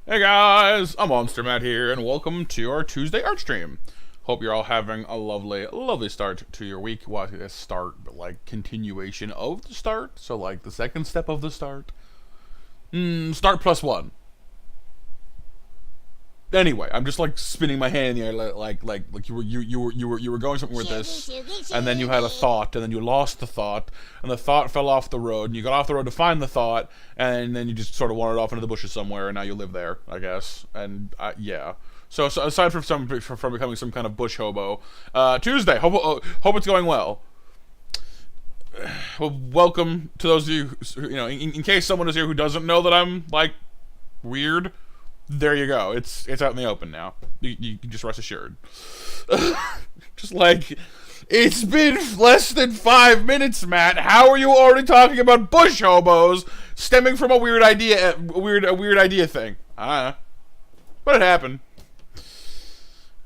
Hey guys, I'm Monster Matt here, and welcome to our Tuesday art stream. Hope you're all having a lovely, lovely start to your week. Well, a start, but like continuation of the start. So like the second step of the start. Start plus one. Anyway, I'm just like spinning my hand in the air, like you were going somewhere with this, and then you had a thought, and then you lost the thought, and the thought fell off the road, and you got off the road to find the thought, and then you just sort of wandered off into the bushes somewhere, and now you live there, I guess, and yeah. So aside from becoming some kind of bush hobo, Tuesday, hope it's going well. Well, welcome to those of you who, in case someone is here who doesn't know that I'm like weird. There you go. It's out in the open now. You can just rest assured. Just like, it's been less than 5 minutes, Matt. How are you already talking about bush hobos stemming from a weird idea thing? But it happened.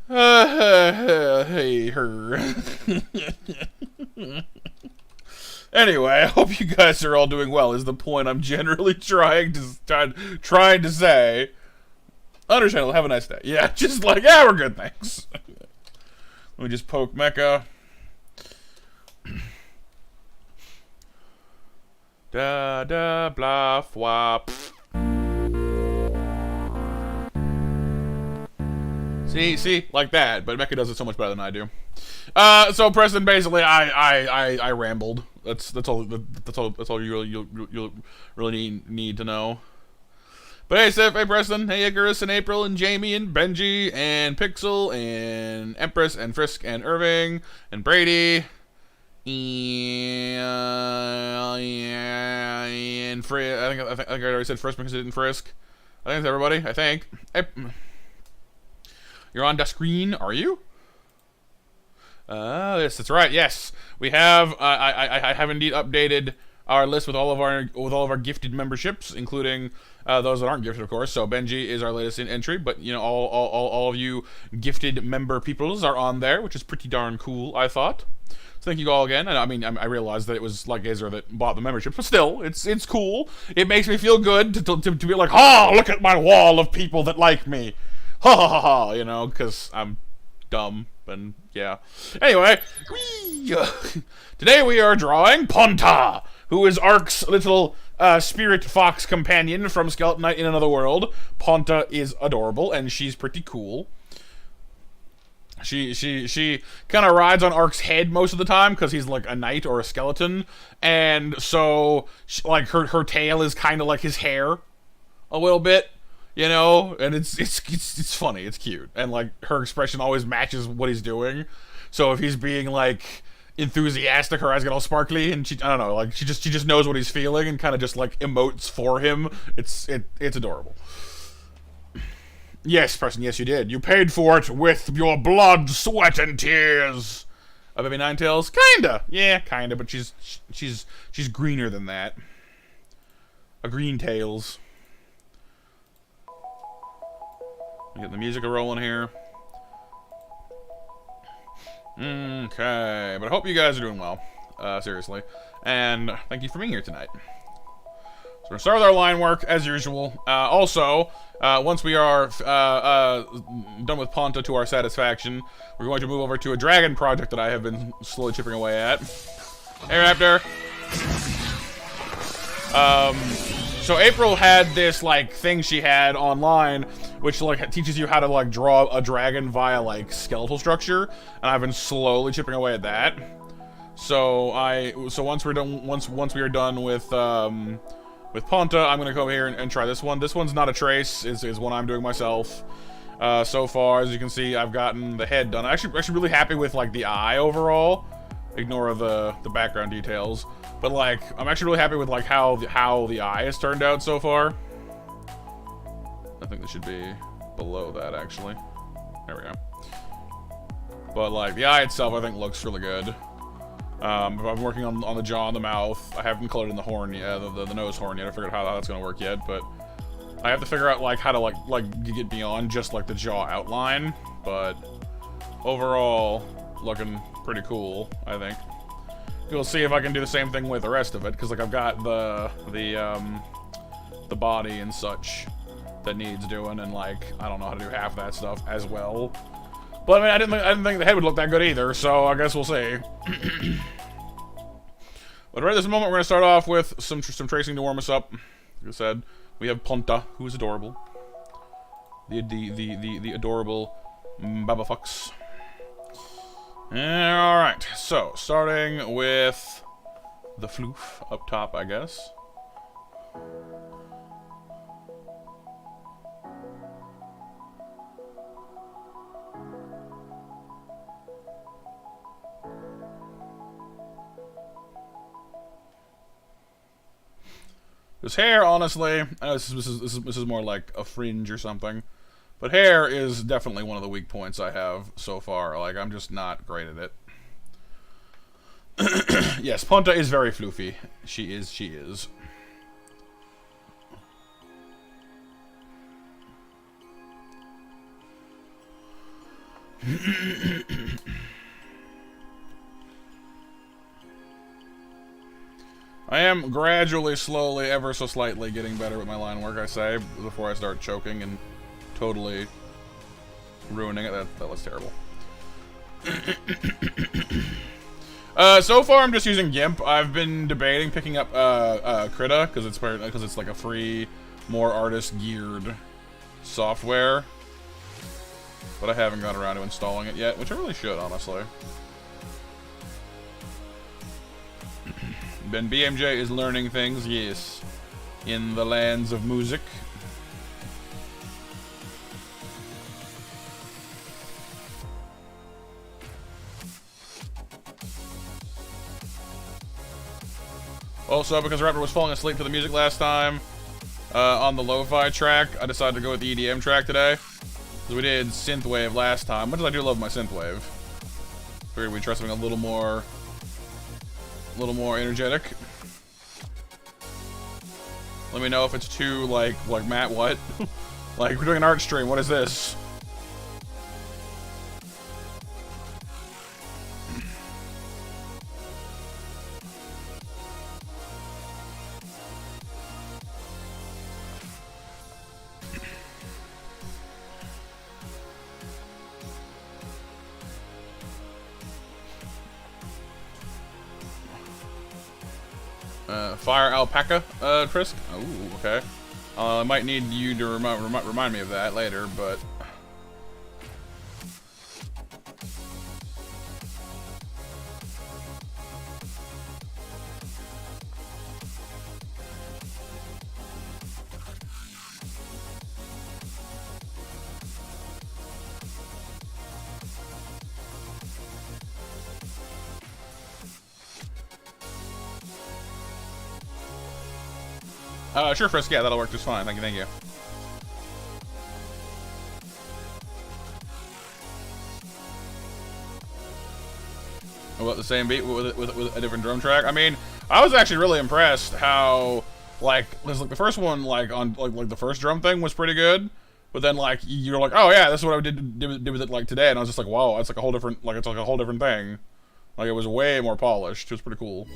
Hey, her. Anyway, I hope you guys are all doing well. Is the point I'm generally trying to say. Understandable. Have a nice day. Yeah, just like, yeah, we're good, thanks. Let me just poke Mecha. Da da blah flop. See, like that. But Mecha does it so much better than I do. So Preston, basically, I rambled. That's all you really need to know. But hey, Sif, hey Preston, hey Icarus and April and Jamie and Benji and Pixel and Empress and Frisk and Irving and Brady and Frisk. I think I already said Frisk because it didn't Frisk. I think it's everybody. I think. Hey, you're on the screen, are you? Yes, that's right. Yes, we have. I have indeed updated our list with all of our gifted memberships, including those that aren't gifted, of course. So Benji is our latest entry, but you know, all of you gifted member peoples are on there, which is pretty darn cool, I thought. So thank you all again. And I mean, I realized that it was like Gazer that bought the membership, but still, it's cool. It makes me feel good to be like, oh, look at my wall of people that like me, ha ha ha ha, you know, because I'm dumb. And yeah. Anyway, today we are drawing Ponta, who is Ark's little spirit fox companion from Skeleton Knight in Another World. Ponta is adorable, and she's pretty cool. She kind of rides on Ark's head most of the time because he's like a knight or a skeleton, and so like her tail is kind of like his hair, a little bit. You know, and it's funny, it's cute, and like her expression always matches what he's doing. So if he's being like enthusiastic, her eyes get all sparkly, and I don't know, like she just knows what he's feeling and kind of just like emotes for him. It's adorable. Yes, person, yes you did. You paid for it with your blood, sweat, and tears. A baby Ninetales, kinda, yeah, kinda, but she's greener than that. A green tails. Get the music rolling here. Okay, but I hope you guys are doing well. Seriously. And thank you for being here tonight. So we're going to start with our line work, as usual. Also, once we are done with Ponta to our satisfaction, we're going to move over to a dragon project that I have been slowly chipping away at. Hey, Raptor! So April had this, like, thing she had online, which, like, teaches you how to, like, draw a dragon via, like, skeletal structure, and I've been slowly chipping away at that. So once we're done, once we are done with Ponta, I'm gonna come here and try this one. This one's not a trace, is one I'm doing myself. So far, as you can see, I've gotten the head done. I'm actually really happy with, like, the eye overall. Ignore the background details. But, like, I'm actually really happy with, like, how the eye has turned out so far. I think this should be below that, actually. There we go. But, like, the eye itself, I think, looks really good. I'm working on the jaw and the mouth. I haven't colored in the horn yet, the nose horn yet. I figured out how that's gonna work yet, but I have to figure out, like, how to, like get beyond just, like, the jaw outline. But overall, looking pretty cool, I think. We'll see if I can do the same thing with the rest of it, because, like, I've got the body and such that needs doing, and, like, I don't know how to do half that stuff as well. But I mean, I didn't think the head would look that good either, so I guess we'll see. But right at this moment, we're gonna start off with some tracing to warm us up. Like I said, we have Ponta, who is adorable. The adorable Baba Fox. Alright, so, starting with the floof up top, I guess. This hair, honestly, this is more like a fringe or something. But hair is definitely one of the weak points I have so far. Like, I'm just not great at it. Yes, Ponta is very floofy. She is. I am gradually, slowly, ever so slightly getting better with my line work, I say, before I start choking and totally ruining it. That was terrible. So far I'm just using GIMP. I've been debating picking up Krita because it's like a free, more artist-geared software, but I haven't gone around to installing it yet, which I really should, honestly. Ben BMJ is learning things, yes, in the lands of music. Also, because Raptor was falling asleep to the music last time on the lo-fi track, I decided to go with the EDM track today. Because we did synthwave last time, much as I do love my synthwave. Figured we'd try something a little more energetic. Let me know if it's too, like Matt, what? Like, we're doing an art stream, what is this? Fire alpaca, Trisk? Oh, okay. I might need you to remind me of that later, but... sure, Frisk, yeah, that'll work just fine. Thank you. What, the same beat with a different drum track? I mean, I was actually really impressed how, like the first one, on the first drum thing was pretty good, but then, you're like, oh yeah, this is what I did with it, today, and I was just like, wow, it's like a whole different, it's like a whole different thing. Like, it was way more polished. It was pretty cool.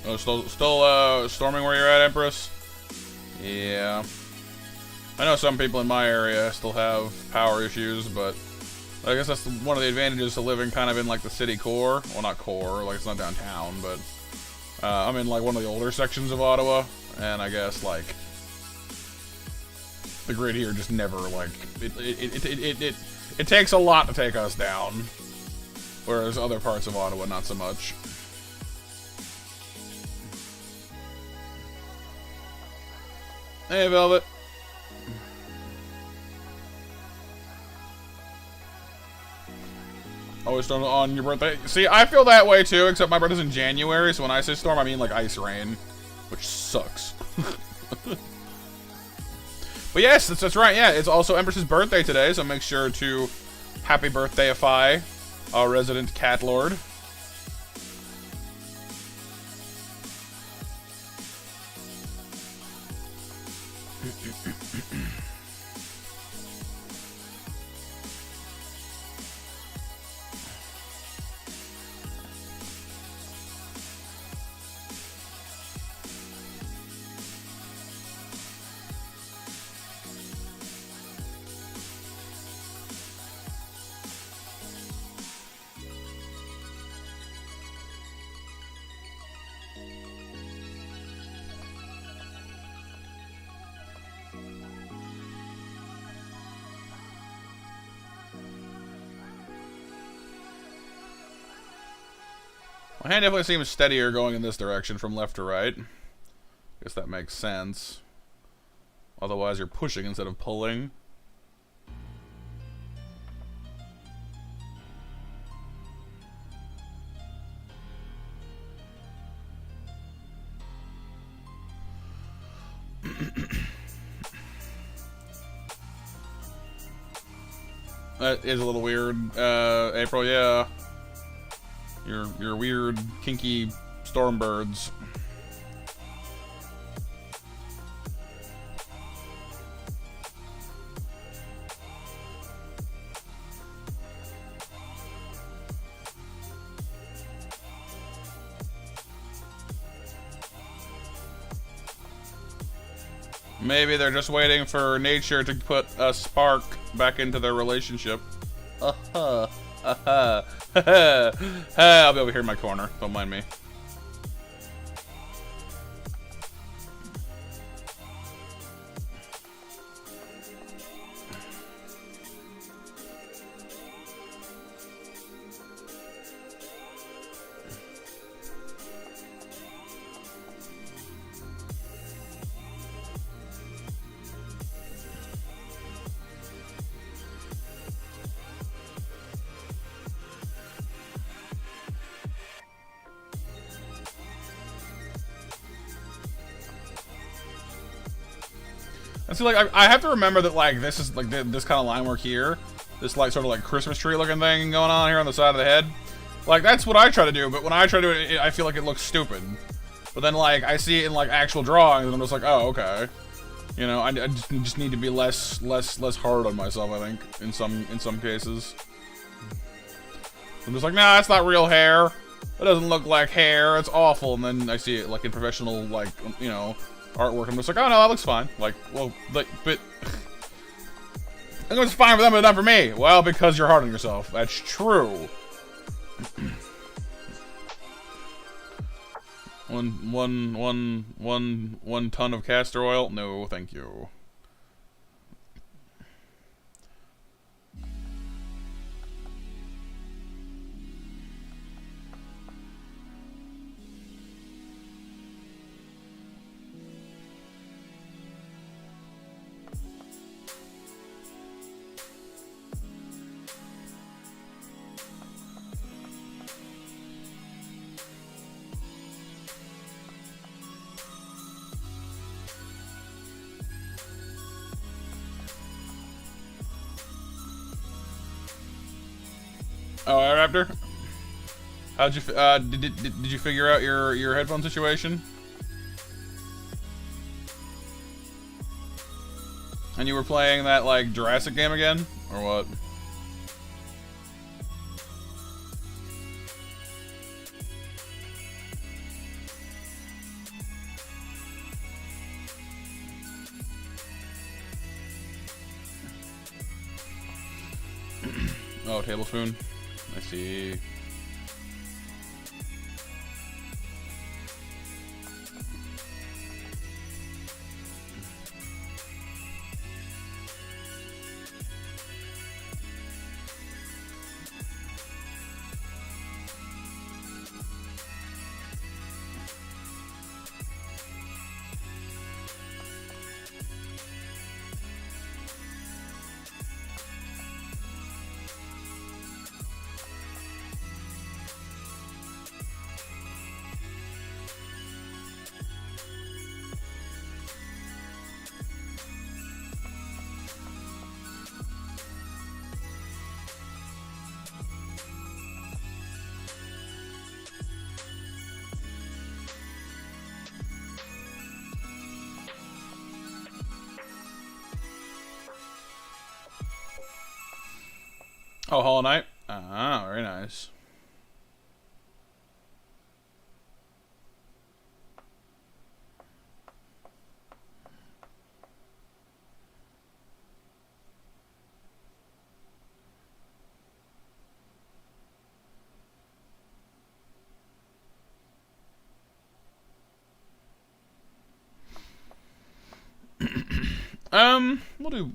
Oh, still storming where you're at, Empress? Yeah. I know some people in my area still have power issues, but I guess that's one of the advantages to living kind of in, the city core. Well, not core, it's not downtown, but I'm in, one of the older sections of Ottawa, and I guess, the grid here just never, it takes a lot to take us down, whereas other parts of Ottawa, not so much. Hey, Velvet. Always storm on your birthday. See, I feel that way too, except my birthday's in January, so when I say storm, I mean ice rain, which sucks. But yes, that's right, yeah, it's also Empress's birthday today, so make sure to happy birthday-ify our resident cat lord. My hand definitely seems steadier going in this direction from left to right. Guess that makes sense. Otherwise, you're pushing instead of pulling. That is a little weird. April, yeah. You're weird, kinky stormbirds. Maybe they're just waiting for nature to put a spark back into their relationship. I'll be over here in my corner. Don't mind me. And see, like, I have to remember that, like, this is, like, this kind of line work here. This, like, sort of, like, Christmas tree looking thing going on here on the side of the head. Like, that's what I try to do, but when I try to do it, I feel like it looks stupid. But then, like, I see it in, like, actual drawings, and I'm just like, oh, okay. You know, I just need to be less hard on myself, I think, in some cases. I'm just like, nah, that's not real hair. It doesn't look like hair. It's awful. And then I see it, like, in professional, like, you know, artwork. I'm just like, oh no, that looks fine. Like, well, but it was fine for them, but not for me. Well, because you're hard on yourself. That's true. one ton of castor oil? No, thank you. Oh, Raptor? How'd you did you figure out your headphone situation? And you were playing that, like, Jurassic game again, or what? Oh, tablespoon. I see. Oh, Hollow Knight? Ah, very nice.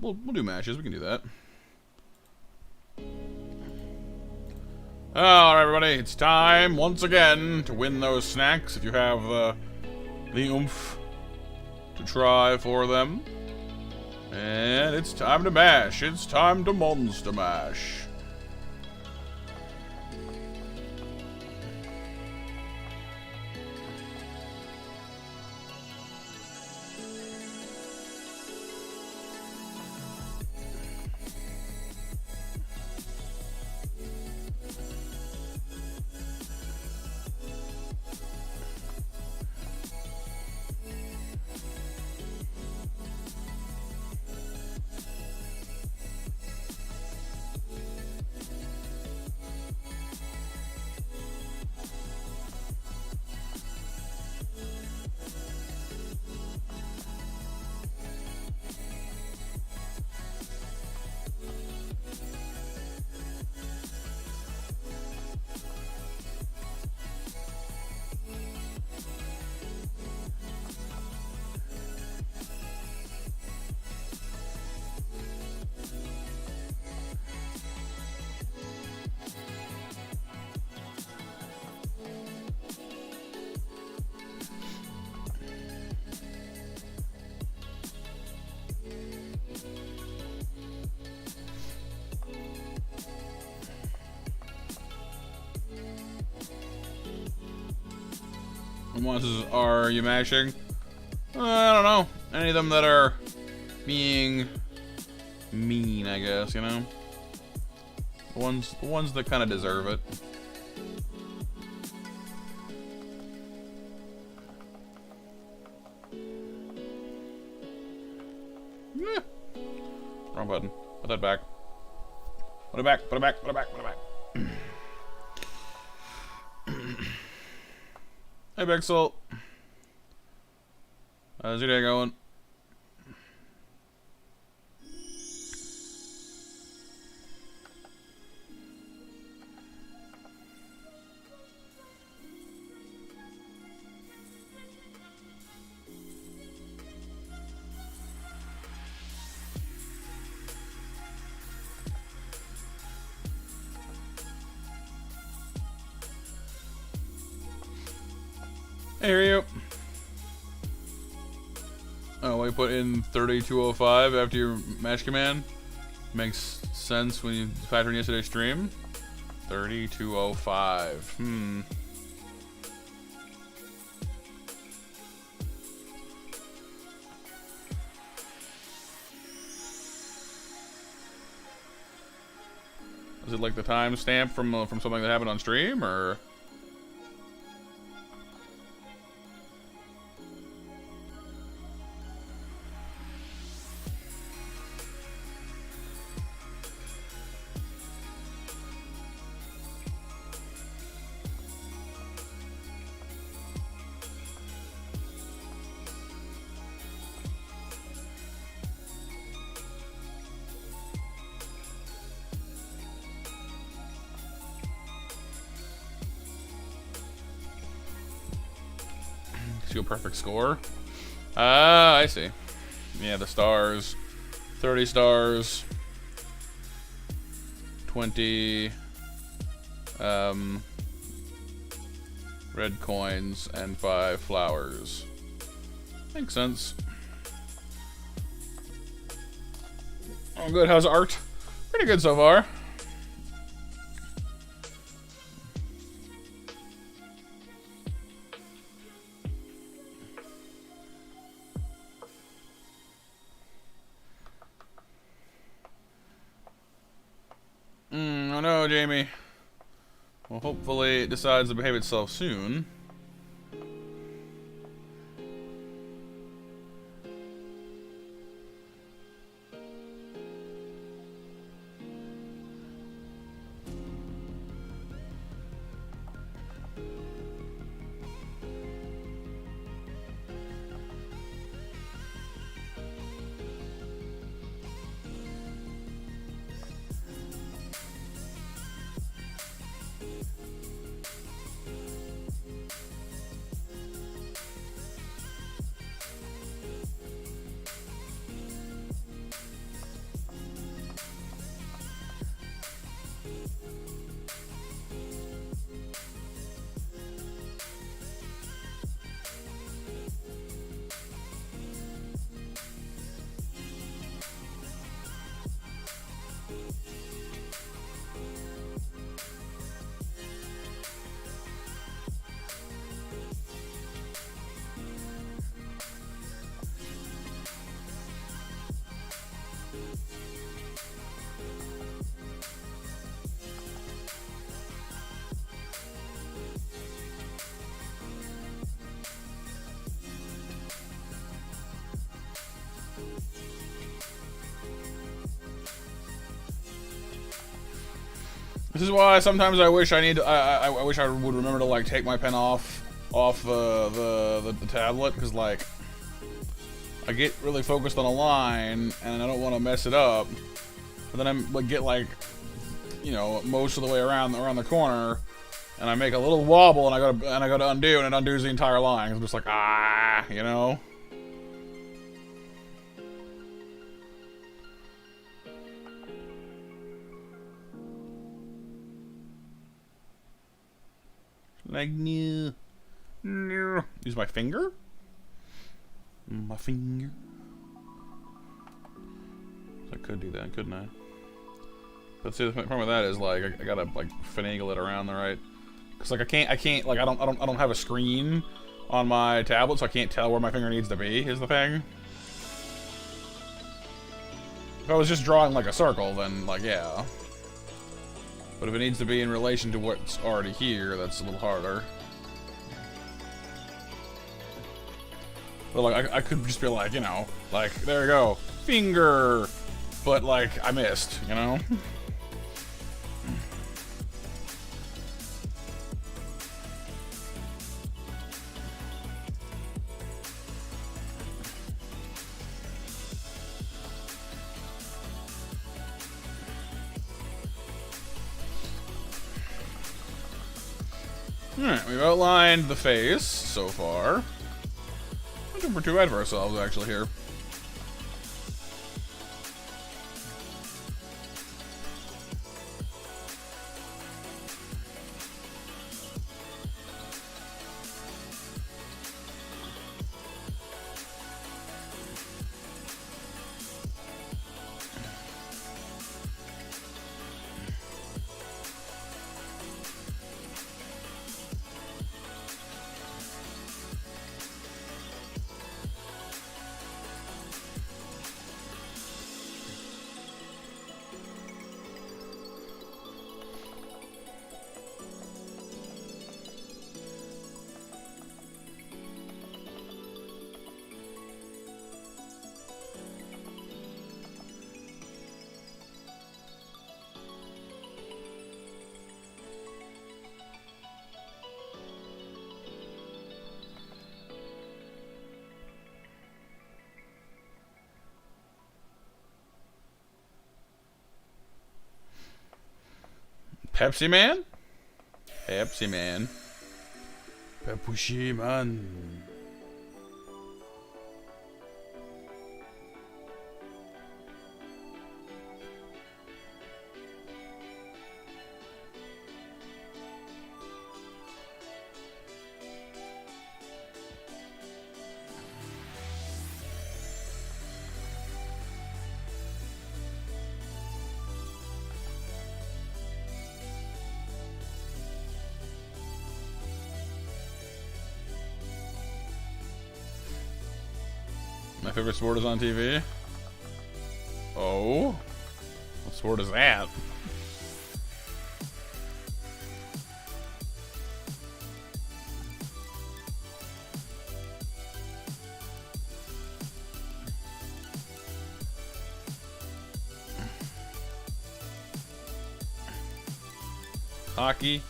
We'll do matches. We can do that. Alright, everybody, it's time once again to win those snacks if you have the oomph to try for them. And it's time to mash. It's time to monster mash. What monsters are you mashing? I don't know. Any of them that are being mean, I guess, you know? The ones that kind of deserve it. Yeah. Wrong button. Put that back. Put it back, put it back, put it back, put it back. Hey, Bixel. How's your day going? Hey, Ryu. Oh, we put in 3205 after your mash command. Makes sense when you factor in yesterday's stream. 3205. Is it like the timestamp from something that happened on stream, or? A perfect score. Ah, I see. Yeah, the stars. 30 stars. 20 red coins and 5 flowers. Makes sense. Oh, good. How's art? Pretty good so far. Oh no, Jamie. Well, hopefully it decides to behave itself soon. This is why sometimes I wish I wish I would remember to like take my pen off the tablet, because like I get really focused on a line and I don't want to mess it up, but then I like get like, you know, most of the way around the corner, and I make a little wobble and I go to undo, and it undoes the entire line. I'm just like, you know. Like, no. Use my finger? My finger. So I could do that, couldn't I? But see, the problem with that is like I gotta like finagle it around the right. Cause like I can't like I don't have a screen on my tablet, so I can't tell where my finger needs to be, is the thing. If I was just drawing like a circle, then, like, yeah. But if it needs to be in relation to what's already here, that's a little harder. But, like, I could just be like, you know, like, there you go, finger! But, like, I missed, you know? Alright, we've outlined the face so far. Not doing too bad for ourselves, actually, here. Pepsi Man? Pepsi Man. Pepsi Man. My favorite sport is on TV. Oh? What sport is that? Hockey?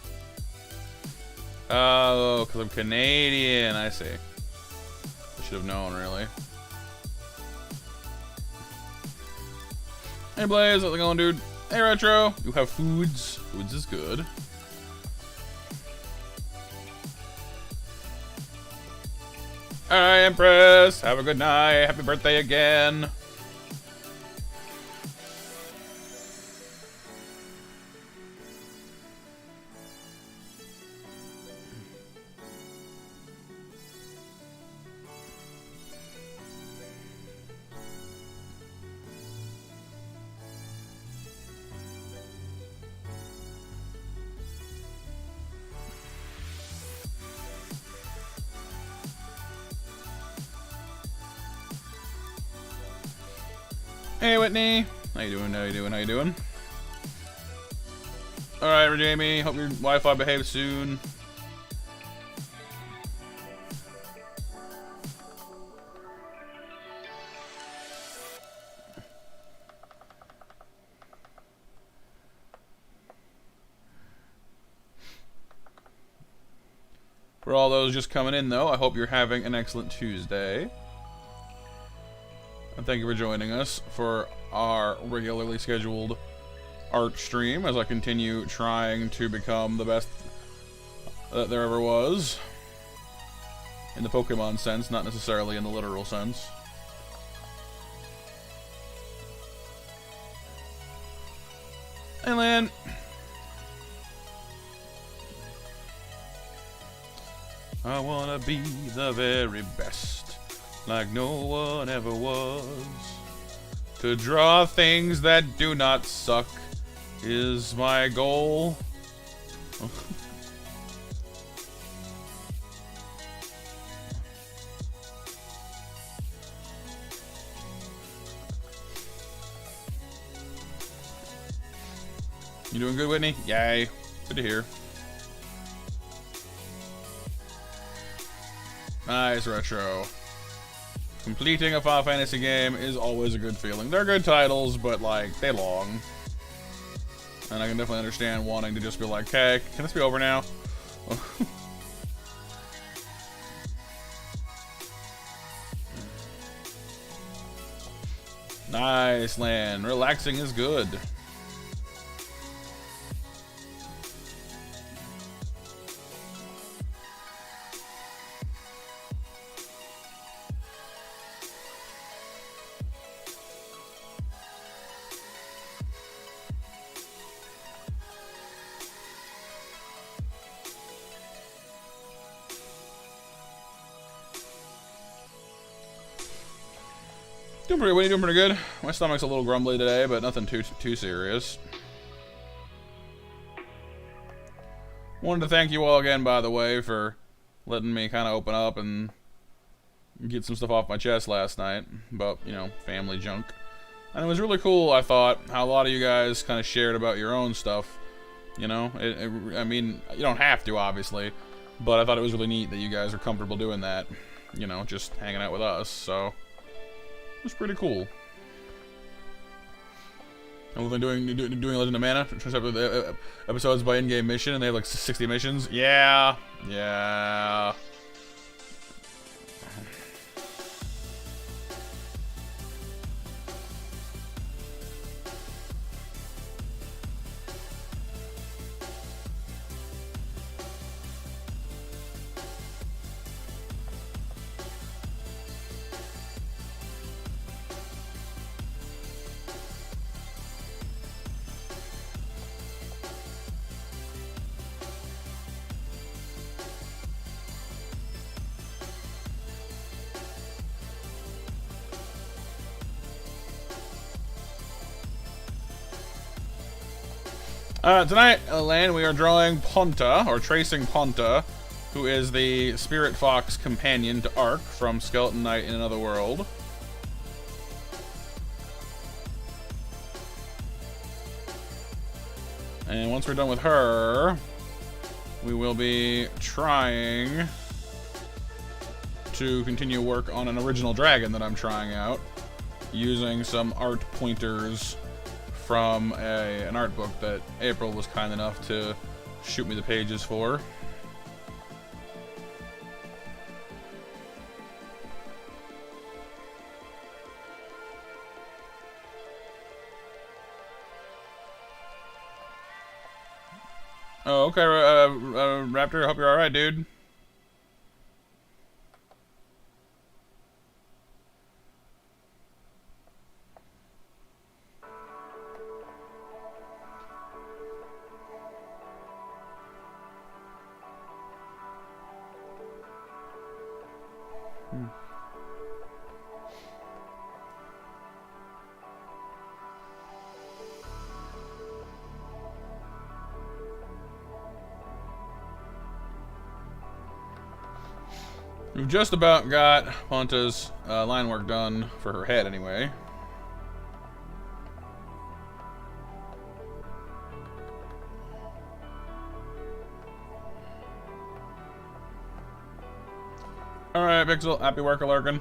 Oh, because I'm Canadian. I see. I should have known, really. Hey Blaze, how's it going, dude? Hey Retro, you have foods. Foods is good. Alright, Empress, have a good night. Happy birthday again. Hey Whitney, how you doing? How you doing? How you doing? All right, Jamie. Hope your Wi-Fi behaves soon. For all those just coming in, though, I hope you're having an excellent Tuesday. And thank you for joining us for our regularly scheduled art stream as I continue trying to become the best that there ever was. In the Pokemon sense, not necessarily in the literal sense. Hey, Lynn. I wanna be the very best, like no one ever was. To draw things that do not suck is my goal. You doing good, Whitney? Yay. Good to hear. Nice, Retro. Completing a Final Fantasy game is always a good feeling. They're good titles, but, like, they long. And I can definitely understand wanting to just be like, okay, can this be over now? Nice, Lan. Relaxing is good. Doing pretty, Winnie, doing pretty good. My stomach's a little grumbly today, but nothing too serious. Wanted to thank you all again, by the way, for letting me kind of open up and get some stuff off my chest last night about, you know, family junk. And it was really cool, I thought, how a lot of you guys kind of shared about your own stuff. You know, I mean, you don't have to, obviously, but I thought it was really neat that you guys are comfortable doing that. You know, just hanging out with us, so... It was pretty cool. And we've been doing Legend of Mana episodes by in-game mission, and they have like 60 missions. Yeah, yeah. Tonight, Elaine, we are drawing Ponta, or tracing Ponta, who is the Spirit Fox companion to Ark from Skeleton Knight in Another World. And once we're done with her, we will be trying to continue work on an original dragon that I'm trying out, using some art pointers from an art book that April was kind enough to shoot me the pages for. Oh, okay, Raptor, I hope you're alright, dude. We've just about got Ponta's line work done for her head, anyway. Alright, Pixel, happy work, lurking.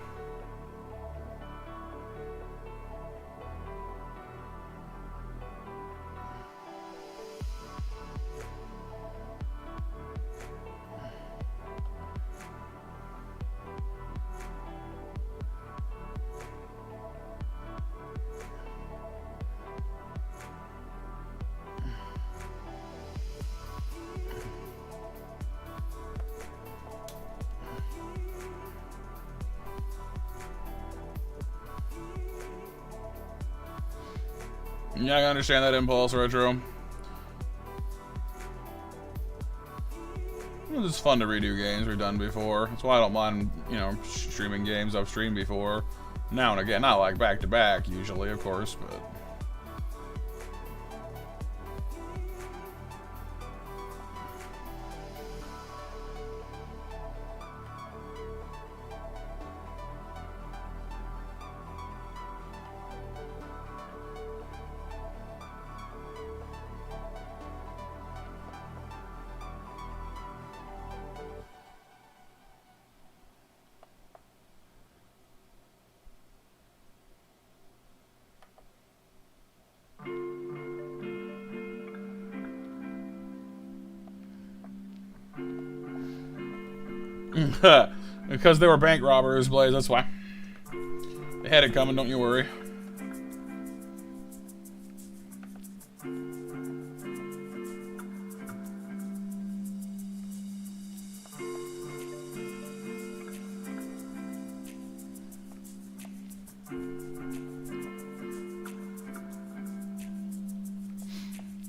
Yeah, I understand that impulse, Retro. It's just fun to redo games we've done before. That's why I don't mind, you know, streaming games I've streamed before. Now and again, not like back to back usually, of course, but... Because they were bank robbers, Blaze, that's why. They had it coming, don't you worry.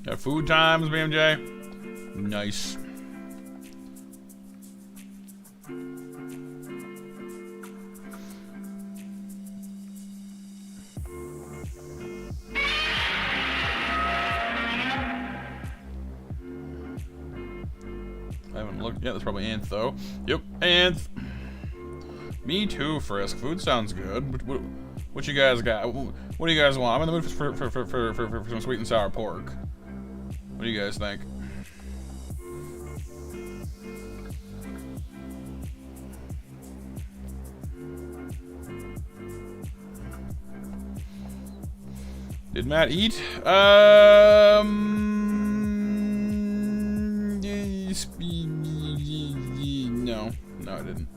Got food times, BMJ. Nice. I haven't looked yet. That's probably Anth, though. Yep, Anth. Me too, Frisk. Food sounds good. What you guys got? What do you guys want? I'm in the mood for some sweet and sour pork. What do you guys think? Did Matt eat? No. No, I didn't.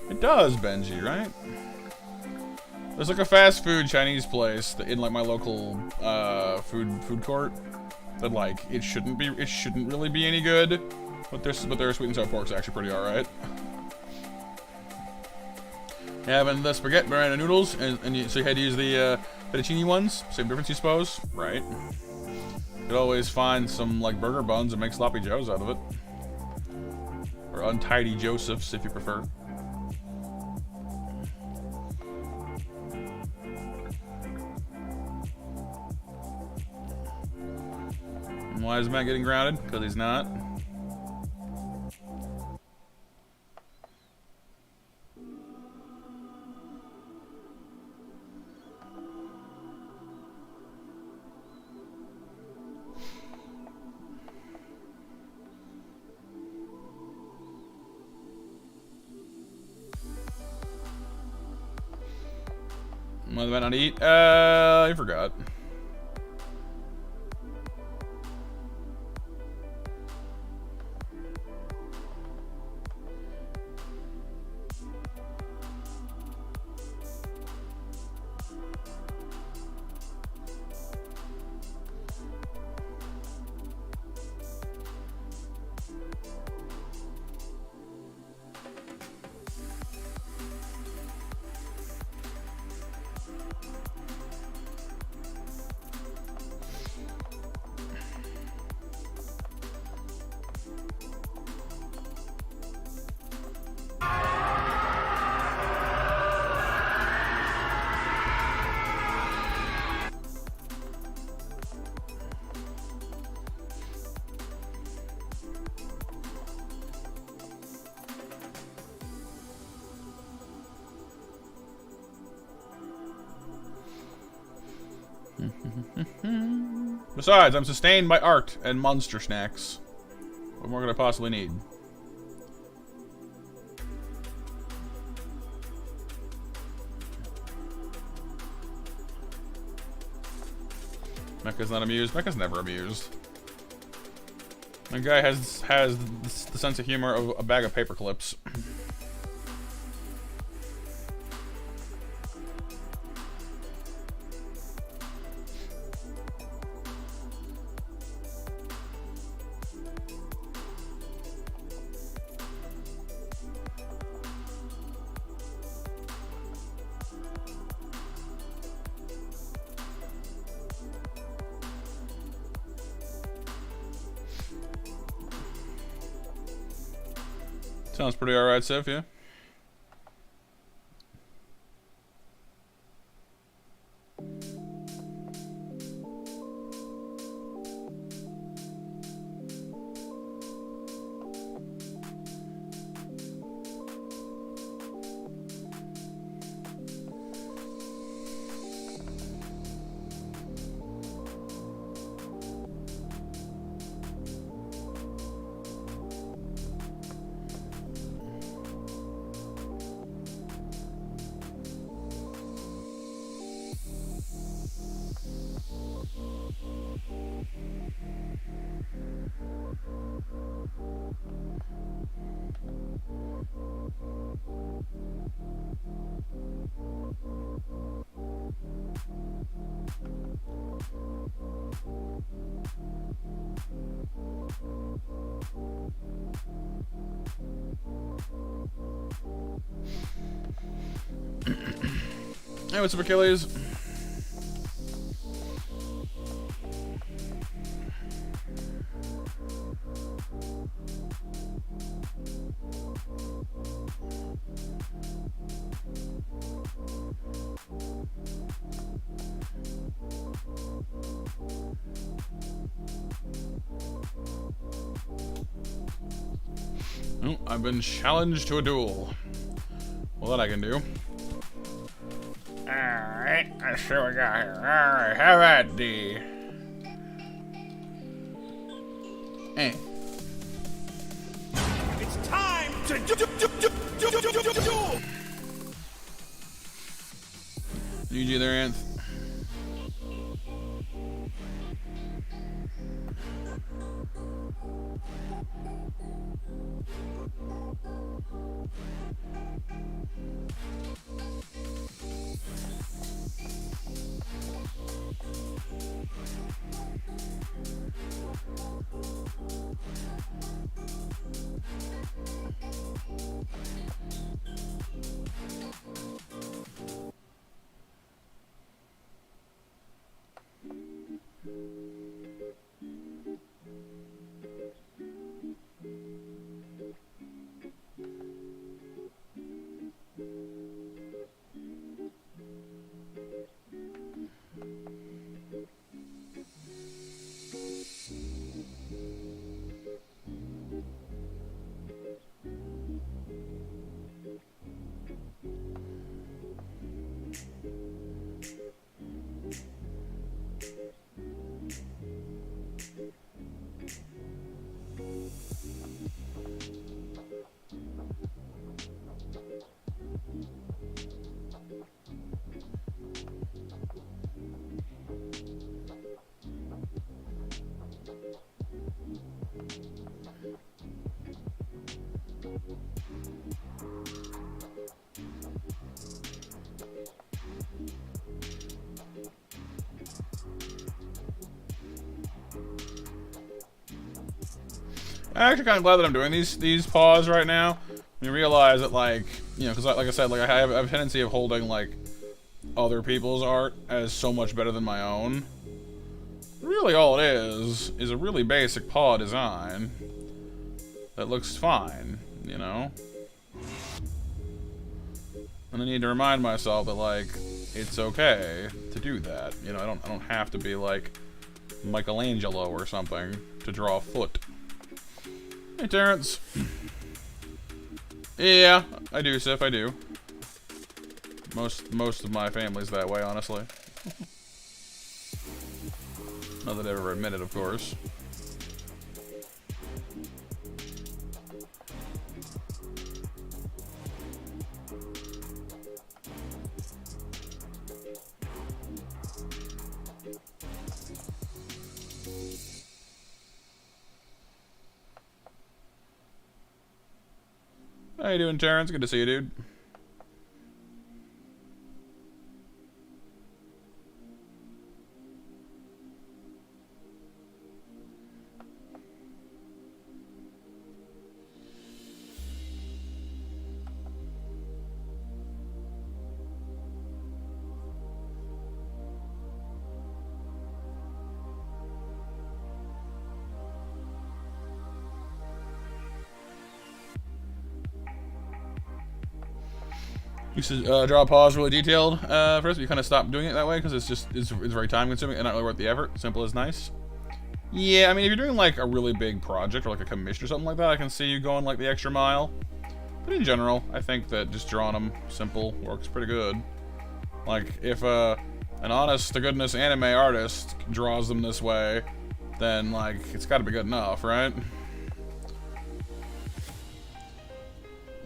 It does, Benji, right? There's like a fast food Chinese place in like my local food court that like it shouldn't really be any good, but their sweet and sour pork's actually pretty alright. Having the spaghetti banana noodles so you had to use the fettuccine ones. Same difference, you suppose, right? You could always find some like burger buns and make sloppy joes out of it, or untidy Josephs if you prefer. Why is Matt getting grounded? Because he's not. Why did Matt not eat? I forgot. Besides, I'm sustained by art and monster snacks. What more could I possibly need? Mecca's not amused. Mecca's never amused. That guy has the sense of humor of a bag of paper clips. Sounds pretty alright, Sif, yeah? Hey, what's up, Achilles? Oh, I've been challenged to a duel. Well, that I can do. Alright, let's see what we got here. Alright, have at D. Hey. It's time to duel! Need you there, Anth. I'm actually kind of glad that I'm doing these paws right now. You realize that, like, you know, because like I said, like I have a tendency of holding like other people's art as so much better than my own. Really, all it is a really basic paw design that looks fine, you know. And I need to remind myself that, like, it's okay to do that. You know, I don't have to be like Michelangelo or something to draw a foot. Hey, Terrence. Yeah, I do, Sif, I do. Most of my family's that way, honestly. Not that I ever admit it, of course. How you doing, Terrence? Good to see you, dude. Used to draw paws really detailed first, but you kind of stopped doing it that way because it's very time consuming and not really worth the effort. Simple as nice. Yeah, I mean, if you're doing like a really big project or like a commission or something like that, I can see you going like the extra mile. But in general, I think that just drawing them simple works pretty good. Like if an honest to goodness anime artist draws them this way, then like it's got to be good enough, right?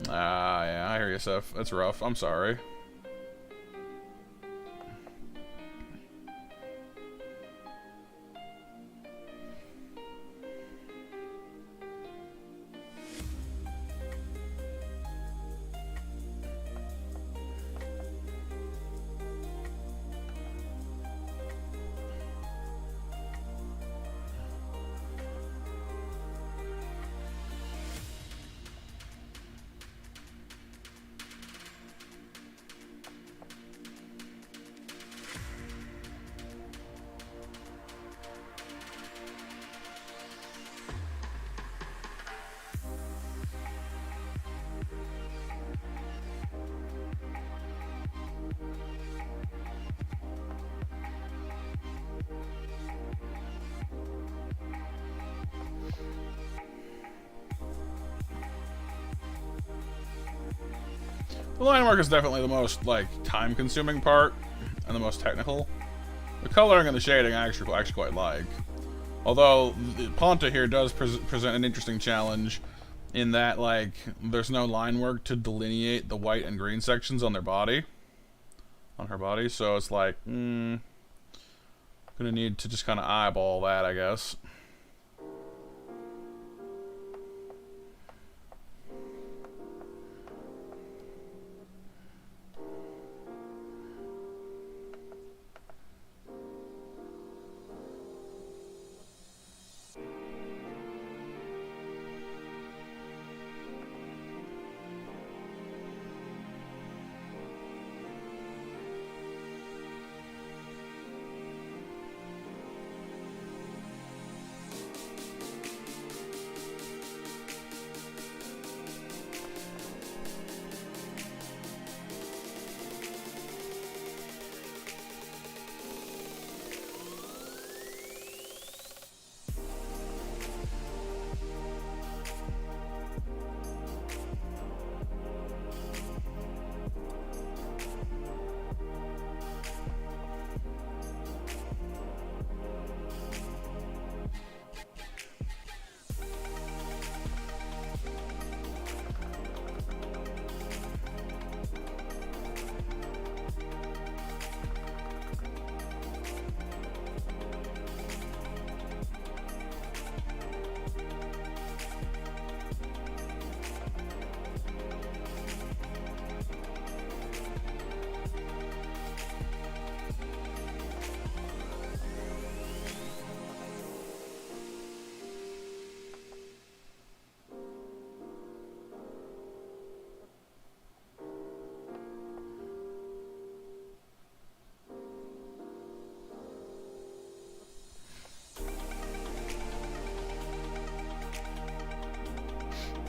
Ah, yeah, I hear you, Seth. That's rough. I'm sorry. The line work is definitely the most, like, time-consuming part, and the most technical. The coloring and the shading I actually quite like. Although, Ponta here does present an interesting challenge in that, like, there's no line work to delineate the white and green sections on their body. On her body, so it's like, gonna need to just kind of eyeball that, I guess.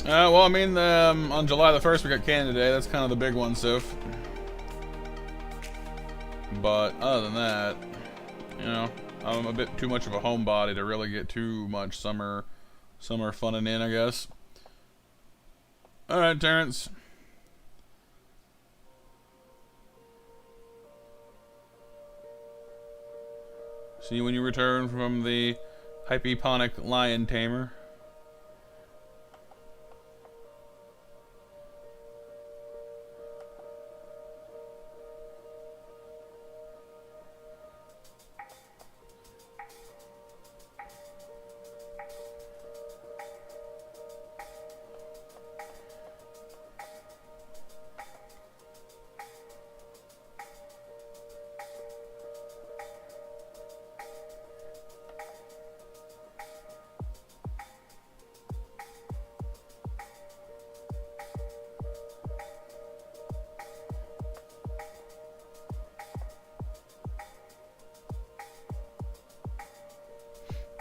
Well, I mean, on July the 1st we got Canada Day. That's kind of the big one, Sif. But other than that, you know, I'm a bit too much of a homebody to really get too much summer funning in, I guess. Alright, Terrence. See you when you return from the hypoponic lion tamer.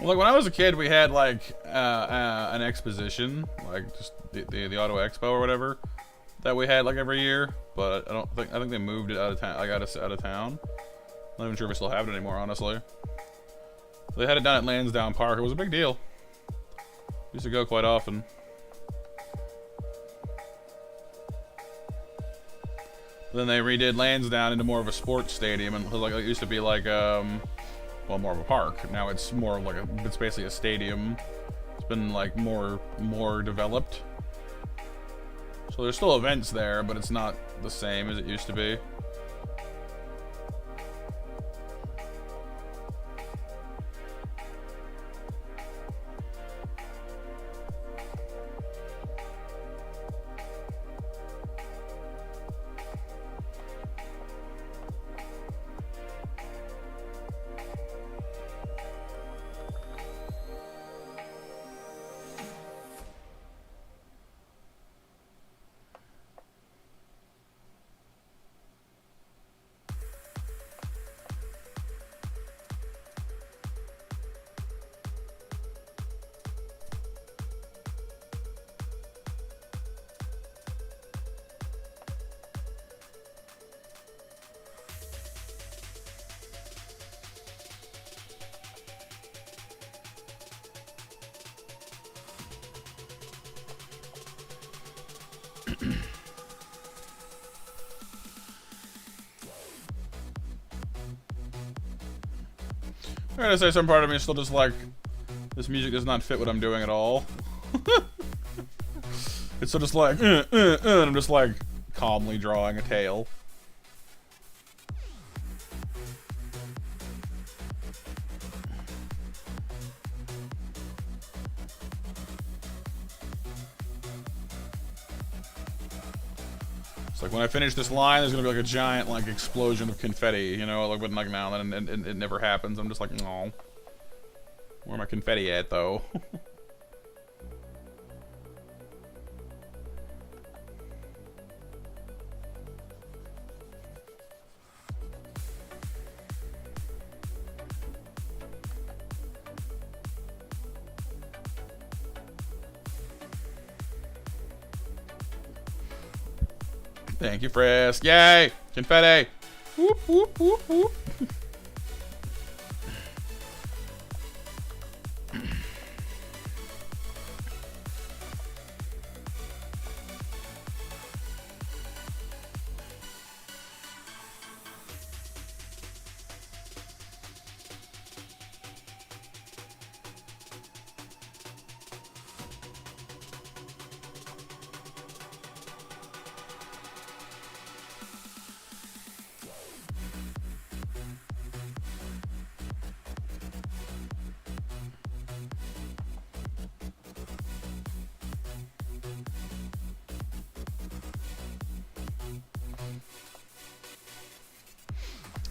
Like when I was a kid, we had like an exposition, like just the Auto Expo or whatever, that we had like every year. But I think they moved it out of town. I got us out of town. Not even sure if we still have it anymore, honestly. They had it down at Lansdowne Park. It was a big deal. Used to go quite often. Then they redid Lansdowne into more of a sports stadium, and it used to be like well, more of a park. Now it's more like it's basically a stadium. It's been like more developed. So there's still events there, but it's not the same as it used to be. I gotta say, some part of me is still just like, this music does not fit what I'm doing at all. It's still just like, and I'm just like, calmly drawing a tail. It's like when I finish this line, there's gonna be like a giant like explosion of confetti, you know, like like now and then, and it never happens. I'm just like, no. Where my confetti at, though? Thank you, Frisk. Yay! Confetti! Whoop, whoop, whoop, whoop.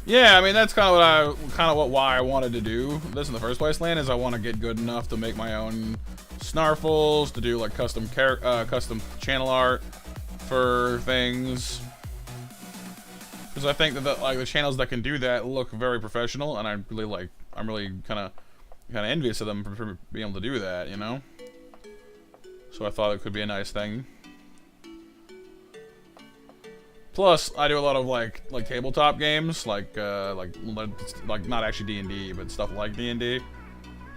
Yeah, I mean that's kind of why I wanted to do this in the first place. Land is I want to get good enough to make my own snarfles, to do like custom channel art for things, because I think that like the channels that can do that look very professional, and I'm really kind of envious of them for being able to do that, you know. So I thought it could be a nice thing. Plus, I do a lot of like tabletop games, like not actually D&D, but stuff like D&D. And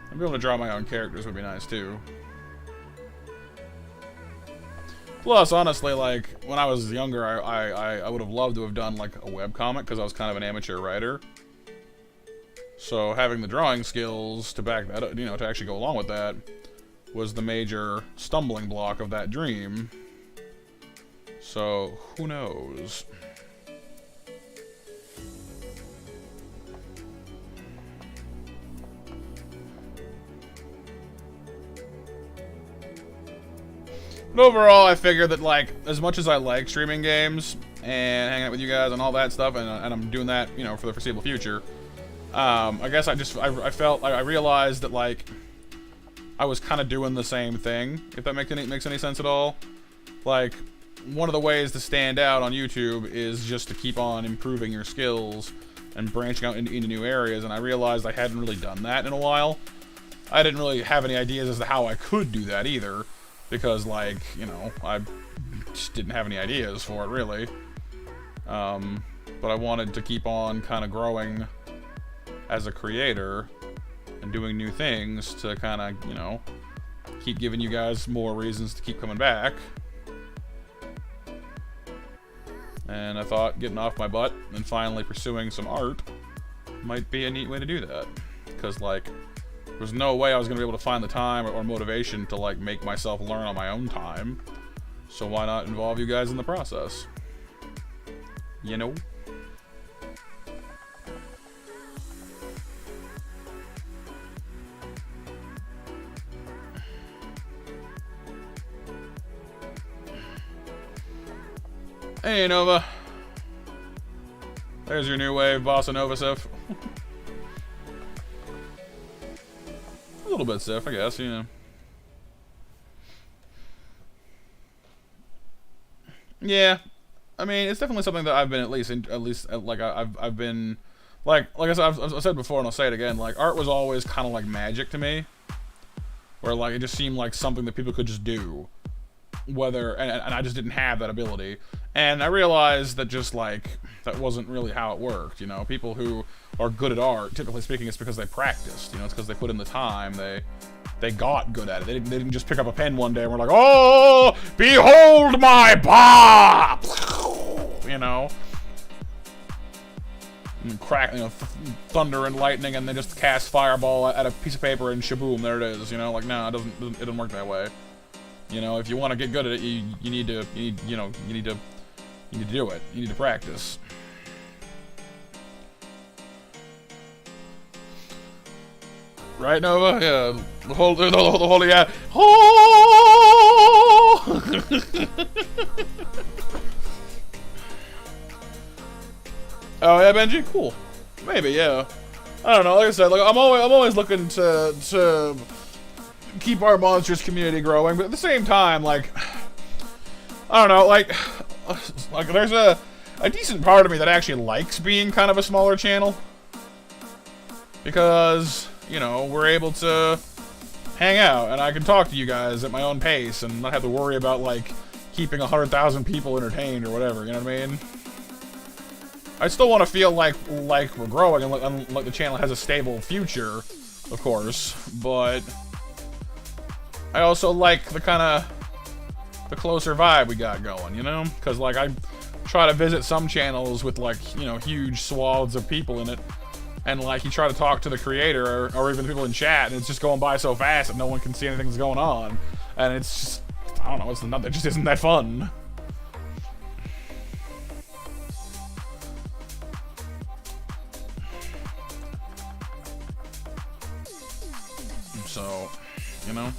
being able to draw my own characters would be nice too. Plus, honestly, like when I was younger, I would have loved to have done like a webcomic because I was kind of an amateur writer. So having the drawing skills to back that up, you know, to actually go along with that, was the major stumbling block of that dream. So, who knows? But overall, I figured that, like, as much as I like streaming games and hanging out with you guys and all that stuff, and I'm doing that, you know, for the foreseeable future, I guess I realized that, like, I was kind of doing the same thing, if that makes any sense at all. Like, one of the ways to stand out on YouTube is just to keep on improving your skills and branching out into new areas, and I realized I hadn't really done that in a while. I didn't really have any ideas as to how I could do that either, because, like, you know, I just didn't have any ideas for it, really. But I wanted to keep on kind of growing as a creator and doing new things to kind of, you know, keep giving you guys more reasons to keep coming back. And I thought getting off my butt and finally pursuing some art might be a neat way to do that. Because, like, there's no way I was going to be able to find the time or motivation to, like, make myself learn on my own time. So why not involve you guys in the process? You know? Hey, Nova. There's your new wave, Bossa Nova Sif. A little bit Sif, I guess, you know. Yeah. I mean, it's definitely something that I've been like I've been like I said, I've said before and I'll say it again, like art was always kind of like magic to me. Where like it just seemed like something that people could just do. And I just didn't have that ability. And I realized that just like that wasn't really how it worked, you know. People who are good at art, typically speaking, it's because they practiced, you know. It's because they put in the time, they got good at it. They didn't just pick up a pen one day and were like, oh, behold my bop, you know. and crack, thunder and lightning, and then just cast fireball at a piece of paper and shaboom, there it is. You know, like no, it doesn't work that way. You know, if you want to get good at it, you need to do it. You need to practice. Right, Nova? Yeah. The whole, yeah. Oh! Oh yeah, Benji? Cool. Maybe, yeah. I don't know, like I said, like I'm always looking to keep our Monstrous community growing, but at the same time, like I don't know, like there's a decent part of me that actually likes being kind of a smaller channel. Because, you know, we're able to hang out, and I can talk to you guys at my own pace, and not have to worry about, like, keeping 100,000 people entertained or whatever, you know what I mean? I still want to feel like we're growing, and like the channel has a stable future, of course, but I also like the closer vibe we got going, you know? Because, like, I try to visit some channels with, like, you know, huge swaths of people in it, and like you try to talk to the creator or even the people in chat, and it's just going by so fast that no one can see anything that's going on, and it's just, I don't know, it just isn't that fun. So, you know.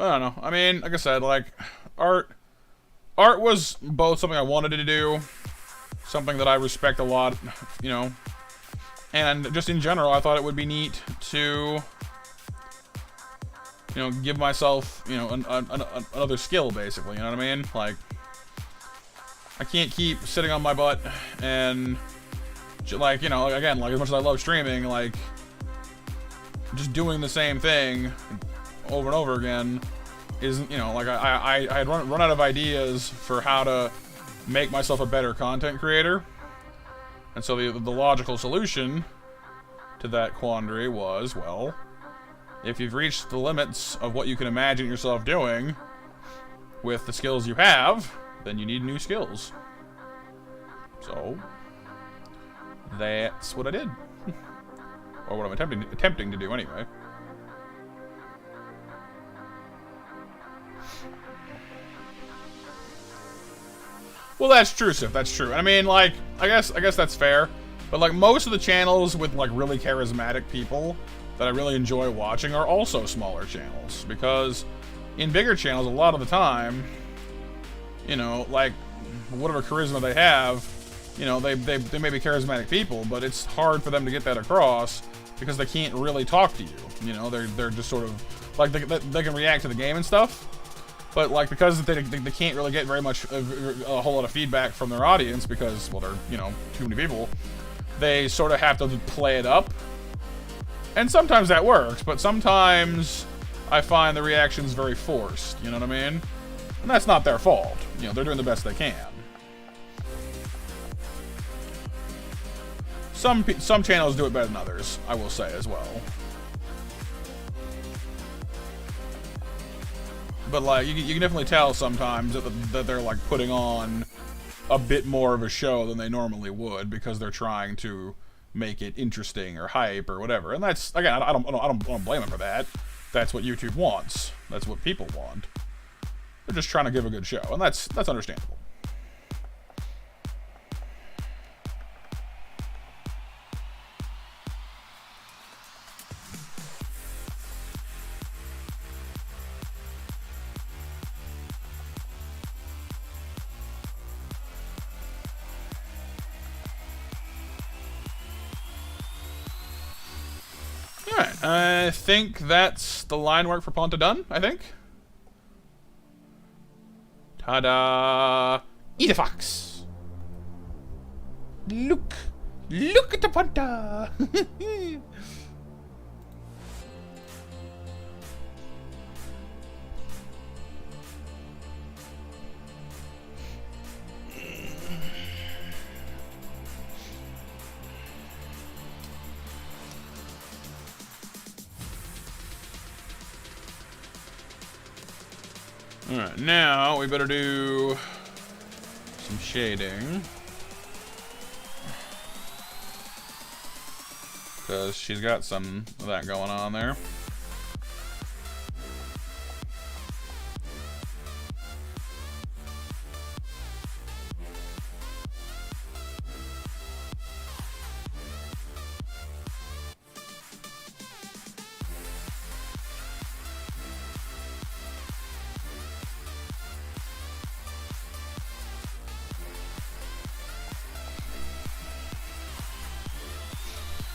I don't know. I mean, like I said, like, art was both something I wanted to do, something that I respect a lot, you know, and just in general, I thought it would be neat to, you know, give myself, you know, another skill, basically, you know what I mean? Like, I can't keep sitting on my butt and, like, you know, again, like, as much as I love streaming, like, just doing the same thing over and over again isn't, you know, like I had run out of ideas for how to make myself a better content creator, and so the logical solution to that quandary was, well, if you've reached the limits of what you can imagine yourself doing with the skills you have, then you need new skills. So that's what I did. Or what I'm attempting to do anyway. Well, that's true, Sif. That's true. I mean, like, I guess that's fair. But like most of the channels with like really charismatic people that I really enjoy watching are also smaller channels, because in bigger channels a lot of the time, you know, like whatever charisma they have, you know, they may be charismatic people, but it's hard for them to get that across because they can't really talk to you. You know, they're just sort of like they can react to the game and stuff. But like because they can't really get very much a whole lot of feedback from their audience because, well, they're, you know, too many people, they sort of have to play it up, and sometimes that works, but sometimes I find the reactions very forced, you know what I mean? And that's not their fault, you know, they're doing the best they can. Some channels do it better than others, I will say as well. But like you can definitely tell sometimes that they're like putting on a bit more of a show than they normally would because they're trying to make it interesting or hype or whatever. And that's, again, I don't blame them for that. That's what YouTube wants. That's what people want. They're just trying to give a good show, and that's understandable. Alright, I think that's the line work for Ponta done, I think. Ta-da! Eat a fox! Look at the Ponta! Alright, now we better do some shading. Because she's got some of that going on there.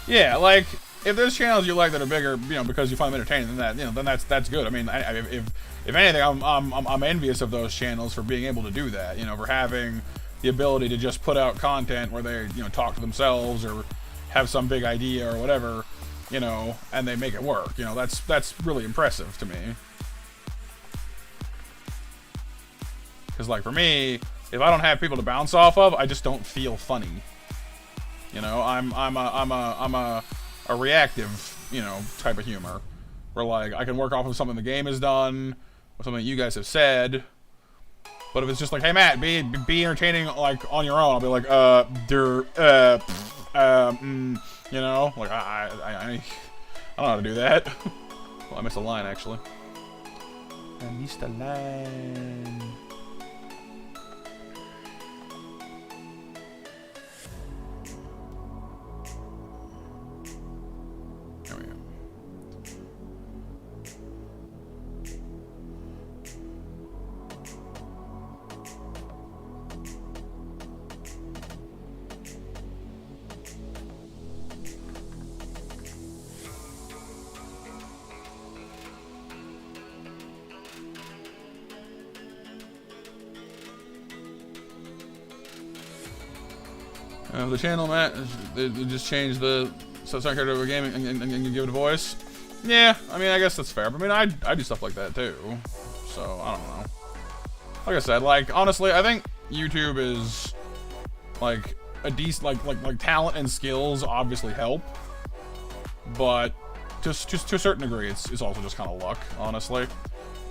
Yeah, like, if there's channels you like that are bigger, you know, because you find them entertaining, then that, you know, then that's good. I mean, if anything, I'm envious of those channels for being able to do that. You know, for having the ability to just put out content where they, you know, talk to themselves or have some big idea or whatever, you know, and they make it work. You know, that's really impressive to me. Because, like, for me, if I don't have people to bounce off of, I just don't feel funny. You know, I'm a reactive, you know, type of humor. Where, like, I can work off of something the game has done, or something you guys have said. But if it's just like, hey Matt, be entertaining, like, on your own, I'll be like, you know, like, I don't know how to do that. Well, I missed a line, actually. I missed a line. There we go. The channel, Matt, they just changed the subject character of a game and give it a voice. Yeah, I mean, I guess that's fair. But I mean, I do stuff like that too. So I don't know. Like I said, like honestly, I think YouTube is like a decent, like talent and skills obviously help, but just to a certain degree, it's also just kind of luck, honestly.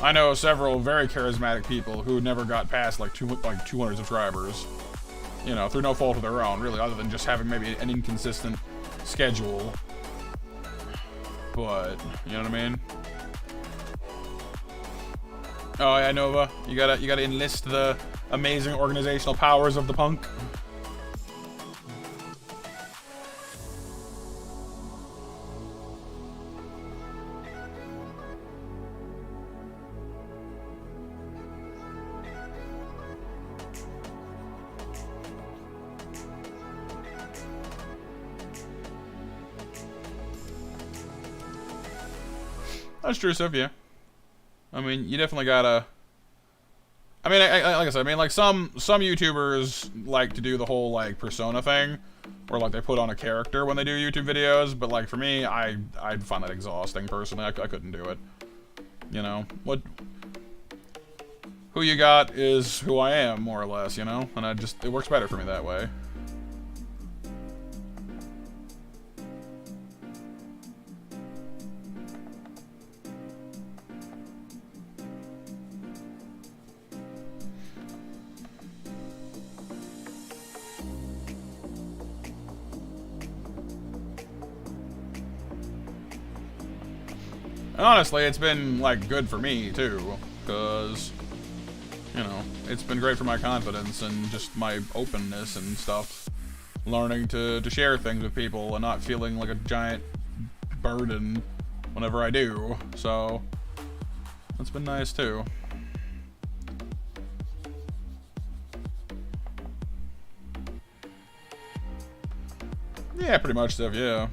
I know several very charismatic people who never got past like 200 subscribers. You know, through no fault of their own, really, other than just having maybe an inconsistent schedule. But, you know what I mean? Oh yeah, Nova, you gotta enlist the amazing organizational powers of the punk. That's true, Sophia. I mean, you definitely gotta. I mean, like I said, I mean, like some YouTubers like to do the whole like persona thing, where like they put on a character when they do YouTube videos. But like for me, I'd find that exhausting personally. I couldn't do it. You know what? Who you got is who I am, more or less. You know, and it works better for me that way. And honestly, it's been, like, good for me, too, because, you know, it's been great for my confidence and just my openness and stuff. Learning to share things with people and not feeling like a giant burden whenever I do. So, that's been nice, too. Yeah, pretty much stuff, yeah.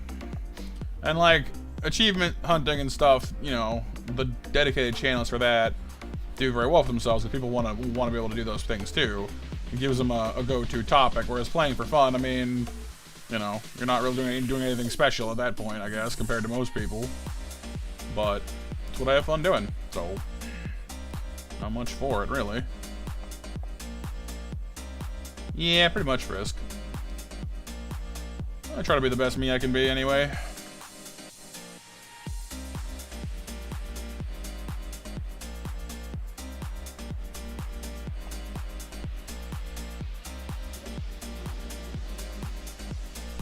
And, like, achievement hunting and stuff, you know, the dedicated channels for that do very well for themselves because people want to be able to do those things too. It gives them a go-to topic, whereas playing for fun, I mean, you know, you're not really doing anything special at that point, I guess, compared to most people. But it's what I have fun doing, so not much for it, really. Yeah, pretty much Frisk. I try to be the best me I can be anyway.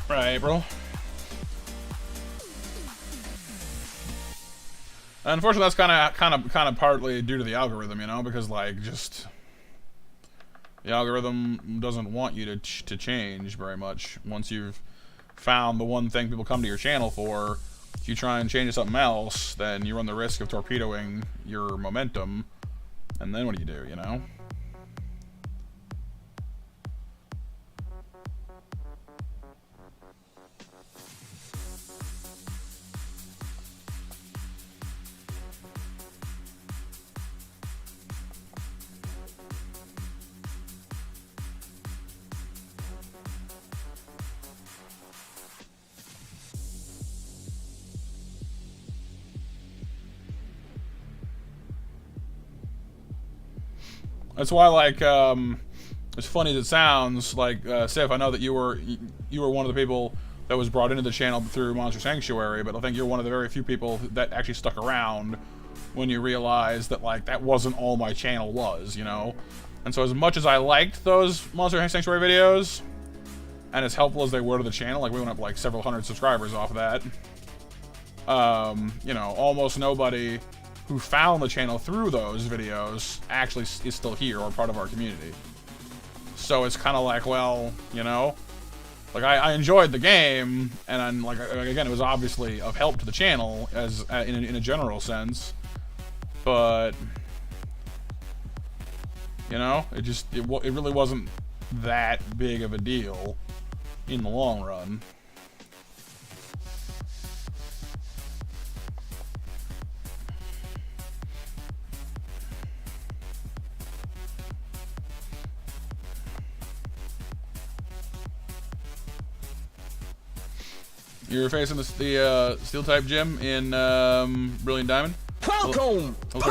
Right, April. Unfortunately, that's kind of partly due to the algorithm, you know, because like just the algorithm doesn't want you to change very much. Once you've found the one thing people come to your channel for, if you try and change to something else, then you run the risk of torpedoing your momentum. And then what do, you know? That's why, like, as funny as it sounds, like, Sif, I know that you were one of the people that was brought into the channel through Monster Sanctuary, but I think you're one of the very few people that actually stuck around when you realized that, like, that wasn't all my channel was, you know? And so as much as I liked those Monster Sanctuary videos, and as helpful as they were to the channel, like, we went up, like, several hundred subscribers off of that, you know, almost nobody who found the channel through those videos actually is still here or part of our community. So it's kind of like, well, you know, like I enjoyed the game, and I'm like, again, it was obviously of help to the channel as in a general sense, but you know, it really wasn't that big of a deal in the long run. You're facing the steel type gym in Brilliant Diamond. Welcome. With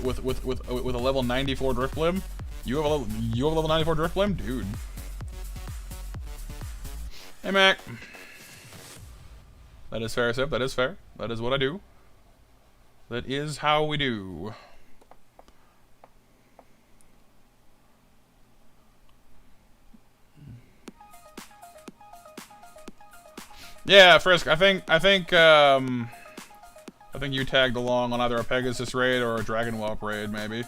a level 94 drift blim. You have a level 94 drift blim, dude. Hey Mac. That is fair, Sip. That is fair. That is what I do. That is how we do. Yeah, Frisk. I think you tagged along on either a Pegasus raid or a Dragon Whelp raid, maybe.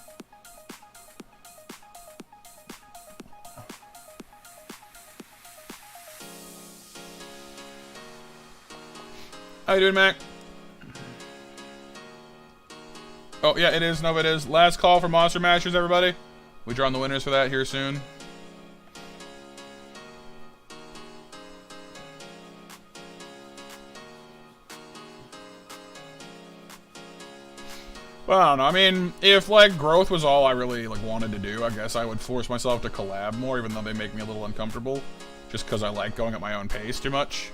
How you doing, Mac? Oh yeah, it is. No, it is. Last call for Monster Mashers, everybody. We drawing the winners for that here soon. Well, I don't know. I mean, if, like, growth was all I really, like, wanted to do, I guess I would force myself to collab more, even though they make me a little uncomfortable. Just because I like going at my own pace too much.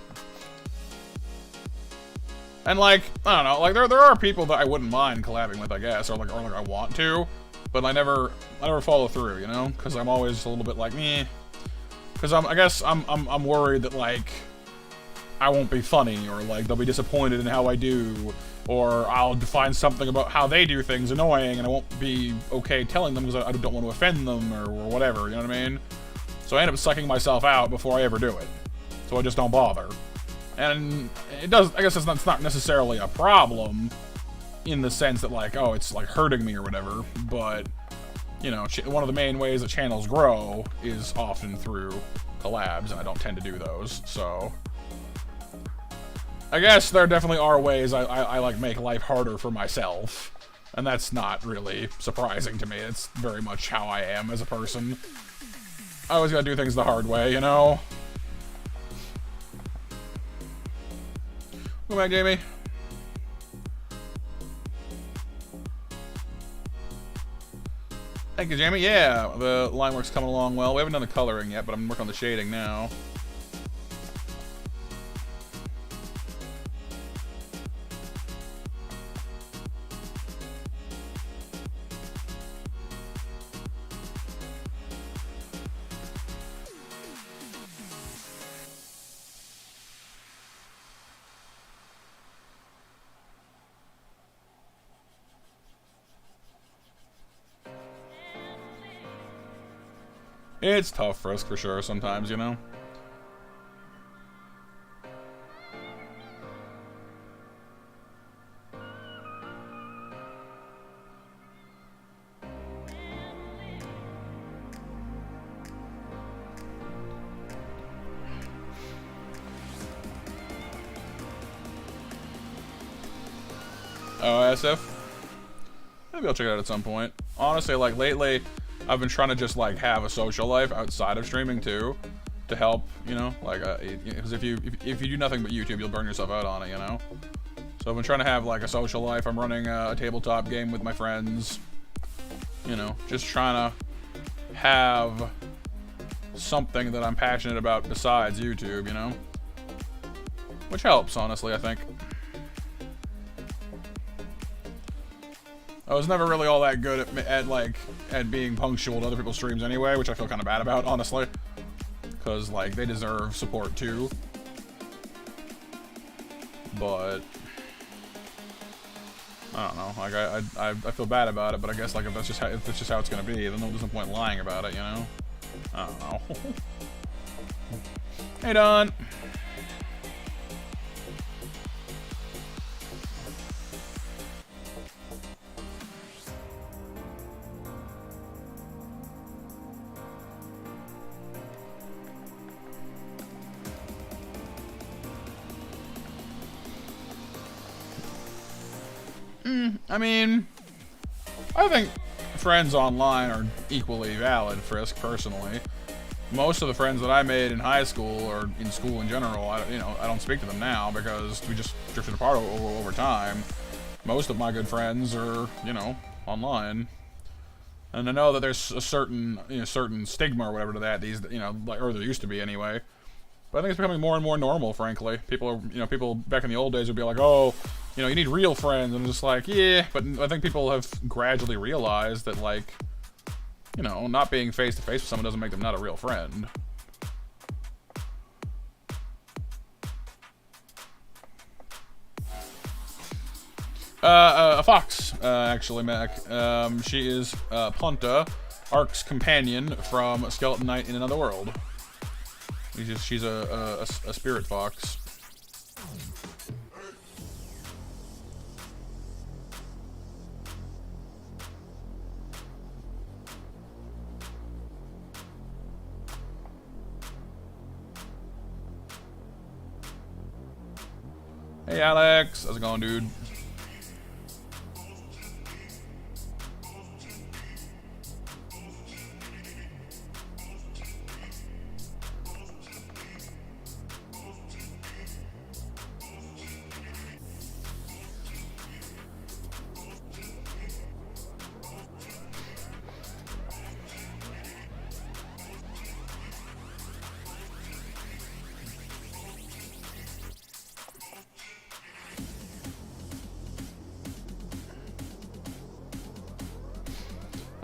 And, like, I don't know. Like, there are people that I wouldn't mind collabing with, I guess. Or like I want to. But I never follow through, you know? Because I'm always a little bit like, meh. Because I guess I'm worried that, like, I won't be funny. Or, like, they'll be disappointed in how I do. Or I'll find something about how they do things annoying, and I won't be okay telling them because I don't want to offend them or whatever, you know what I mean? So I end up sucking myself out before I ever do it. So I just don't bother. And it does, I guess it's not necessarily a problem in the sense that, like, oh, it's, like, hurting me or whatever, but, you know, one of the main ways that channels grow is often through collabs, and I don't tend to do those, so I guess there definitely are ways I like make life harder for myself, and that's not really surprising to me. It's very much how I am as a person. I always gotta do things the hard way, you know? Welcome back, Jamie. Thank you, Jamie. Yeah, the line work's coming along well. We haven't done the coloring yet, but I'm working on the shading now. It's tough for us, for sure, sometimes, you know? ISF. Maybe I'll check it out at some point. Honestly, like, lately, I've been trying to just, like, have a social life outside of streaming, too. To help, you know? Like, because if you do nothing but YouTube, you'll burn yourself out on it, you know? So I've been trying to have, like, a social life. I'm running a tabletop game with my friends. You know, just trying to have something that I'm passionate about besides YouTube, you know? Which helps, honestly, I think. I was never really all that good at being punctual to other people's streams anyway, which I feel kind of bad about, honestly. Because, like, they deserve support, too. But I don't know. Like, I feel bad about it, but I guess, like, if that's just how it's gonna be, then there's no point lying about it, you know? I don't know. Hey, Don. I mean, I think friends online are equally valid, Frisk, personally. Most of the friends that I made in high school, or in school in general, I don't speak to them now because we just drifted apart over time. Most of my good friends are, you know, online. And I know that there's a certain stigma or whatever to that, or there used to be anyway. But I think it's becoming more and more normal, frankly. People back in the old days would be like, oh, you need real friends. And I'm just like, yeah. But I think people have gradually realized that, like, not being face-to-face with someone doesn't make them not a real friend. A fox, actually, Mac. She is, Ponta, Ark's companion from Skeleton Knight in Another World. She's a spirit fox. Hey Alex, how's it going, dude?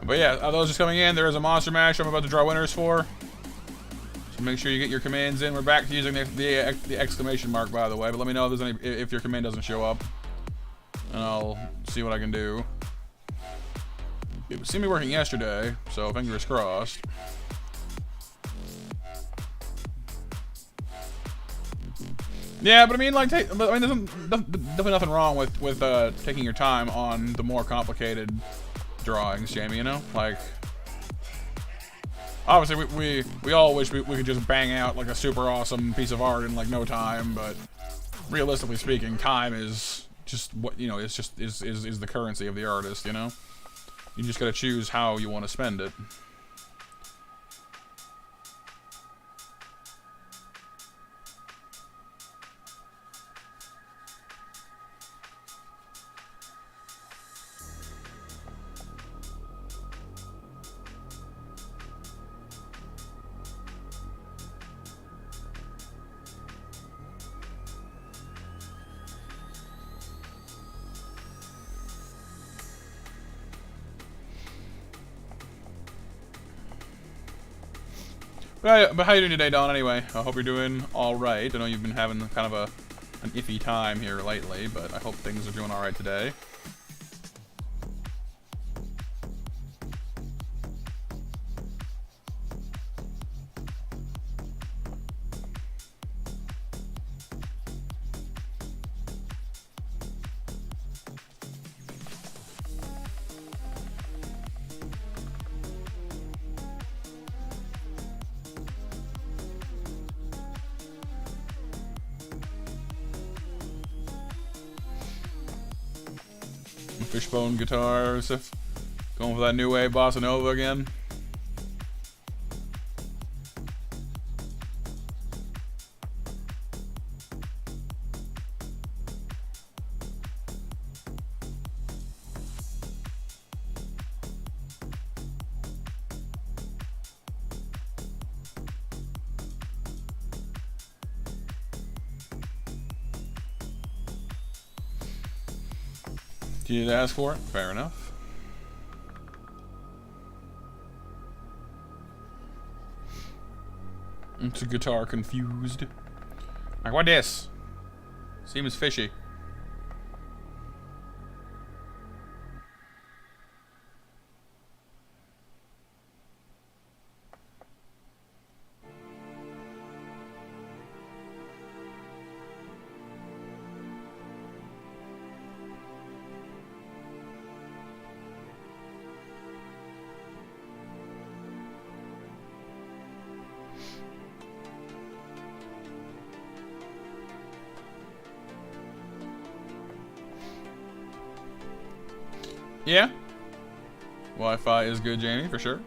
But yeah, those just coming in, there is a monster mash I'm about to draw winners for. So make sure you get your commands in. We're back to using the exclamation mark, by the way. But let me know if there's if your command doesn't show up, and I'll see what I can do. It seemed to be working yesterday, so fingers crossed. Yeah, but I mean, like, there's definitely nothing wrong with taking your time on the more complicated drawings, Jamie, like, obviously we all wish we could just bang out like a super awesome piece of art in like no time, but realistically speaking, time is just what, it's just is the currency of the artist, you just gotta choose how you want to spend it. But how you doing today, Don, anyway? I hope you're doing alright. I know you've been having kind of an iffy time here lately, but I hope things are doing alright today. Fishbone guitar, going for that new wave bossa nova again. You need to ask for it? Fair enough. It's a guitar confused. Like, what this? Seems fishy. Yeah. Wi-Fi is good, Jamie, for sure.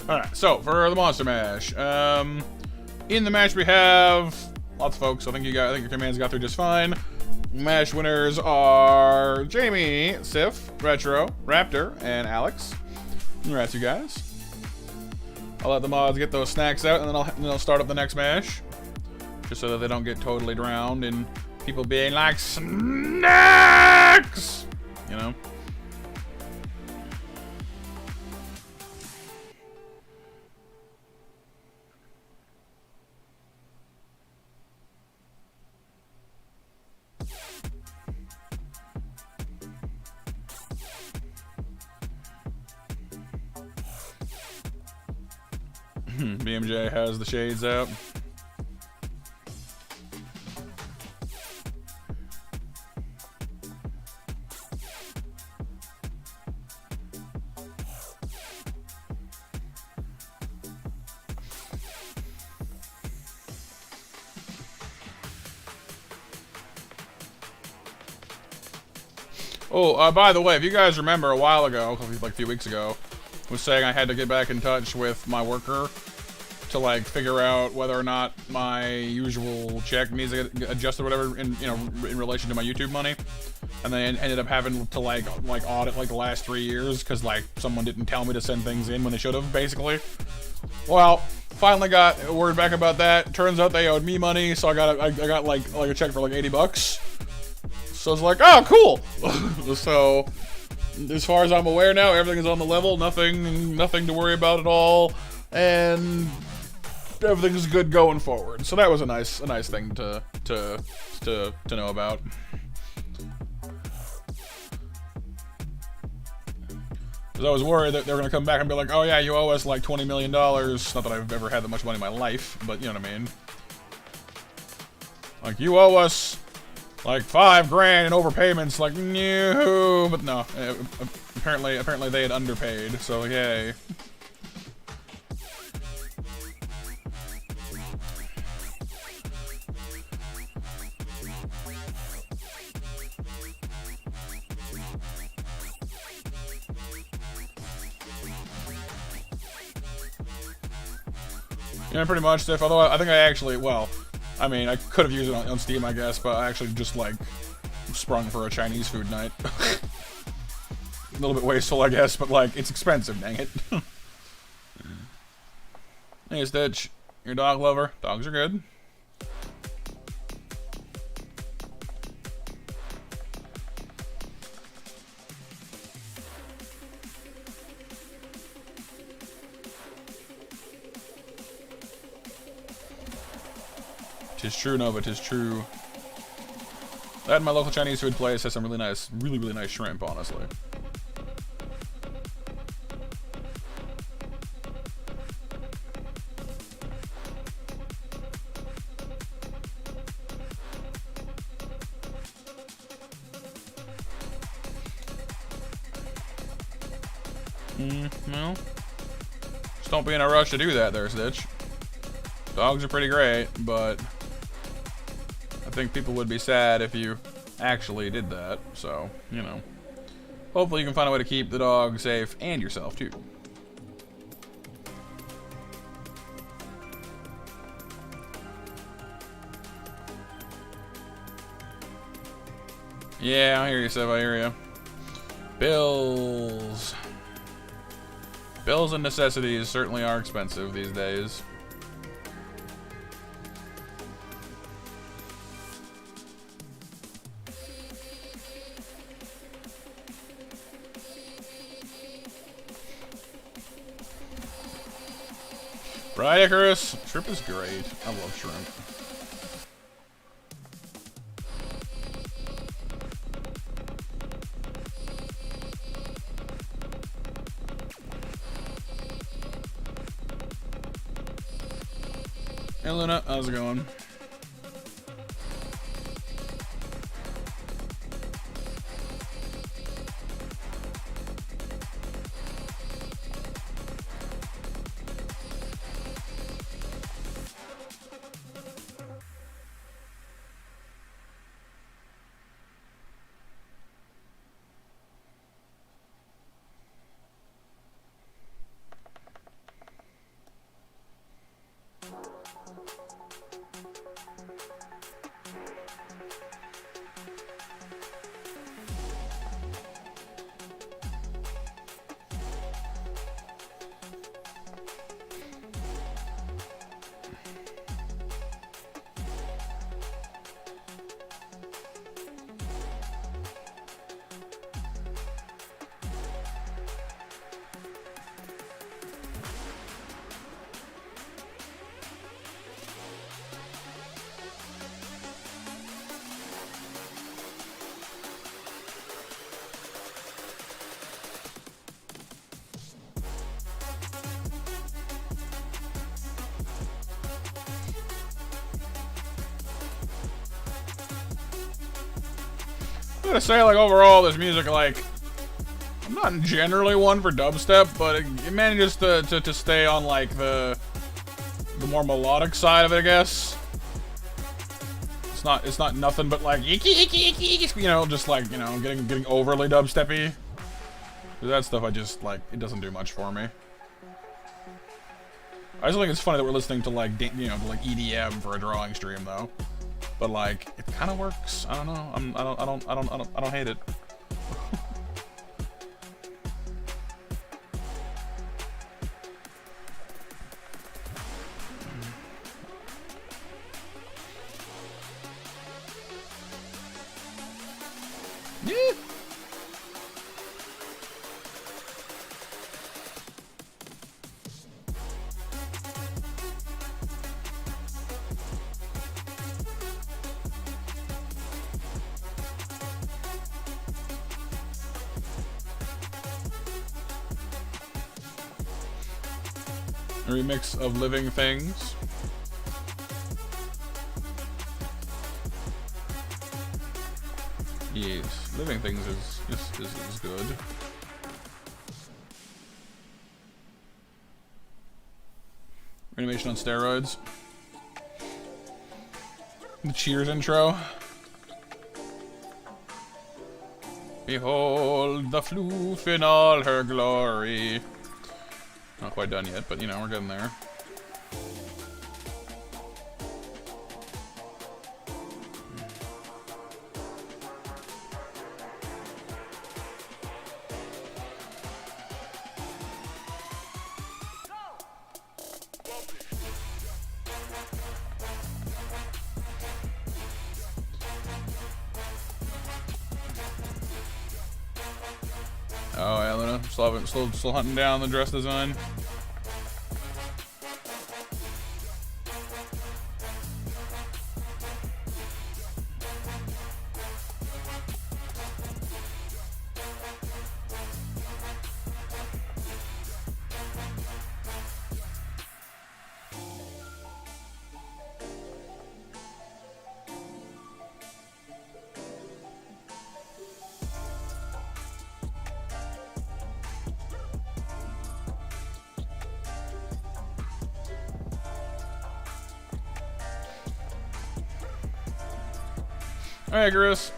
Alright, so for the Monster Mash. In the match we have lots of folks. I think your commands got through just fine. Mash winners are Jamie, Sif, Retro, Raptor, and Alex. Congrats, you guys. I'll let the mods get those snacks out, and then I'll start up the next match, just so that they don't get totally drowned in people being like snacks, you know. BMJ has the shades out. Oh, by the way, if you guys remember a while ago, like a few weeks ago, I was saying I had to get back in touch with my worker to like figure out whether or not my usual check needs to get adjusted or whatever in in relation to my YouTube money, and then ended up having to like audit like the last 3 years because like someone didn't tell me to send things in when they should have, basically. Well, finally got word back about that. Turns out they owed me money, so I got like a check for like $80. So I was like, oh, cool. So as far as I'm aware now, everything is on the level. Nothing to worry about at all, and everything's good going forward. So that was a nice thing to know about. Because I was worried that they were gonna come back and be like, oh yeah, you owe us like $20 million. Not that I've ever had that much money in my life, but you know what I mean. Like, you owe us like $5 grand in overpayments. Like, no, but no. Apparently they had underpaid. So yay. Yeah, pretty much, Steph. Although I think I actually, well, I mean, I could have used it on Steam, I guess, but I actually just, like, sprung for a Chinese food night. A little bit wasteful, I guess, but, like, it's expensive, dang it. Hey, Stitch. You're a dog lover. Dogs are good. Tis true, Nova, tis true. That and my local Chinese food place has some really nice, really nice shrimp, honestly. Well, just don't be in a rush to do that there, Stitch. Dogs are pretty great, but I think people would be sad if you actually did that, so, you know. Hopefully you can find a way to keep the dog safe, and yourself, too. Yeah, I hear you, Sev, I hear you. Bills. Bills and necessities certainly are expensive these days. Right, Icarus? Shrimp is great. I love shrimp. Hey Luna, how's it going? I gotta say, like, overall, this music, like, I'm not generally one for dubstep, but it manages to stay on, like, the more melodic side of it, I guess. It's not nothing but, like, icky, you know, just, like, you know, getting overly dubsteppy. That stuff, I just, like, it doesn't do much for me. I just think it's funny that we're listening to, like, you know, like EDM for a drawing stream, though. But like, it kind of works. I don't know. I don't hate it. Yeah. A remix of Living Things. Yes, Living Things is good. Animation on steroids. The Cheers intro. Behold the floof in all her glory. Not quite done yet, but you know, we're getting there. Oh, yeah, Luna. Still hunting down the dress design. Alright, Chris.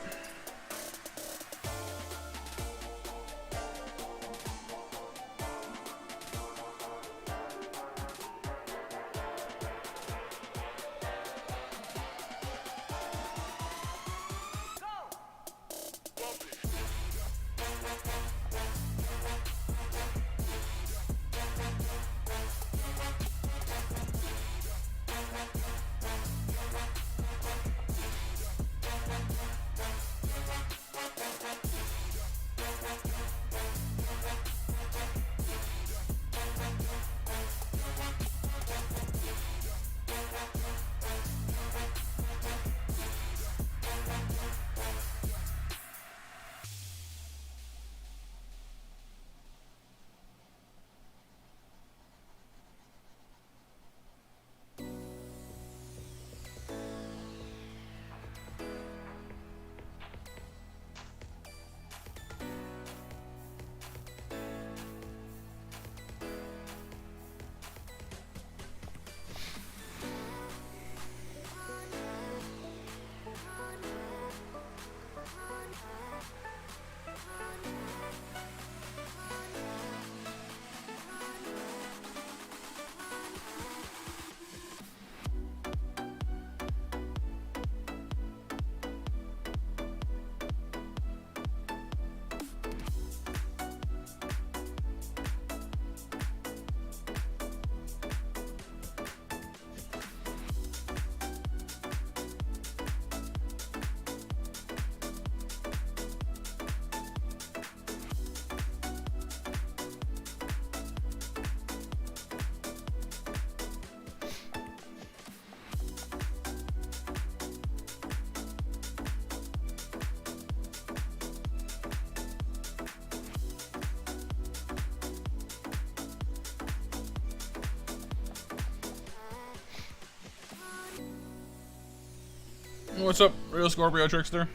What's up, Real Scorpio Trickster?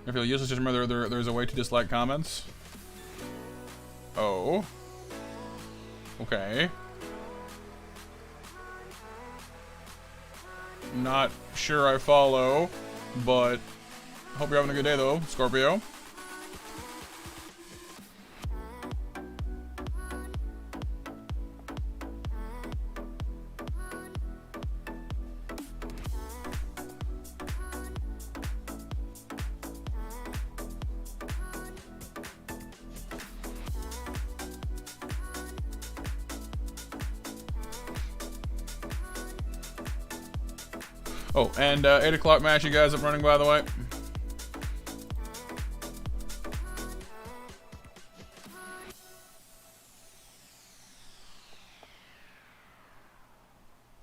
I feel useless, just remember there's a way to dislike comments. Oh. Okay. Not sure I follow, but hope you're having a good day though, Scorpio. Oh, and 8 o'clock match, you guys up running, by the way.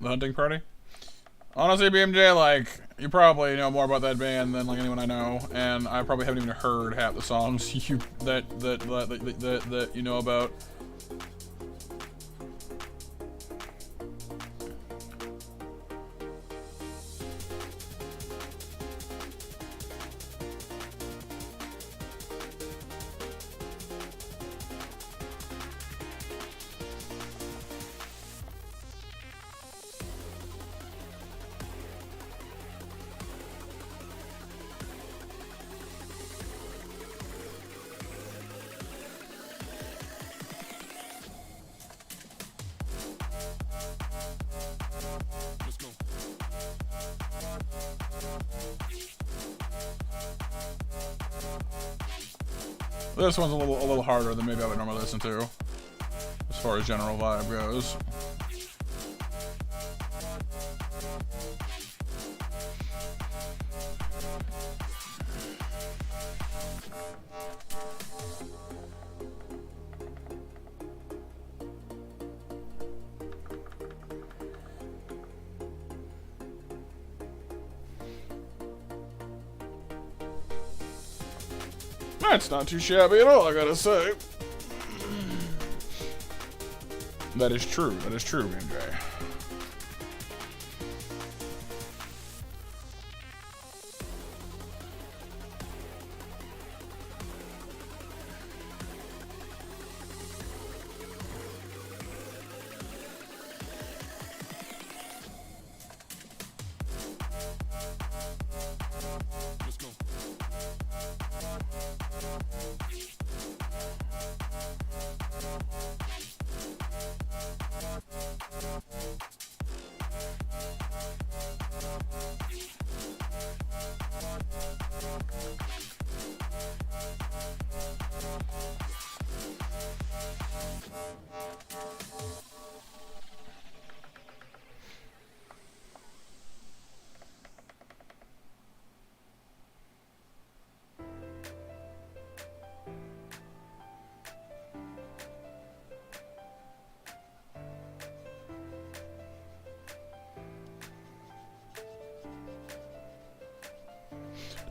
The hunting party? Honestly, BMJ, like, you probably know more about that band than like anyone I know, and I probably haven't even heard half the songs you that you know about. This one's a little harder than maybe I would normally listen to, as far as general vibe goes. That's not too shabby at all, I gotta say. That is true. That is true, MJ.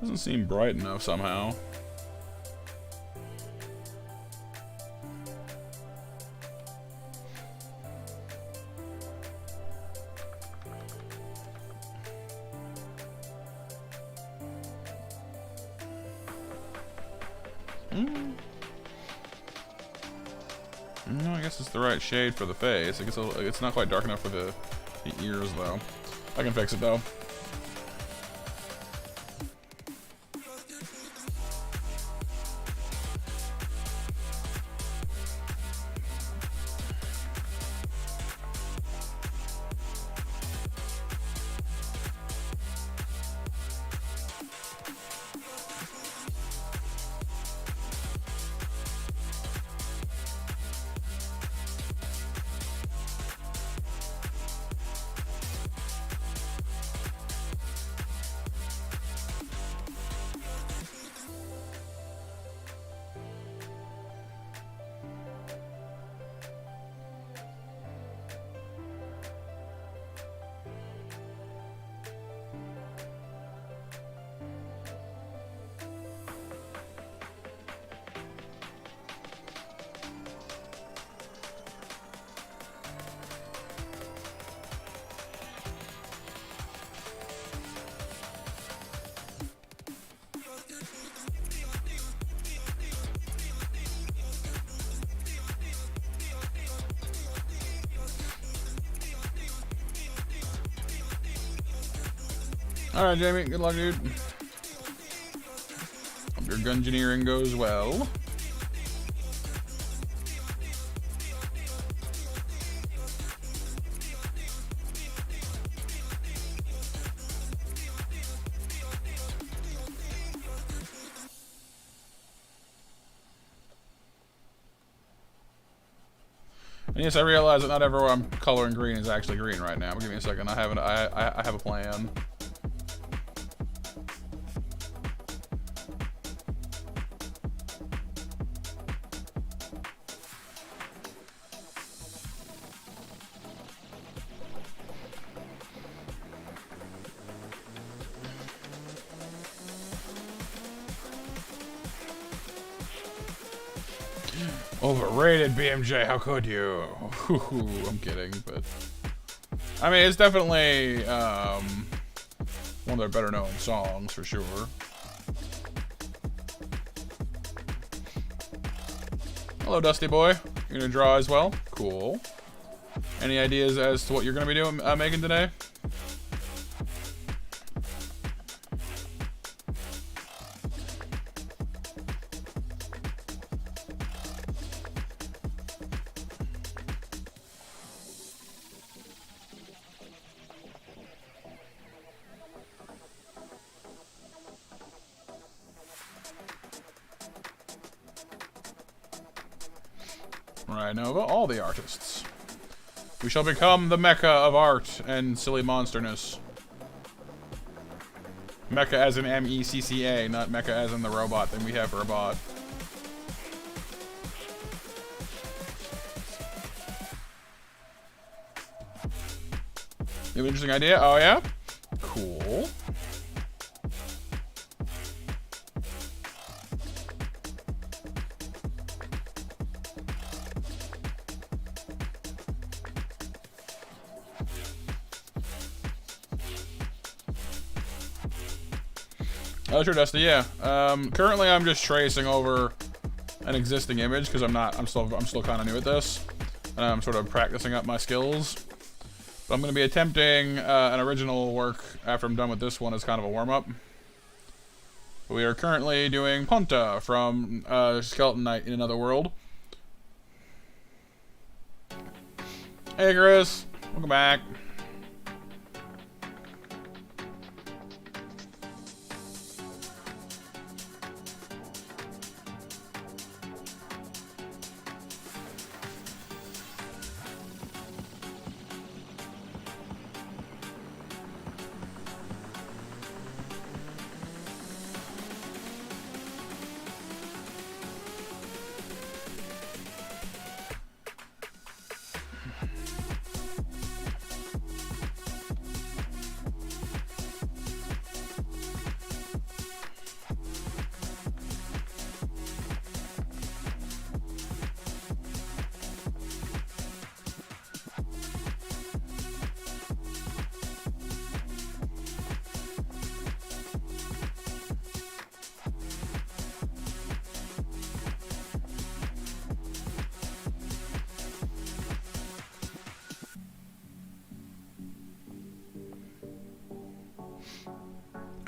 Doesn't seem bright enough somehow. No, I guess it's the right shade for the face. I guess it's not quite dark enough for the ears, though. I can fix it, though. Alright, Jamie, good luck, dude. Hope your gungeoneering goes well. And yes, I realize that not everywhere I'm coloring green is actually green right now. But give me a second. I have a plan. Overrated, BMJ, how could you? I'm kidding, but I mean, it's definitely one of their better known songs for sure. Hello, Dusty Boy. You're gonna draw as well? Cool. Any ideas as to what you're gonna be doing, making today? Right, Nova, all the artists. We shall become the mecca of art and silly monsterness. Mecca as in M-E-C-C-A, not mecca as in the robot that we have for a bot. You have an interesting idea? Oh, yeah? Cool. Oh, sure, Dusty. Yeah. Currently, I'm just tracing over an existing image because I'm still kind of new at this, and I'm sort of practicing up my skills. But I'm going to be attempting an original work after I'm done with this one as kind of a warm-up. We are currently doing Ponta from Skeleton Knight in Another World. Hey, Chris. Welcome back.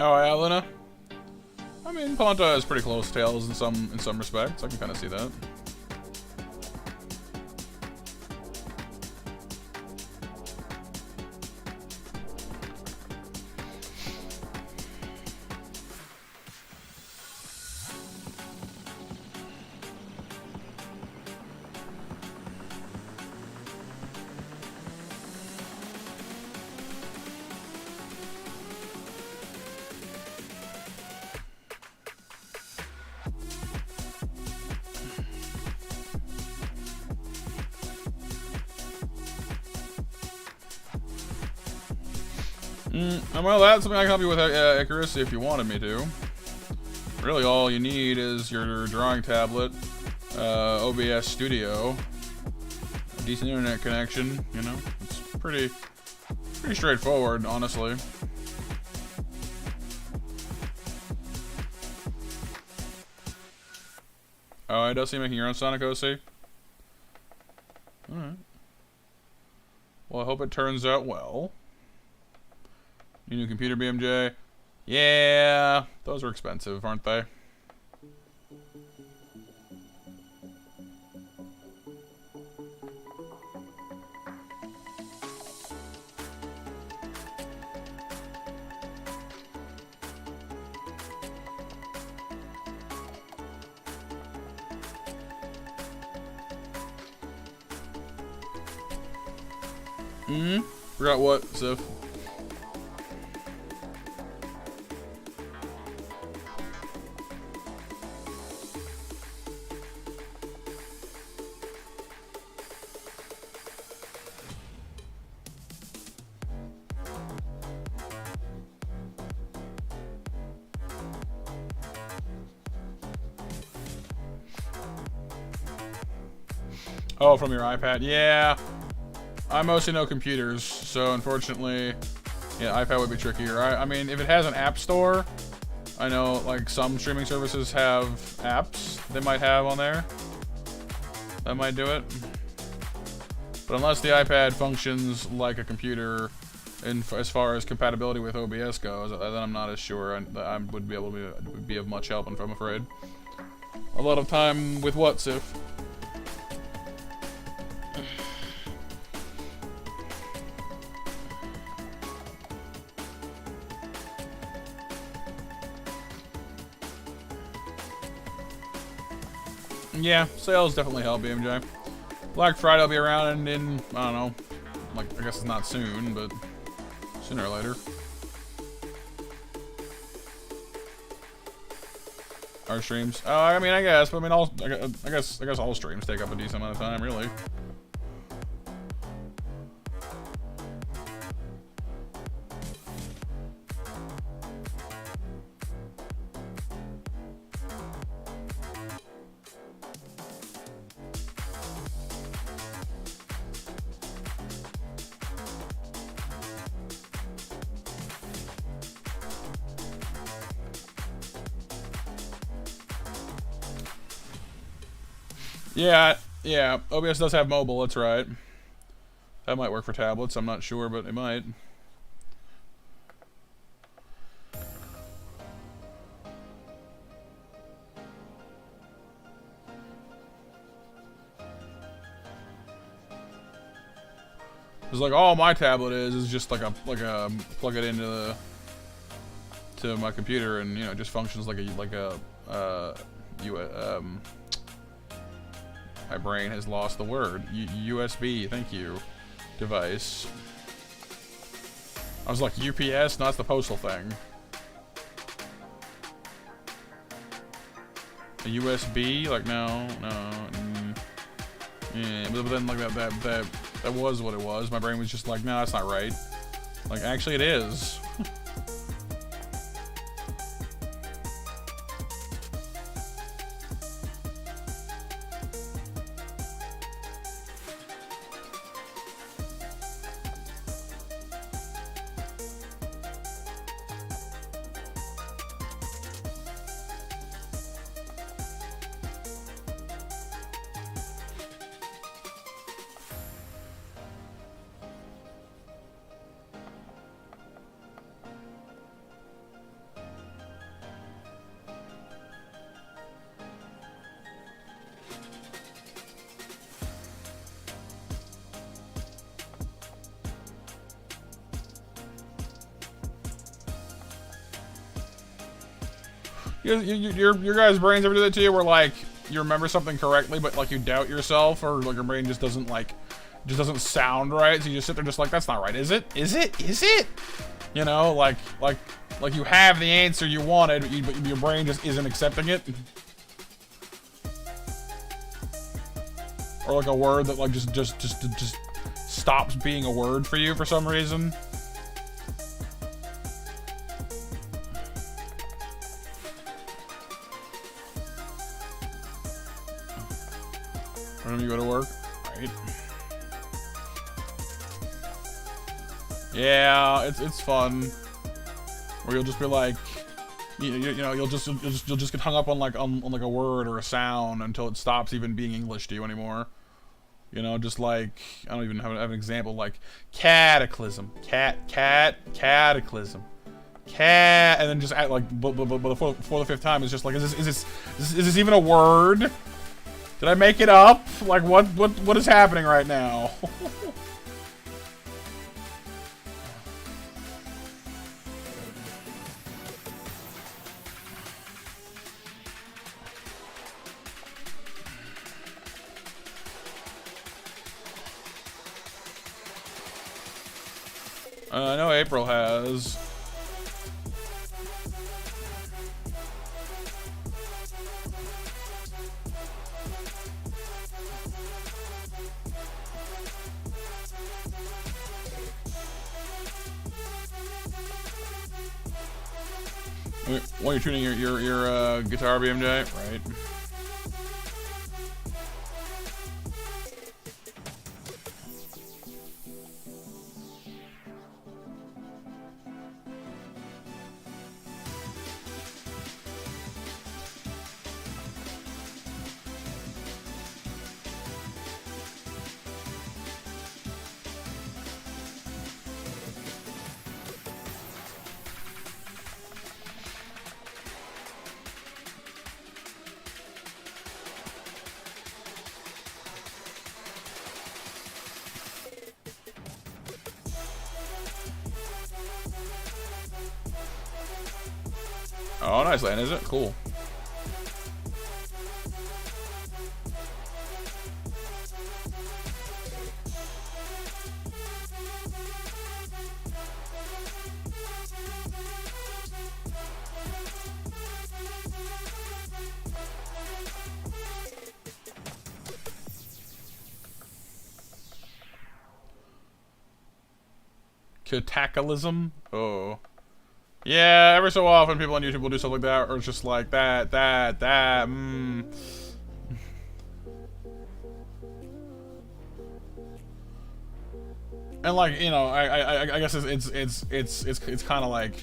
Oh, yeah, Luna? I mean, Ponta is pretty close to Tails in some respects. I can kind of see that. Well, that's something I can help you with, Icarus, if you wanted me to. Really, all you need is your drawing tablet, OBS Studio, a decent internet connection. You know, it's pretty straightforward, honestly. Oh, I does see making your own Sonic OC. All right. Well, I hope it turns out well. Your new computer, BMJ? Yeah, those are expensive, aren't they? Forgot what, Sif? Oh, from your iPad? Yeah. I mostly know computers, so unfortunately, yeah, iPad would be trickier. I mean, if it has an app store, I know, like, some streaming services have apps they might have on there. That might do it. But unless the iPad functions like a computer as far as compatibility with OBS goes, then I'm not as sure I would be able to be of much help, I'm afraid. A lot of time with what, Sif? Yeah, sales definitely help, BMJ. Black Friday will be around in, I don't know, like, I guess it's not soon, but sooner or later. Our streams? Oh, I mean, I guess, but I mean, I guess all streams take up a decent amount of time, really. Yeah, yeah. OBS does have mobile. That's right. That might work for tablets. I'm not sure, but it might. It's like all my tablet is just like a plug it into to my computer, and you know, it just functions like a my brain has lost the word. USB, thank you. Device. I was like, UPS? No, that's the postal thing. A USB? Like, no. Yeah, but then like that was what it was. My brain was just like, no, that's not right. Like, actually it is. Your guys' brains ever do that to you, where like you remember something correctly, but like you doubt yourself, or like your brain just doesn't sound right, so you just sit there just like, that's not right, is it? Is it? Is it? You know, like you have the answer you wanted, but your brain just isn't accepting it. Or like a word that like just stops being a word for you for some reason. When you go to work, right? Yeah, it's fun. Where you'll just be like, you know, you'll just get hung up on like a word or a sound until it stops even being English to you anymore. You know, just like, I don't even have an example, like cataclysm, cataclysm, and then just act like, but for the fifth time, it's just like, is this even a word? Did I make it up? Like, what is happening right now? I know April has. When you're tuning your guitar, BMJ, right? Oh, nice land, is it? Cool. Cataclysm? Oh. Yeah, every so often people on YouTube will do stuff like that, or it's just like that, And like, you know, I guess it's kind of like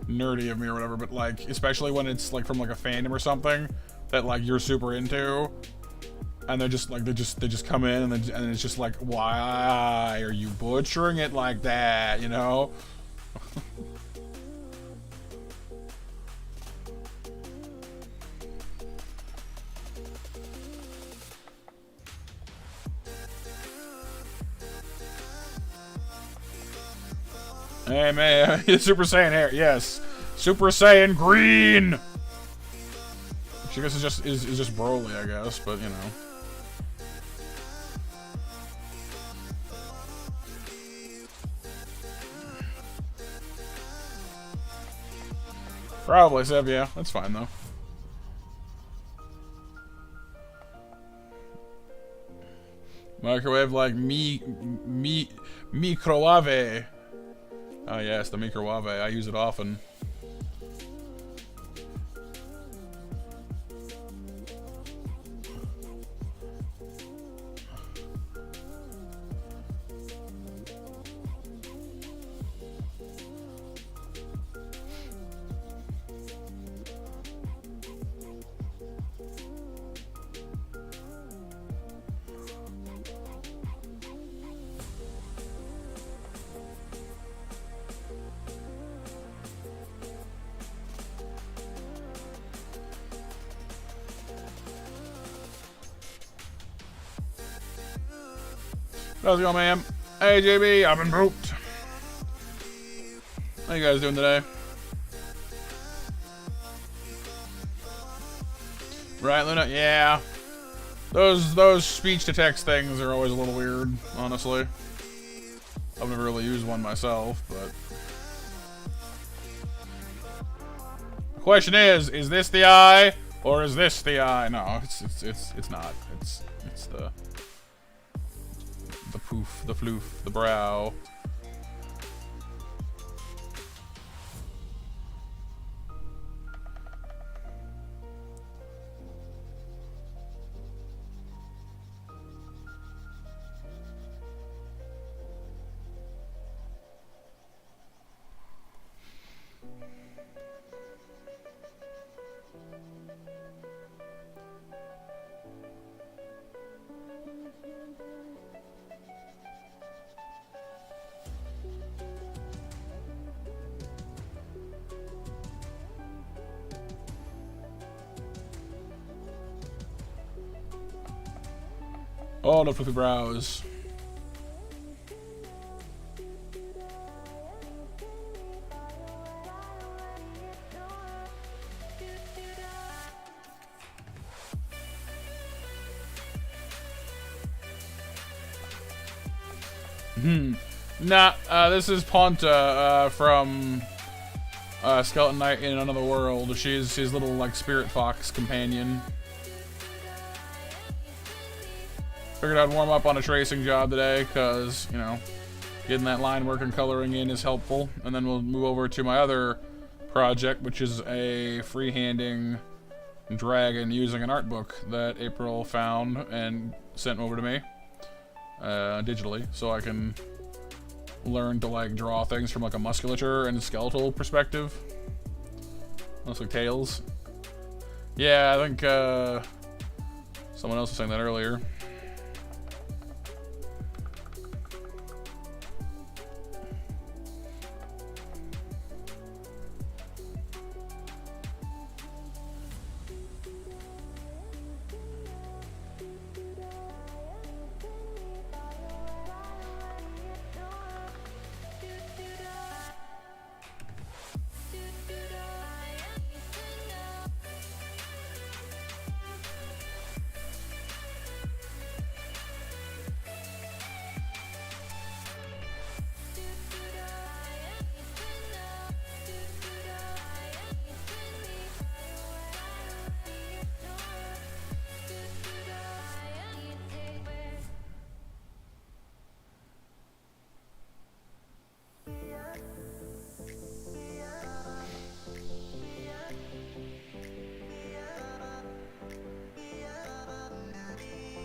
nerdy of me or whatever, but like, especially when it's like from like a fandom or something that like you're super into, and they're just like they just come in and it's just like, why are you butchering it like that, you know? Hey man, Super Saiyan hair, yes, Super Saiyan green. Which I guess is just Broly, I guess, but you know. Probably, Seb, yeah. That's fine, though. Microwave like microwave. Oh, yes, the microwave. I use it often. How's it going, ma'am? Hey, JB, I've been pooped. How you guys doing today? Right, Luna? Yeah. Those speech-to-text things are always a little weird, honestly. I've never really used one myself, but... The question is this the eye, or is this the eye? No, it's not. It's the poof, the floof, the brow. Oh, the fluffy brows. Nah, this is Ponta, from, Skeleton Knight in Another World. She's his little, like, spirit fox companion. Figured I'd warm up on a tracing job today, because, you know, getting that line work and coloring in is helpful. And then we'll move over to my other project, which is a freehanding dragon using an art book that April found and sent over to me, digitally, so I can learn to, like, draw things from, like, a musculature and skeletal perspective. Looks like tails. Yeah, I think, someone else was saying that earlier.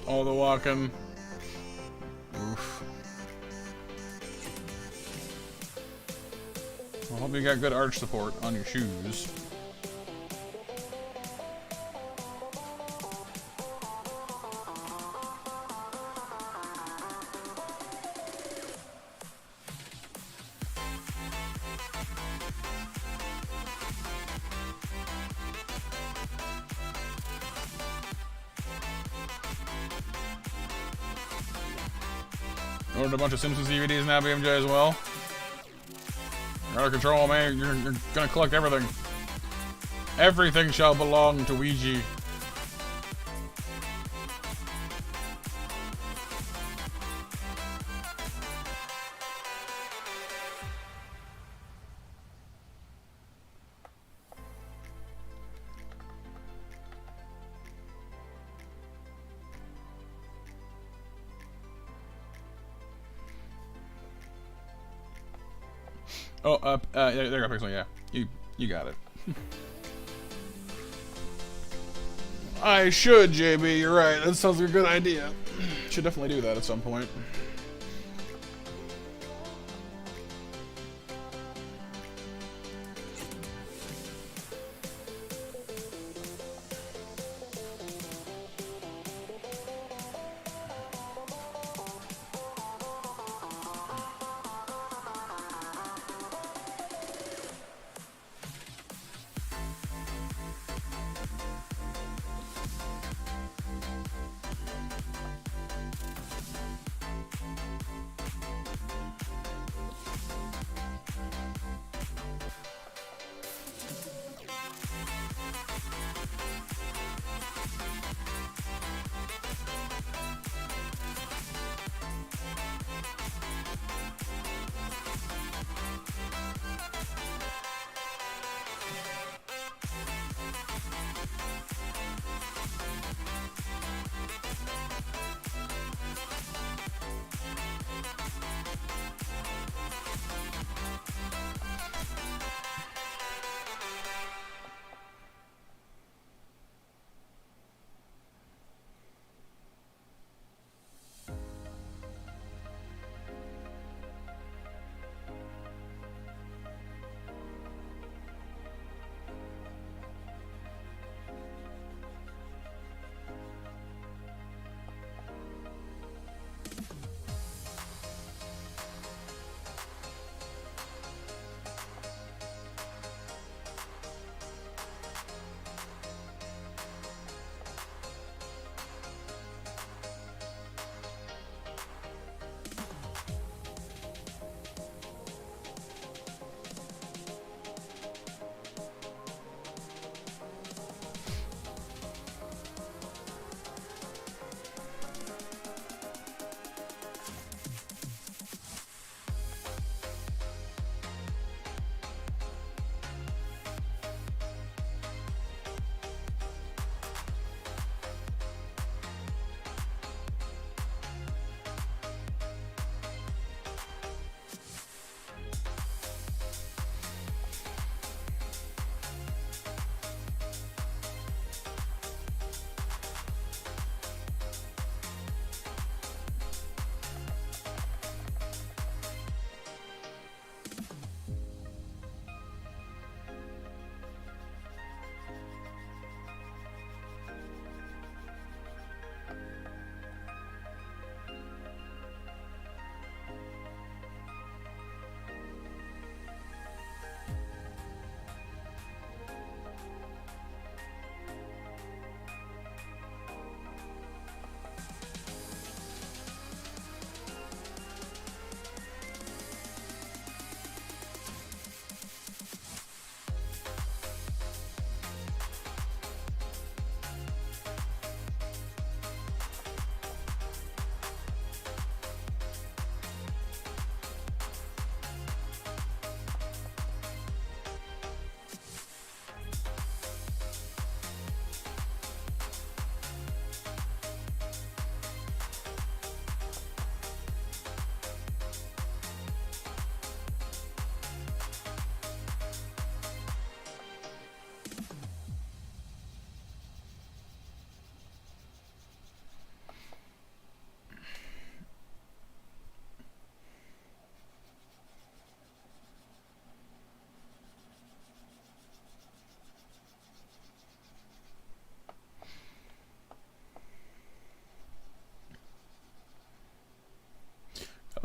All the walking. Oof. I hope you got good arch support on your shoes. Ordered a bunch of Simpsons DVDs now, BMJ, as well. You're out of control, man. You're gonna collect everything. Everything shall belong to Ouija. Oh, there you go, Pixel, yeah. You got it. I should, JB, you're right. That sounds like a good idea. Should definitely do that at some point.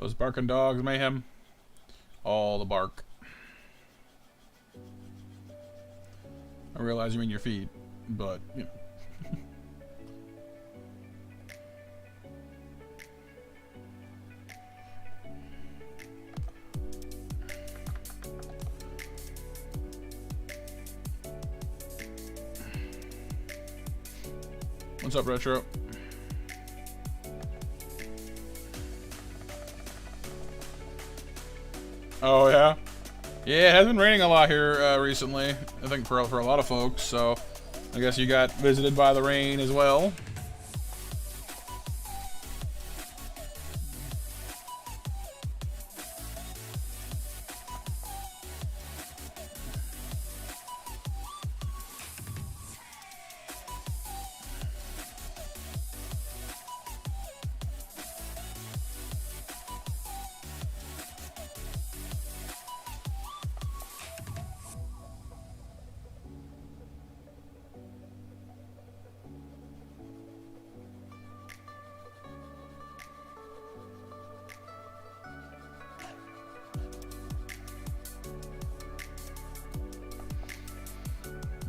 Those barking dogs, mayhem. All the bark. I realize you mean your feet, but, you know. What's up, Retro? Oh, yeah? Yeah, it has been raining a lot here recently, I think for a lot of folks, so I guess you got visited by the rain as well.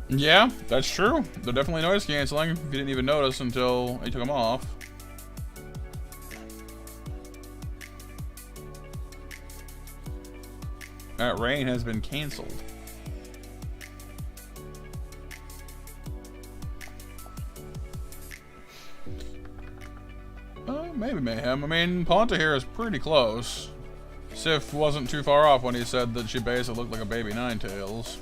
Yeah, that's true. They're definitely noise canceling. If you didn't even notice until I took them off. That rain has been canceled. Maybe Mayhem. I mean, Ponta here is pretty close. Sif wasn't too far off when he said that she basically looked like a baby Ninetales.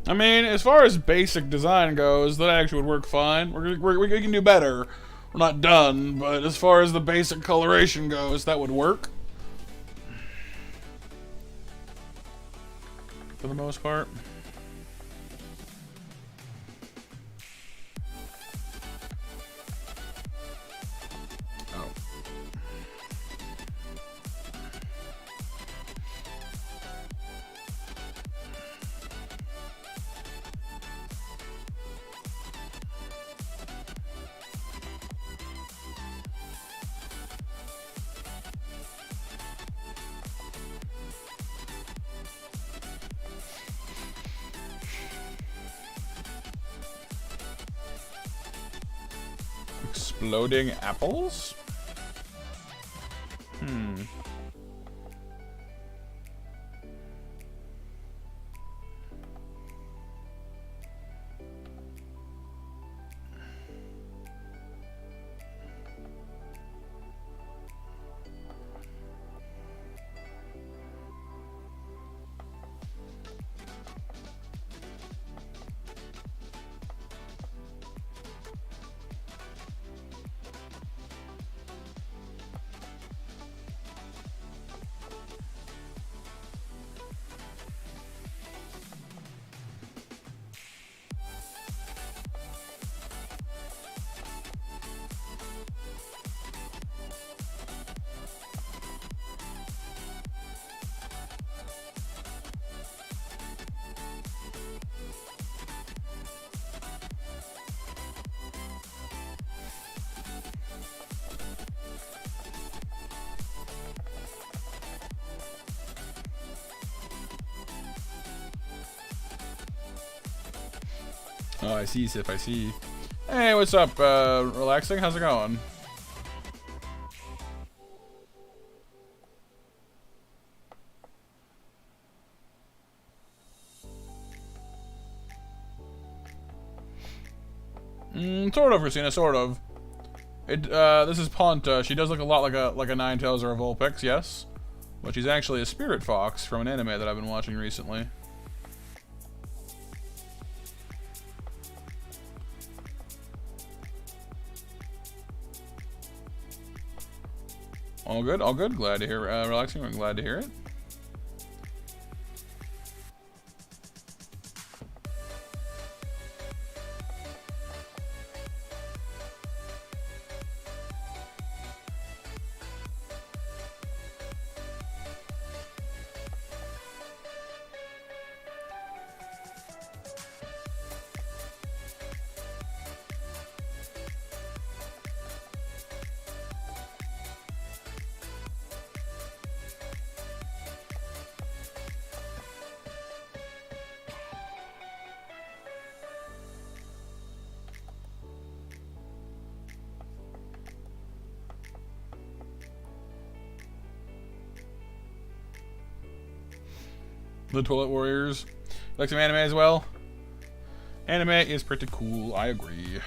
I mean, as far as basic design goes, that actually would work fine. We can do better. We're not done, but as far as the basic coloration goes, that would work. For the most part. Exploding apples? Oh, I see, Sif, I see. Hey, what's up, relaxing? How's it going? Sort of, Christina, sort of. This is Ponta. She does look a lot like a Ninetales or a Vulpix, yes. But she's actually a spirit fox from an anime that I've been watching recently. All good, all good. Glad to hear, relaxing. I'm glad to hear it. The Toilet Warriors. Like some anime as well? Anime is pretty cool, I agree.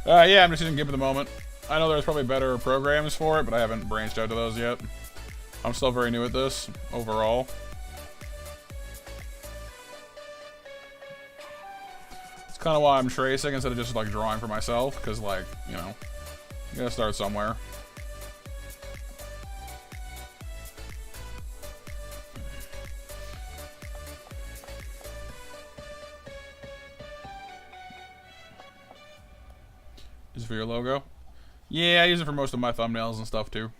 Yeah, I'm just using GIMP at the moment. I know there's probably better programs for it, but I haven't branched out to those yet. I'm still very new at this, overall. It's kind of why I'm tracing instead of just, like, drawing for myself, because, like, you know, you gotta start somewhere. Is it for your logo? Yeah, I use it for most of my thumbnails and stuff, too.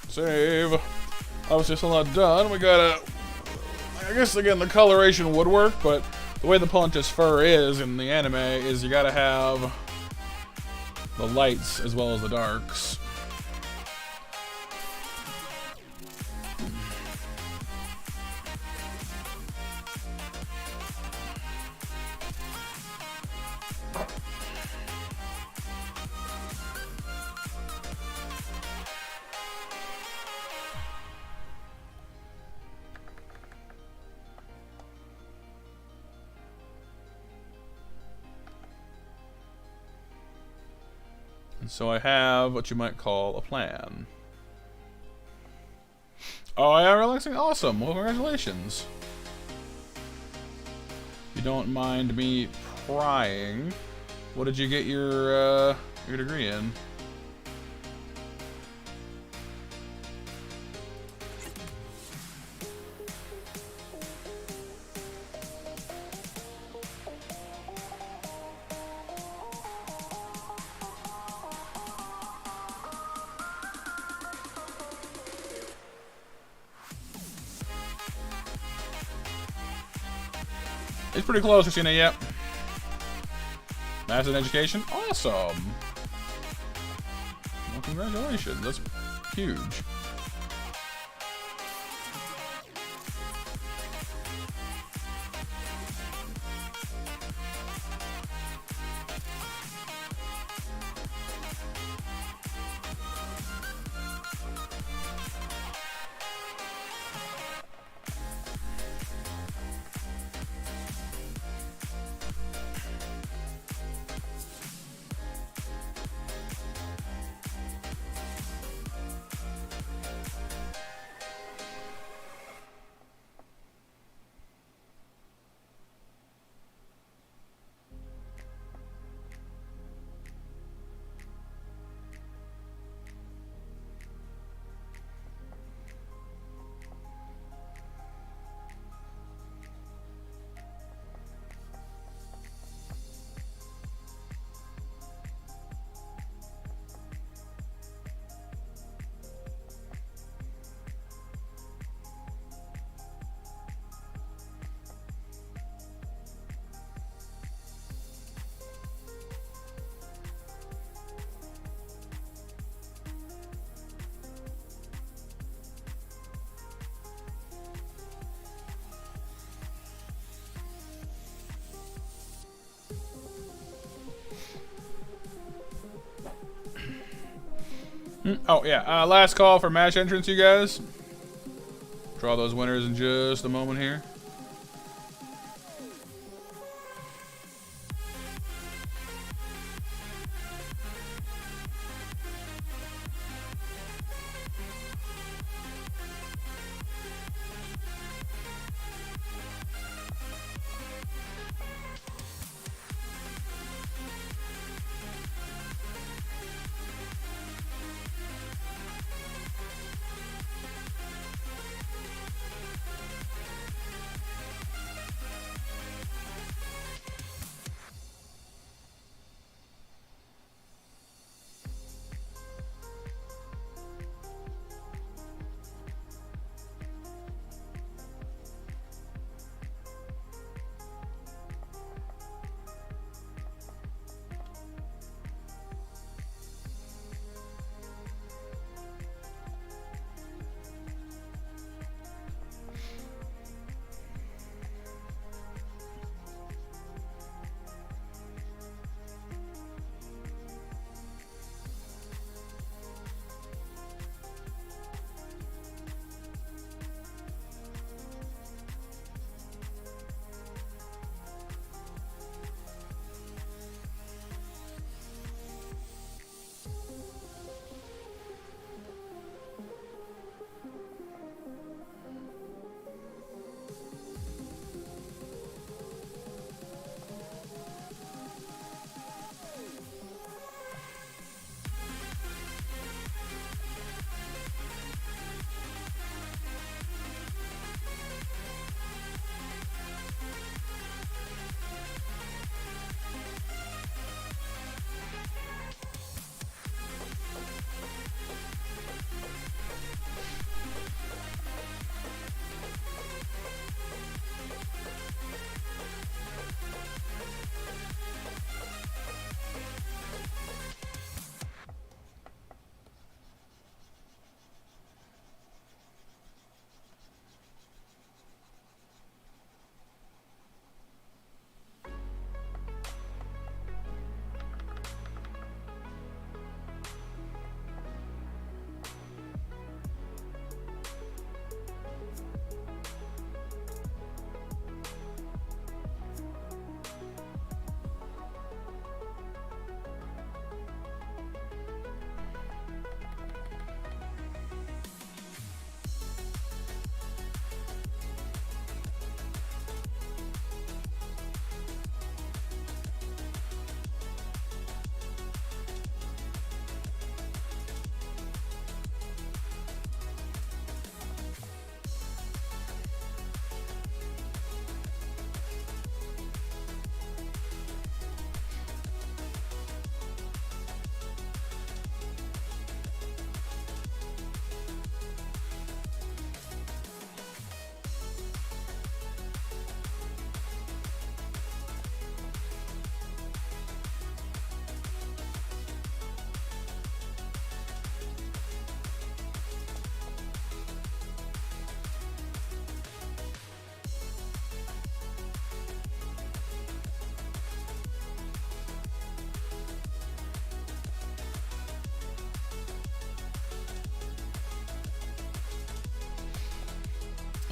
Save. Obviously still not done. We gotta, I guess again, the coloration would work, but the way the Ponta's fur is in the anime is you gotta have the lights as well as the darks. And so I have what you might call a plan. Oh, yeah, relaxing? Awesome. Well, congratulations. If you don't mind me prying, what did you get your degree in? It's pretty close, Christina, yep. Master's in education? Awesome! Well, congratulations, that's huge. Oh, yeah. Last call for match entrance, you guys. Draw those winners in just a moment here.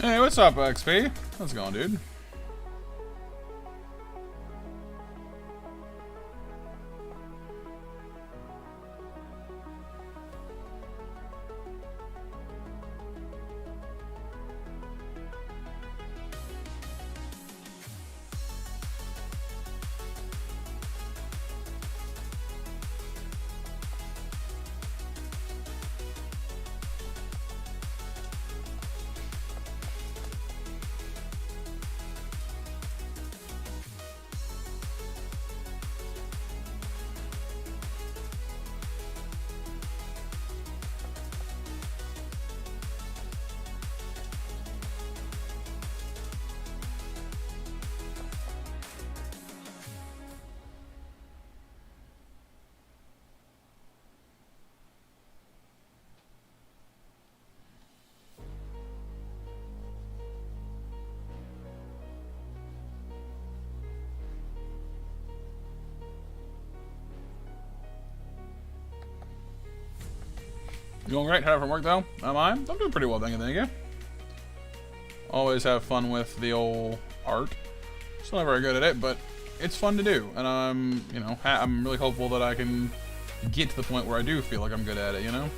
Hey, what's up, XP? How's it going, dude? You doing great? Headed from work though? Am I? I'm doing pretty well, thank you. Always have fun with the old art. Still not very good at it, but it's fun to do, and I'm, you know, I'm really hopeful that I can get to the point where I do feel like I'm good at it, you know?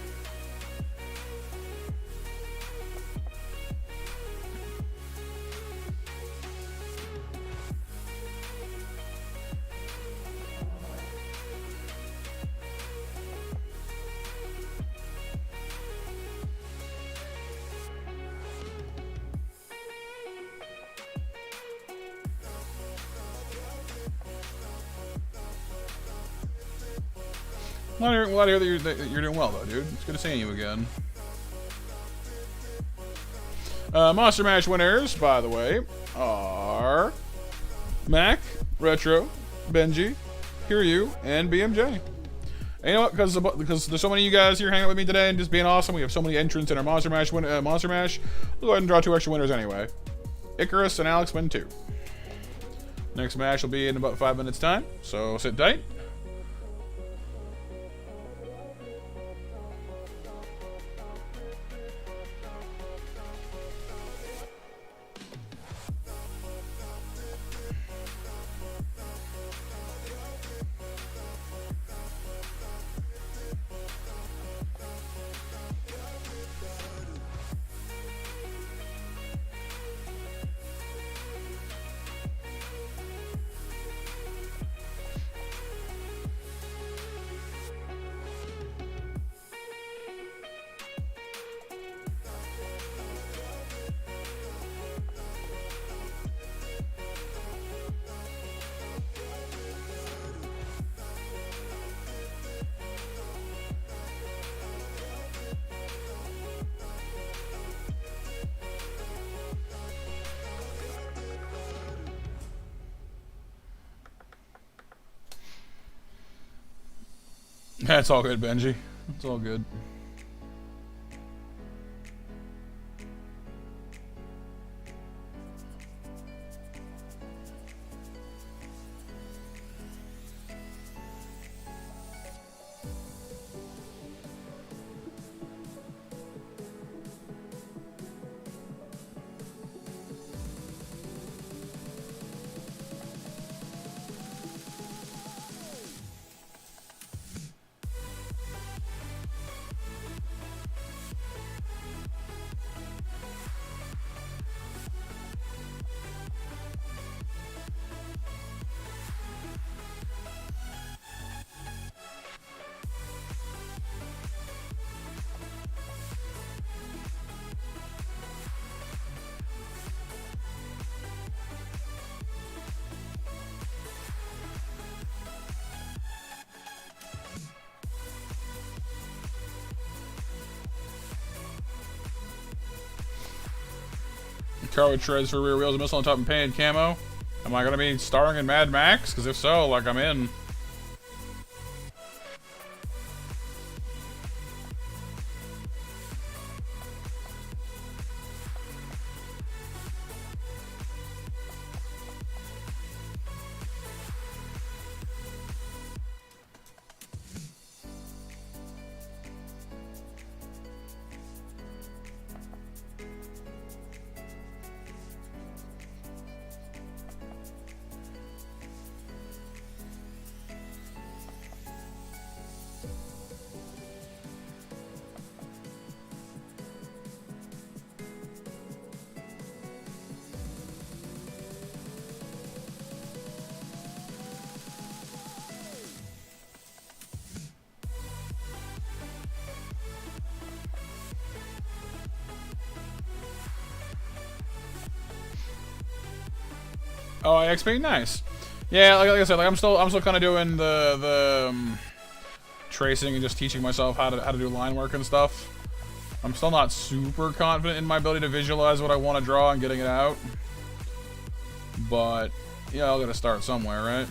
Glad to hear that you're doing well, though, dude. It's good to see you again. Monster Mash winners, by the way, are Mac, Retro, Benji, Hiryu, and BMJ. And you know what? Because there's so many of you guys here hanging out with me today and just being awesome. We have so many entrants in our Monster Mash. We'll go ahead and draw 2 extra winners anyway. Icarus and Alex win 2. Next match will be in about 5 minutes' time, so sit tight. That's all good, Benji. It's all good. Car with treads for rear wheels, a missile on top and painted camo. Am I gonna be starring in Mad Max? Because if so, like, I'm in. Oh, XP, nice. Yeah, like I said, like I'm still kind of doing the tracing and just teaching myself how to do line work and stuff. I'm still not super confident in my ability to visualize what I want to draw and getting it out. But yeah, I'll gotta start somewhere, right?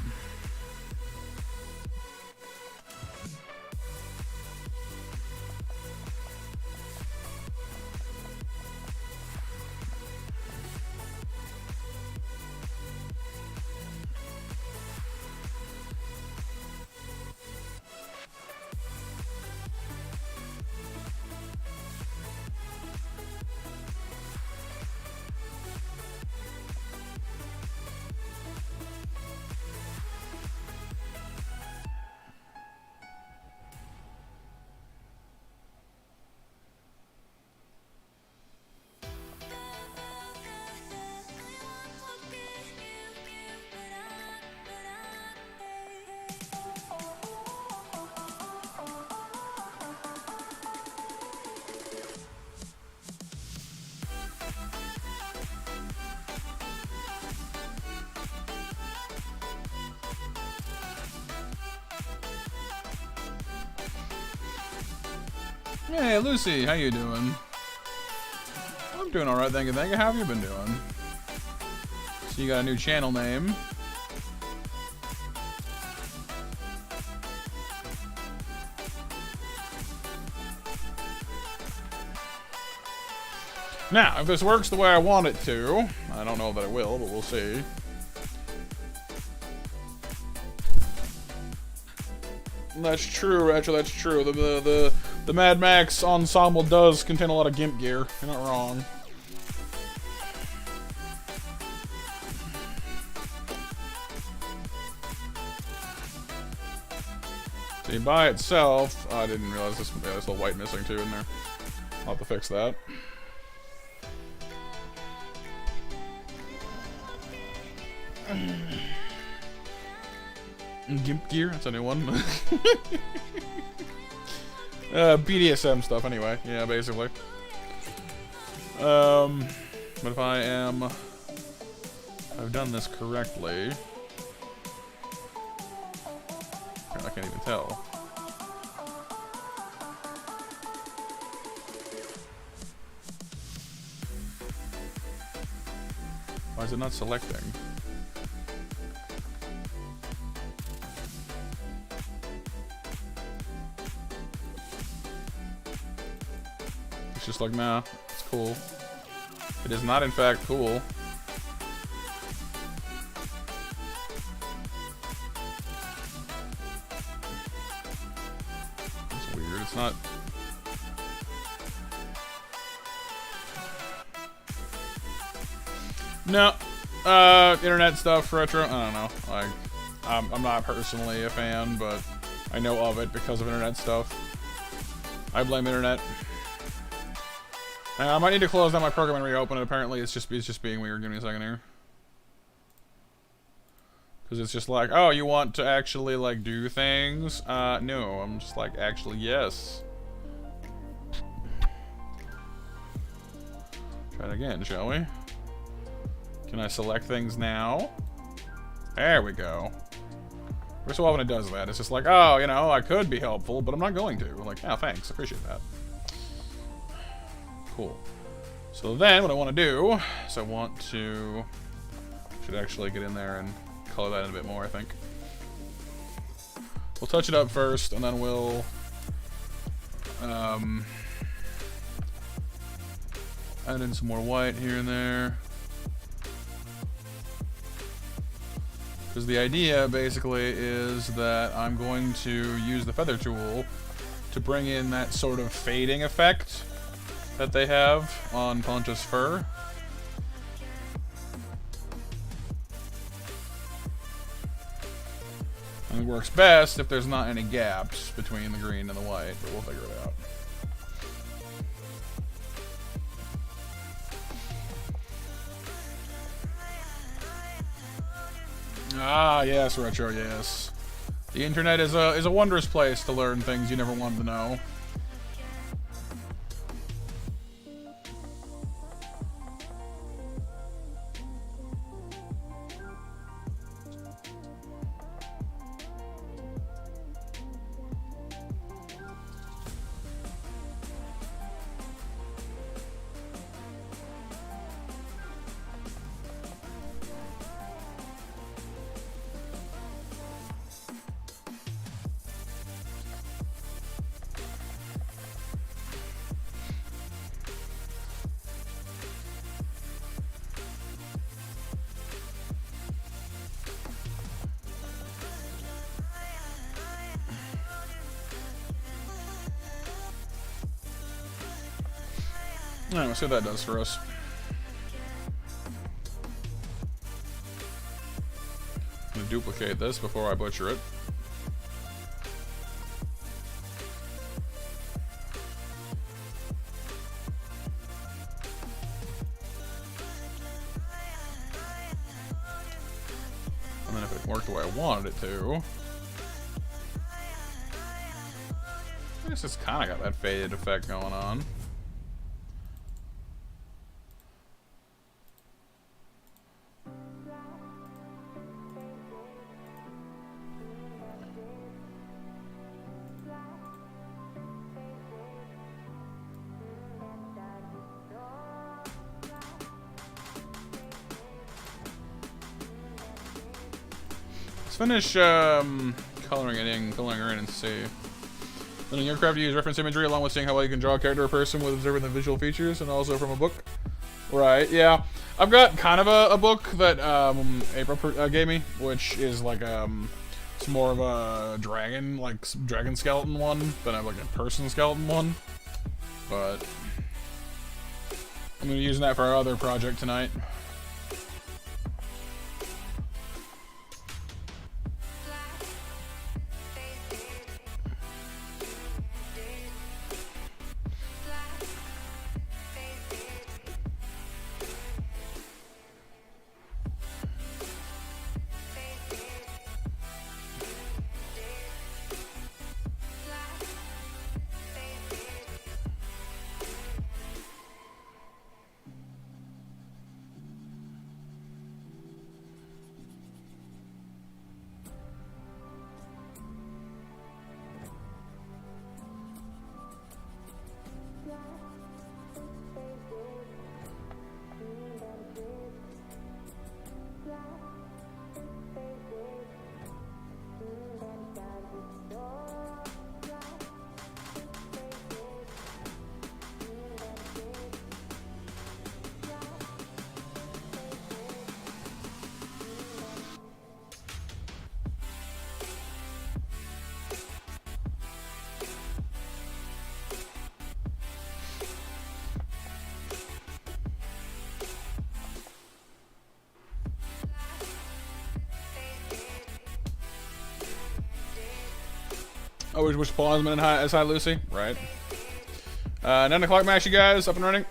Hey, Lucy, how you doing? I'm doing alright, thank you. How have you been doing? So you got a new channel name. Now, if this works the way I want it to, I don't know that it will, but we'll see. That's true, Rachel, that's true. The Mad Max ensemble does contain a lot of GIMP gear. You're not wrong. See, by itself, I didn't realize this. Yeah, there's a little white missing too in there. I'll have to fix that. GIMP gear? That's a new one. BDSM stuff, anyway. Yeah, basically. But if I've done this correctly, I can't even tell. Why is it not selecting? It's just like, nah, it's cool. It is not, in fact, cool. It's weird. It's not. No. Internet stuff, retro. I don't know. Like, I'm not personally a fan, but I know of it because of internet stuff. I blame internet. I might need to close down my program and reopen it. Apparently, it's just being weird. Give me a second here. Because it's just like, oh, you want to actually, like, do things? No. I'm just like, actually, yes. Try it again, shall we? Can I select things now? There we go. Every so often it does that. It's just like, oh, you know, I could be helpful, but I'm not going to. Like, oh, thanks. Appreciate that. Cool. So then what I want to do is I want to... should actually get in there and color that in a bit more, I think. We'll touch it up first, and then we'll... add in some more white here and there. Because the idea, basically, is that I'm going to use the feather tool to bring in that sort of fading effect that they have on Ponta's fur. And it works best if there's not any gaps between the green and the white, but we'll figure it out. Ah, yes, Retro, yes. The internet is a wondrous place to learn things you never wanted to know. Alright, let's see what that does for us. I'm gonna duplicate this before I butcher it. And then if it worked the way I wanted it to... I guess it's kind of got that faded effect going on. Let's finish coloring it in, coloring her in, and see. Then in your craft, you use reference imagery along with seeing how well you can draw a character or person with observing the visual features, and also from a book. Right, yeah. I've got kind of a book that April gave me, which is like it's more of a dragon, like dragon skeleton one than I have like a person skeleton one. But I'm gonna be using that for our other project tonight. Always wish Paul has been as high, Lucy. Right. 9 o'clock match, you guys. Up and running.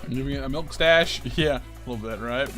You get a milk stash? Yeah, a little bit, right?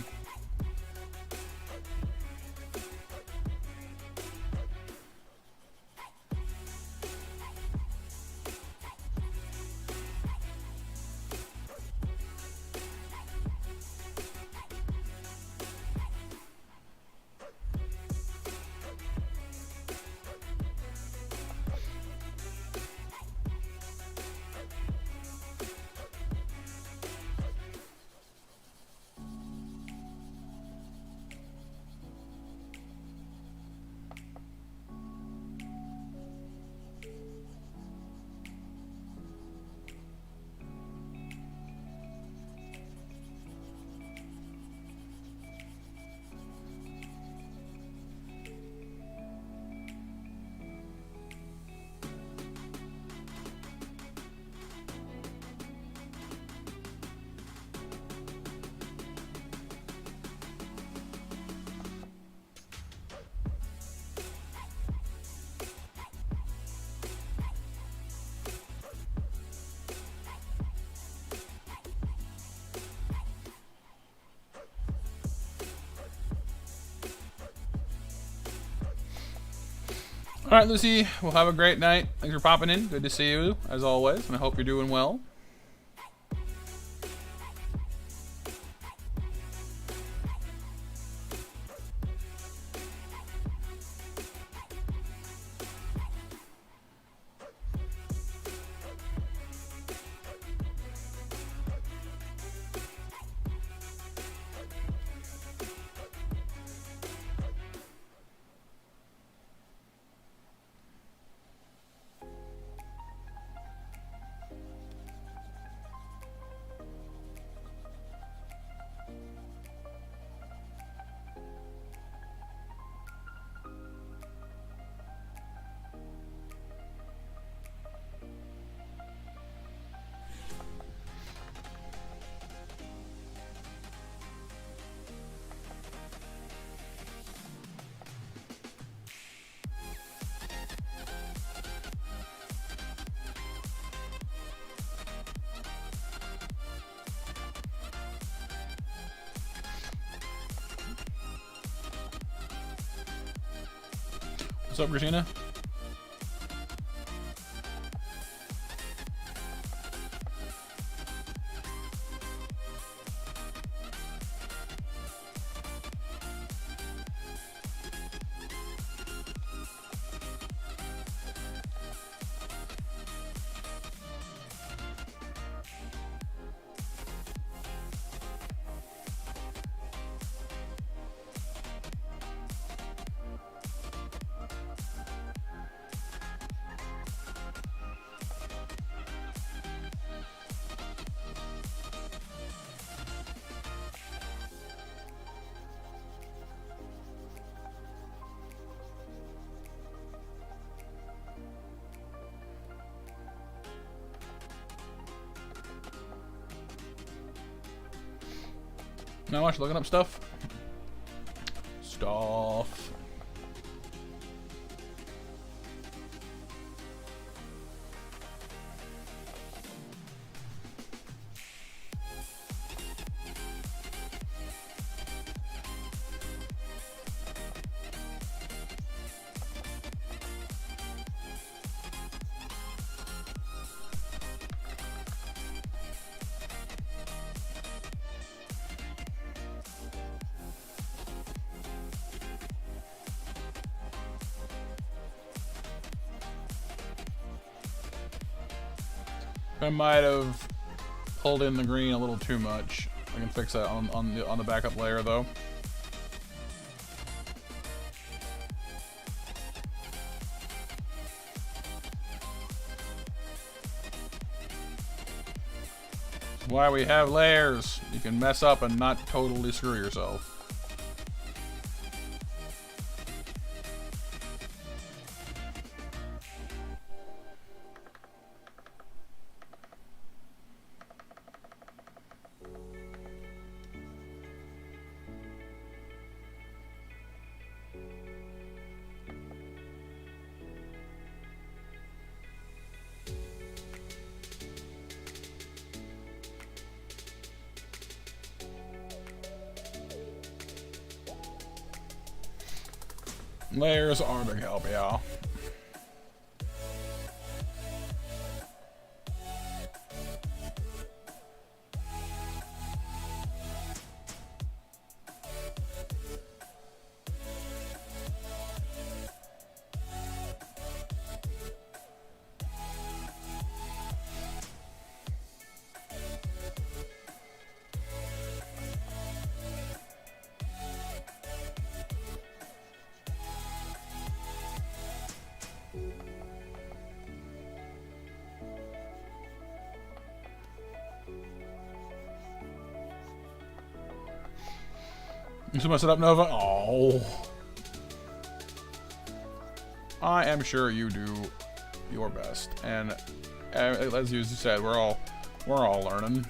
All right, Lucy, well, have a great night. Thanks for popping in. Good to see you, as always, and I hope you're doing well. What's up, Regina? Not much, looking up stuff. I might have pulled in the green a little too much. I can fix that on the backup layer though. That's why we have layers. You can mess up and not totally screw yourself. Layers are a big help, yeah. You see my setup, Nova? Oh. I am sure you do your best. And as you said, we're all learning.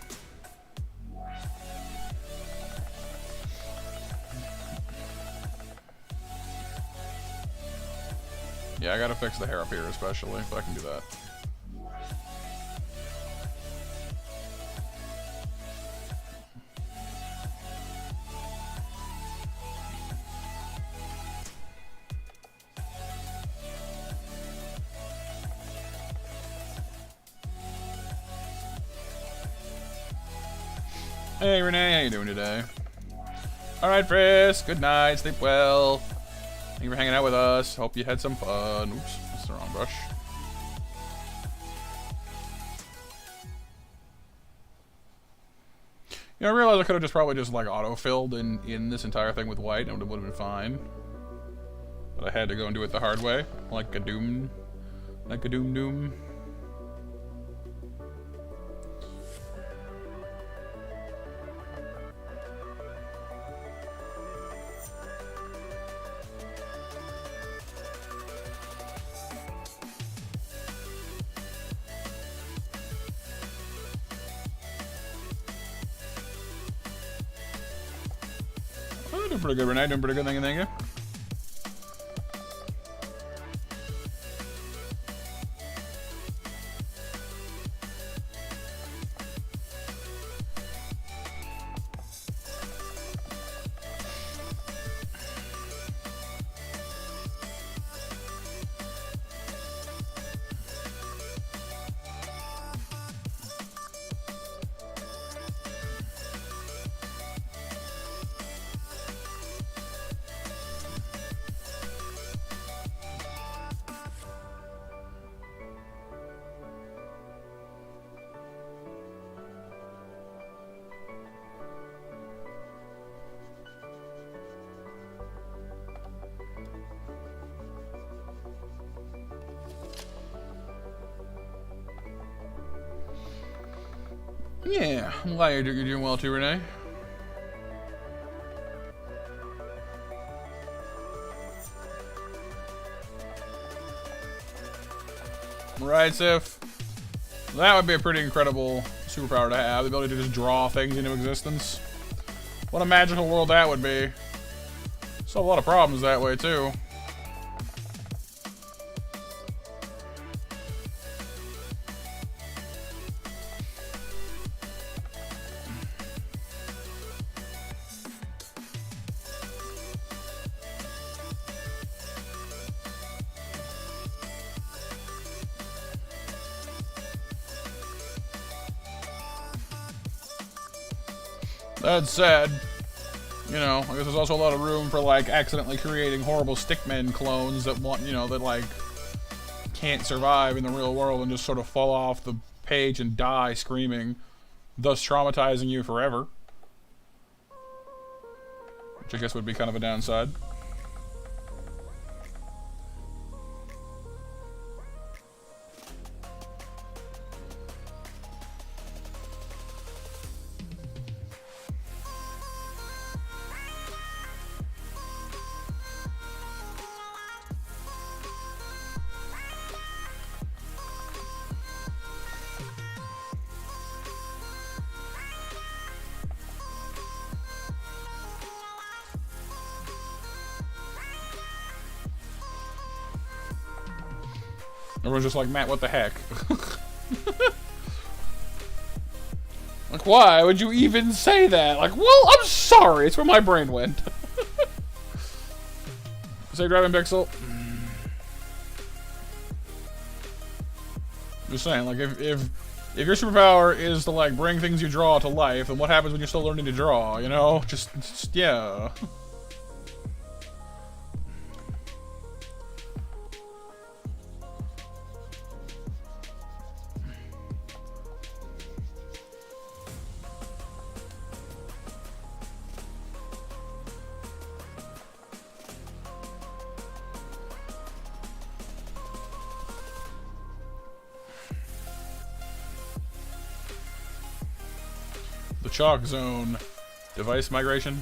Yeah, I gotta fix the hair up here especially, but I can do that. Hey Renee, how you doing today? Alright Frisk, good night, sleep well. Thank you for hanging out with us. Hope you had some fun. Oops, that's the wrong brush. You know, I realized I could have just probably just like auto-filled in this entire thing with white and it would have been fine. But I had to go and do it the hard way. Like a doom. Like a doom. Doing pretty good, Renee. Doing pretty good. Thank you. Yeah, I'm glad you're doing well too, Renee. Right, Sif? That would be a pretty incredible superpower to have, the ability to just draw things into existence. What a magical world that would be. Solve a lot of problems that way too. That said, you know, I guess there's also a lot of room for like accidentally creating horrible stickman clones that want, you know, that like can't survive in the real world and just sort of fall off the page and die screaming, thus traumatizing you forever. Which I guess would be kind of a downside. Everyone's just like, Matt, what the heck? Like, why would you even say that? Like, well, I'm sorry. It's where my brain went. Say driving Pixel. Just saying, like, if your superpower is to, like, bring things you draw to life, then what happens when you're still learning to draw, you know? Just yeah. The chalk zone. Device migration.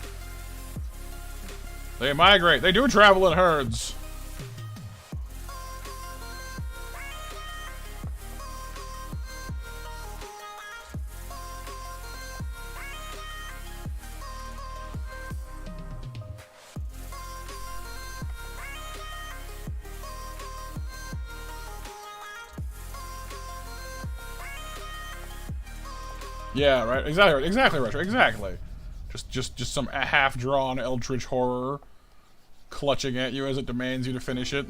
They migrate. They do travel in herds. Yeah, right. Exactly, Retro. Exactly. Just some half-drawn eldritch horror clutching at you as it demands you to finish it.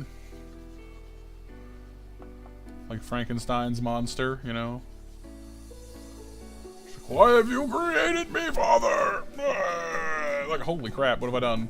Like Frankenstein's monster, you know? Why have you created me, Father? Like, holy crap, what have I done?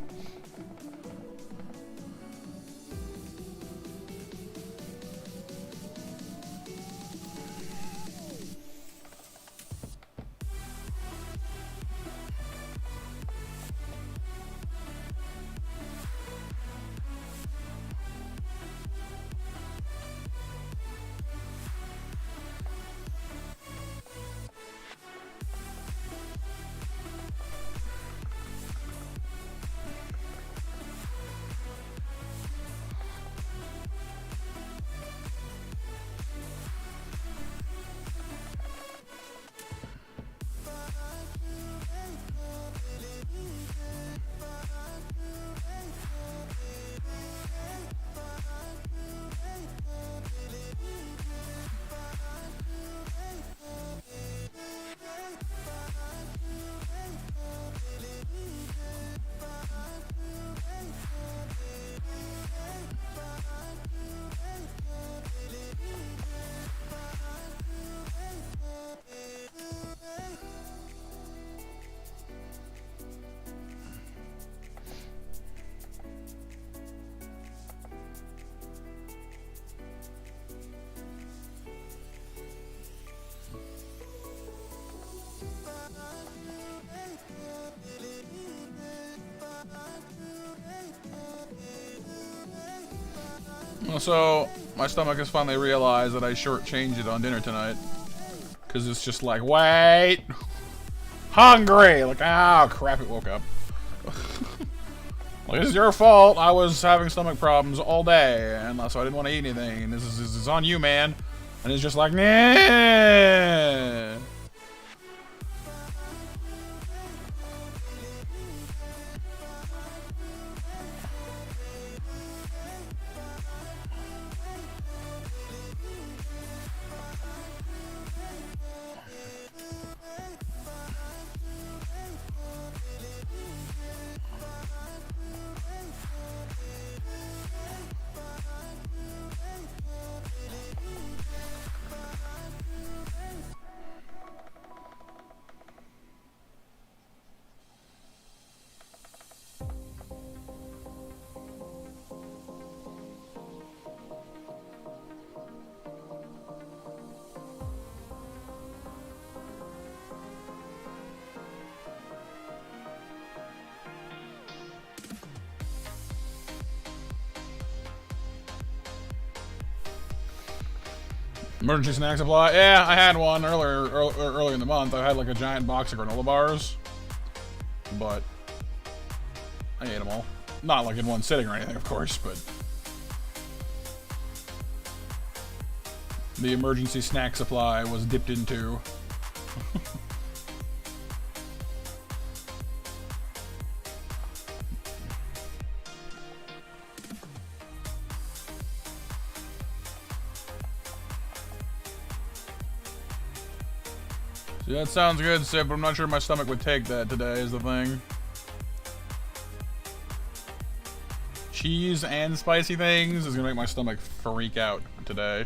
So, my stomach has finally realized that I shortchanged it on dinner tonight. Because it's just like, wait! Hungry! Like, oh crap, it woke up. Like, this is your fault. I was having stomach problems all day, and so I didn't want to eat anything. This is on you, man. And it's just like, nah. Emergency snack supply. Yeah, I had one earlier in the month. I had like a giant box of granola bars, but I ate them all. Not like in one sitting or anything, of course, but the emergency snack supply was dipped into. Yeah, that sounds good, Sid, but I'm not sure my stomach would take that today, is the thing. cheese and spicy things is gonna make my stomach freak out today.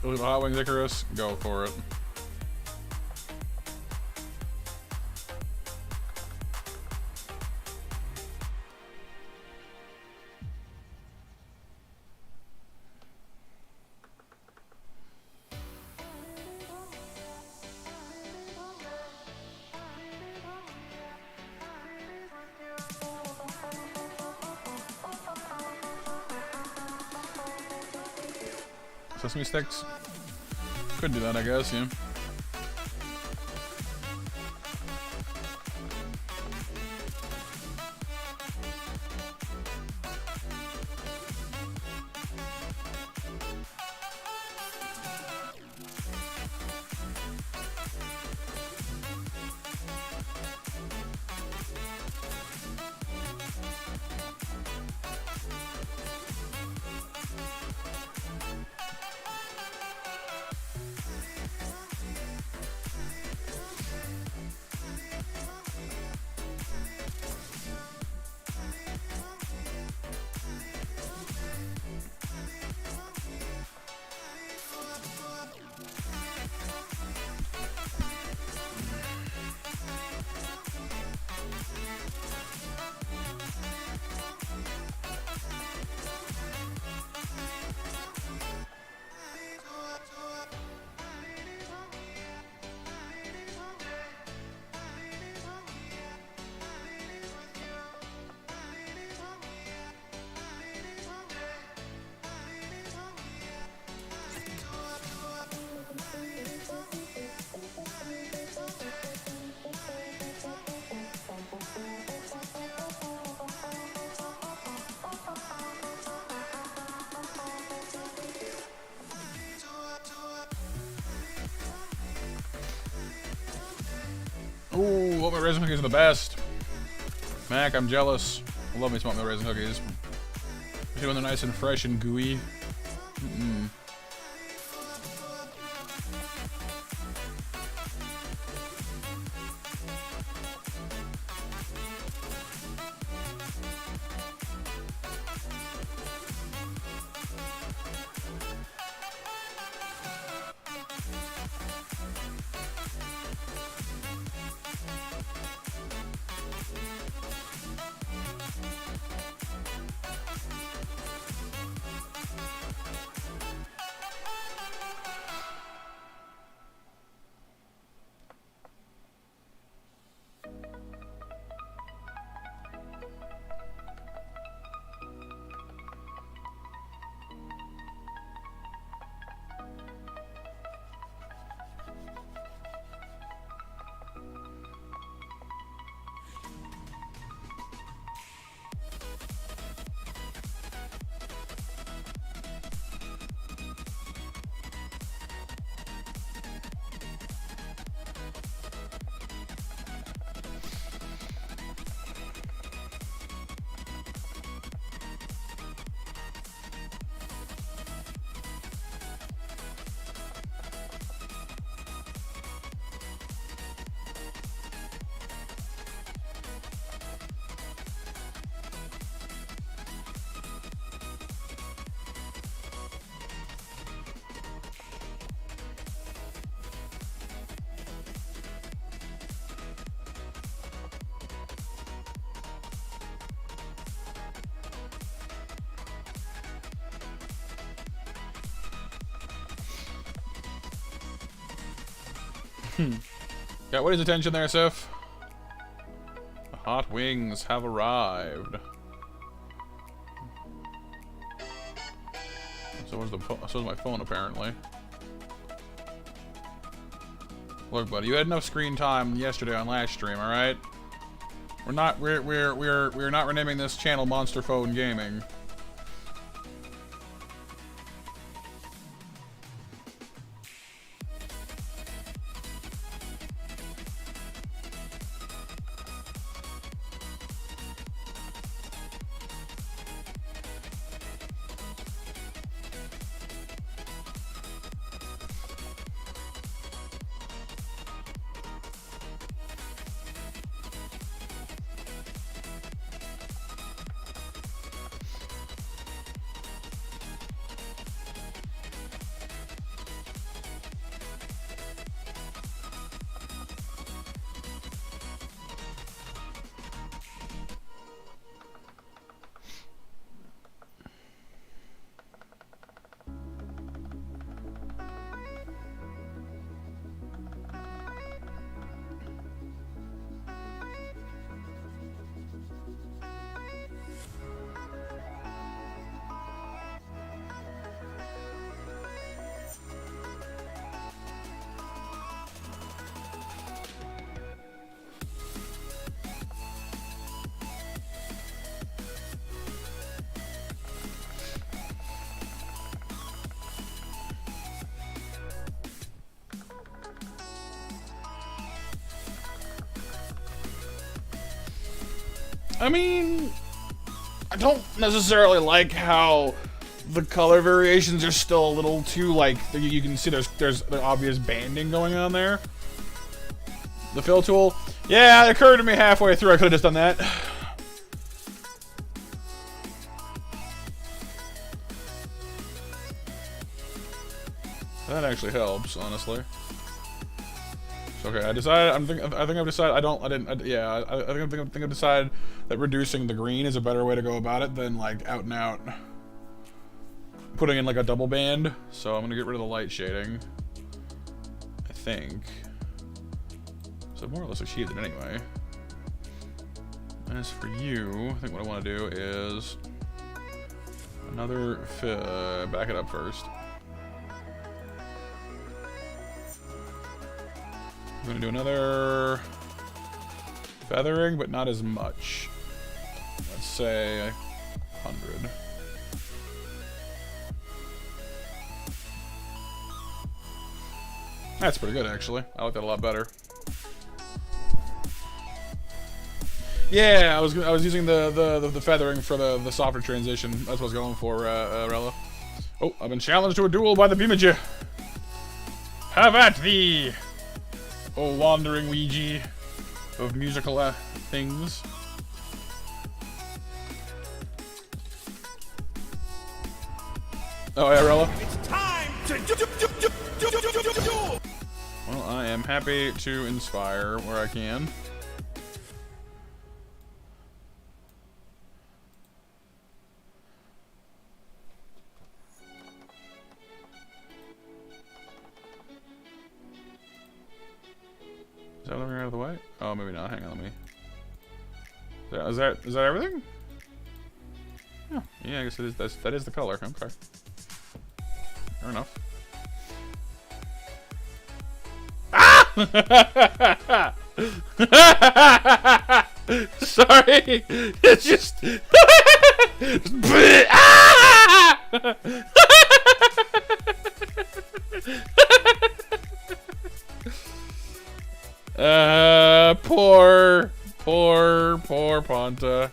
Hot Wings Icarus, go for it. Sesame sticks? Could do that, I guess, yeah. Ooh, oatmeal raisin cookies are the best. Mac, I'm jealous. I love me some oatmeal raisin cookies. Especially when they're nice and fresh and gooey. Got what is attention there, Sif? The hot wings have arrived. So is my phone apparently. Look, buddy, you had enough screen time yesterday on last stream, all right? We're not renaming this channel Monster Phone Gaming. I mean, I don't necessarily like how the color variations are still a little too, like, you can see there's the obvious banding going on there. The fill tool, yeah, it occurred to me halfway through I could have just done that. That actually helps, honestly. Okay, I decided. I think I've decided. I think I've decided that reducing the green is a better way to go about it than like out and out putting in like a double band. So I'm gonna get rid of the light shading. I think. So more or less achieved it anyway. As for you, I think what I want to do is another back it up first. I'm gonna do another feathering, but not as much. Let's say 100. That's pretty good, actually. I like that a lot better. Yeah, I was using the feathering for the softer transition. That's what I was going for, Rella. Oh, I've been challenged to a duel by the Beamager. Have at thee! Oh, wandering Ouija of musical things. Oh, Arella. It's time to do. Well, I am happy to inspire where I can. Is that everything out of the way? Oh, maybe not. Hang on, let me. Is that everything? Oh, yeah, I guess it is. That is the color. Okay. Fair enough. Ah! Sorry. It's just. Ah! Poor Ponta.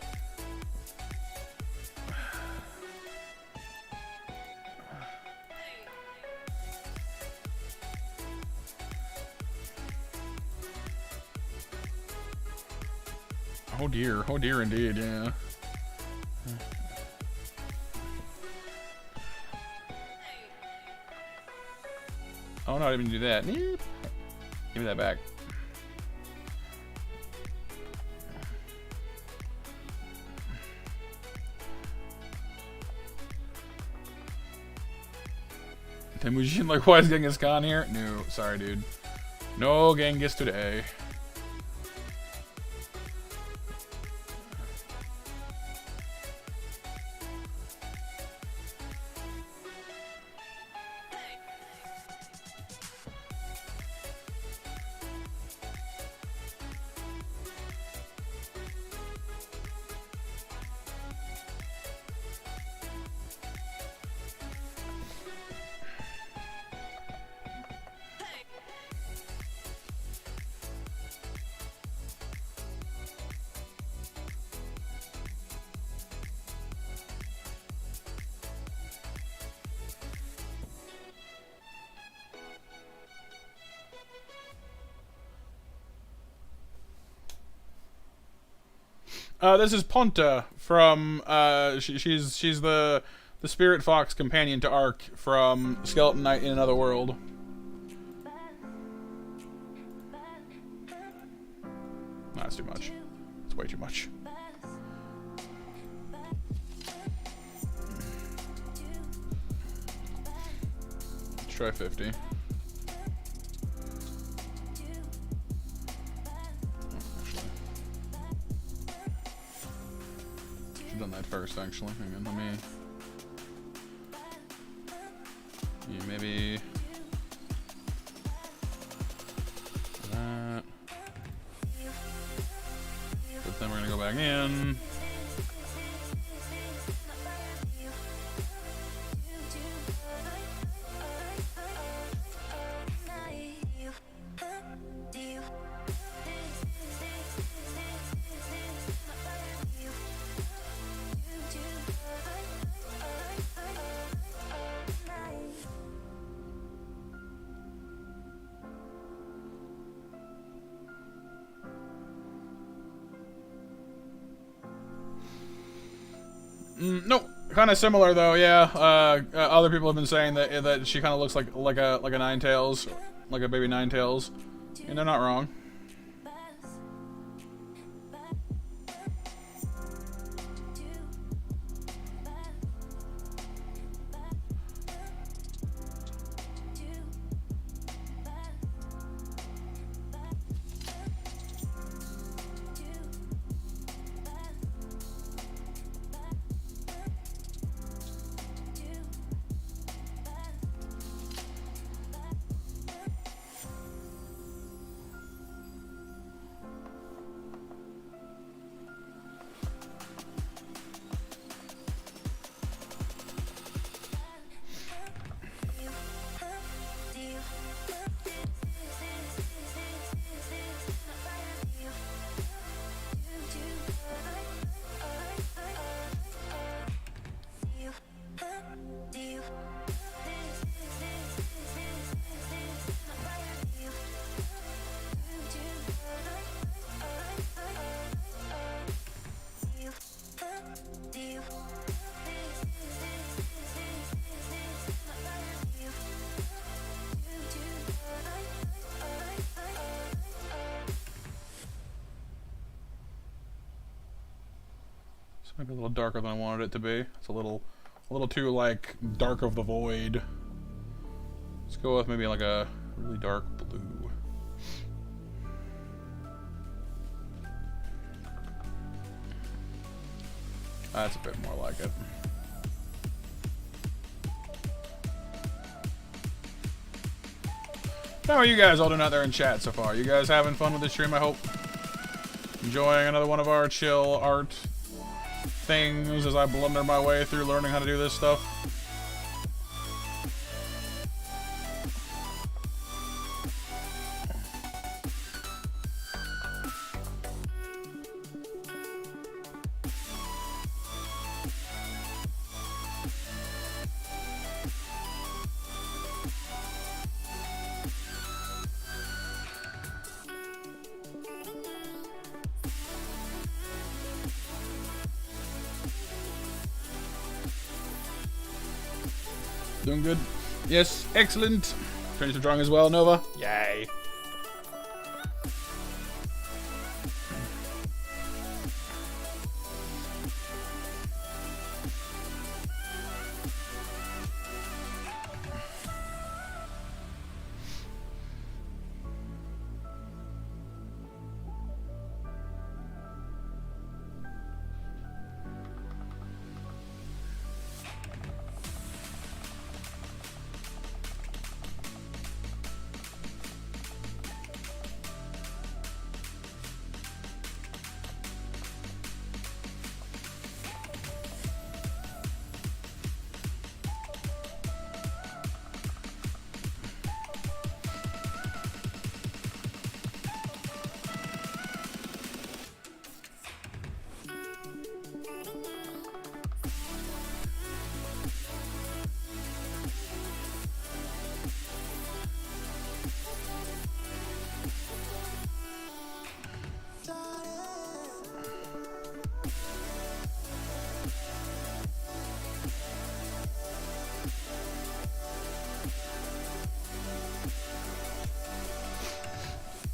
Oh dear indeed, yeah. Oh no, I didn't even do that. Give me that back. The magician like, why is getting his con here? No, sorry, dude. No Genghis today. This is Ponta from she's the spirit fox companion to Ark from Skeleton Knight in Another World. That's too much. It's way too much. Let's try 50. Done that first, actually. Hang on, let me. Yeah, maybe. That. But then we're gonna go back in. Nope. Kind of similar though, yeah. Other people have been saying that she kind of looks like a Ninetales, like a baby Ninetales, and they're not wrong. Maybe a little darker than I wanted it to be. It's a little too like dark of the void. Let's go with maybe like a really dark blue. That's a bit more like it. How are you guys all doing out there in chat so far? You guys having fun with the stream, I hope? Enjoying another one of our chill art things as I blunder my way through learning how to do this stuff. Doing good. Yes, excellent. Finished the drawing as well, Nova. Yay.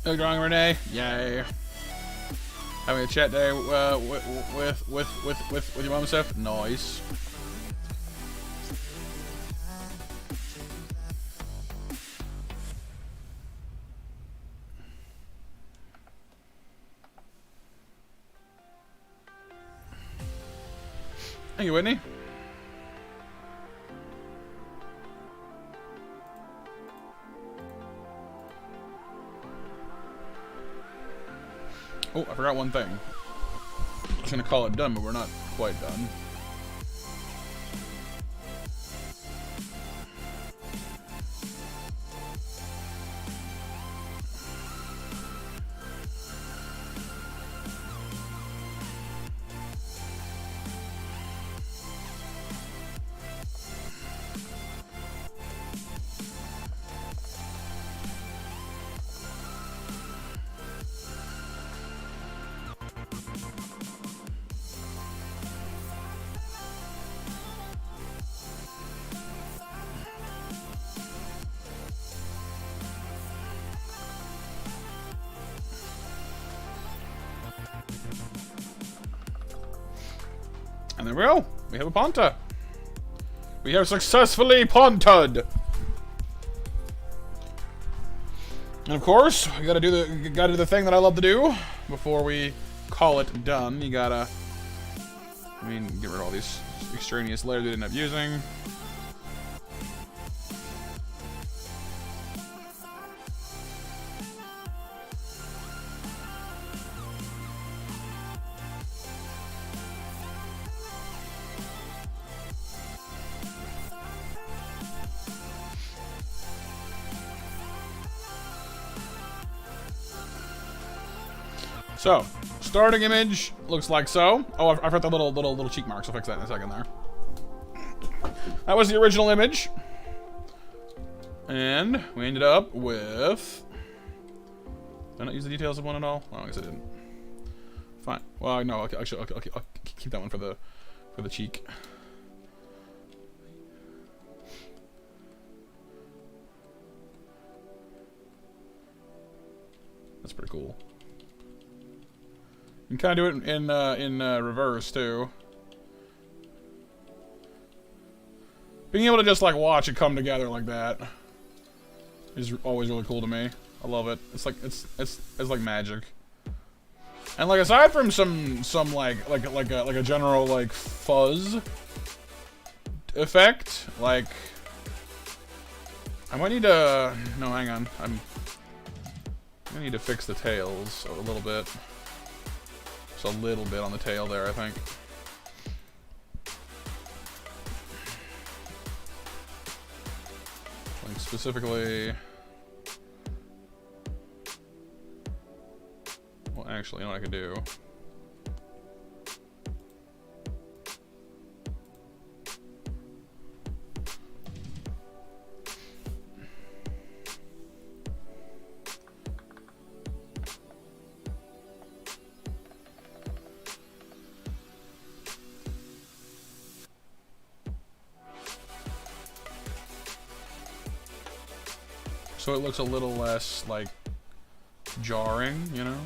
Oh, drawing Renee. Yay. Having a chat day with your mom and stuff. Nice. Thank you, Whitney. Oh, I forgot one thing. I was gonna call it done, but we're not quite done. And there we go. We have a Ponta. We have successfully Ponta'd. And of course, we gotta do the thing that I love to do before we call it done. You gotta, get rid of all these extraneous layers we didn't end up using. So, starting image looks like so. Oh, I forgot the little cheek marks. I'll fix that in a second there. That was the original image. And we ended up with... Did I not use the details of one at all? Oh, I guess I didn't. Fine. Well, no, actually, I'll keep that one for the cheek. That's pretty cool. You can kind of do it in reverse too. Being able to just like watch it come together like that is always really cool to me. I love it. It's like it's like magic. And like aside from some like a general like fuzz effect, like I might need to hang on. I need to fix the tails a little bit. Just a little bit on the tail there, I think. Like specifically... Well, actually, you know what I could do? So it looks a little less, like, jarring, you know?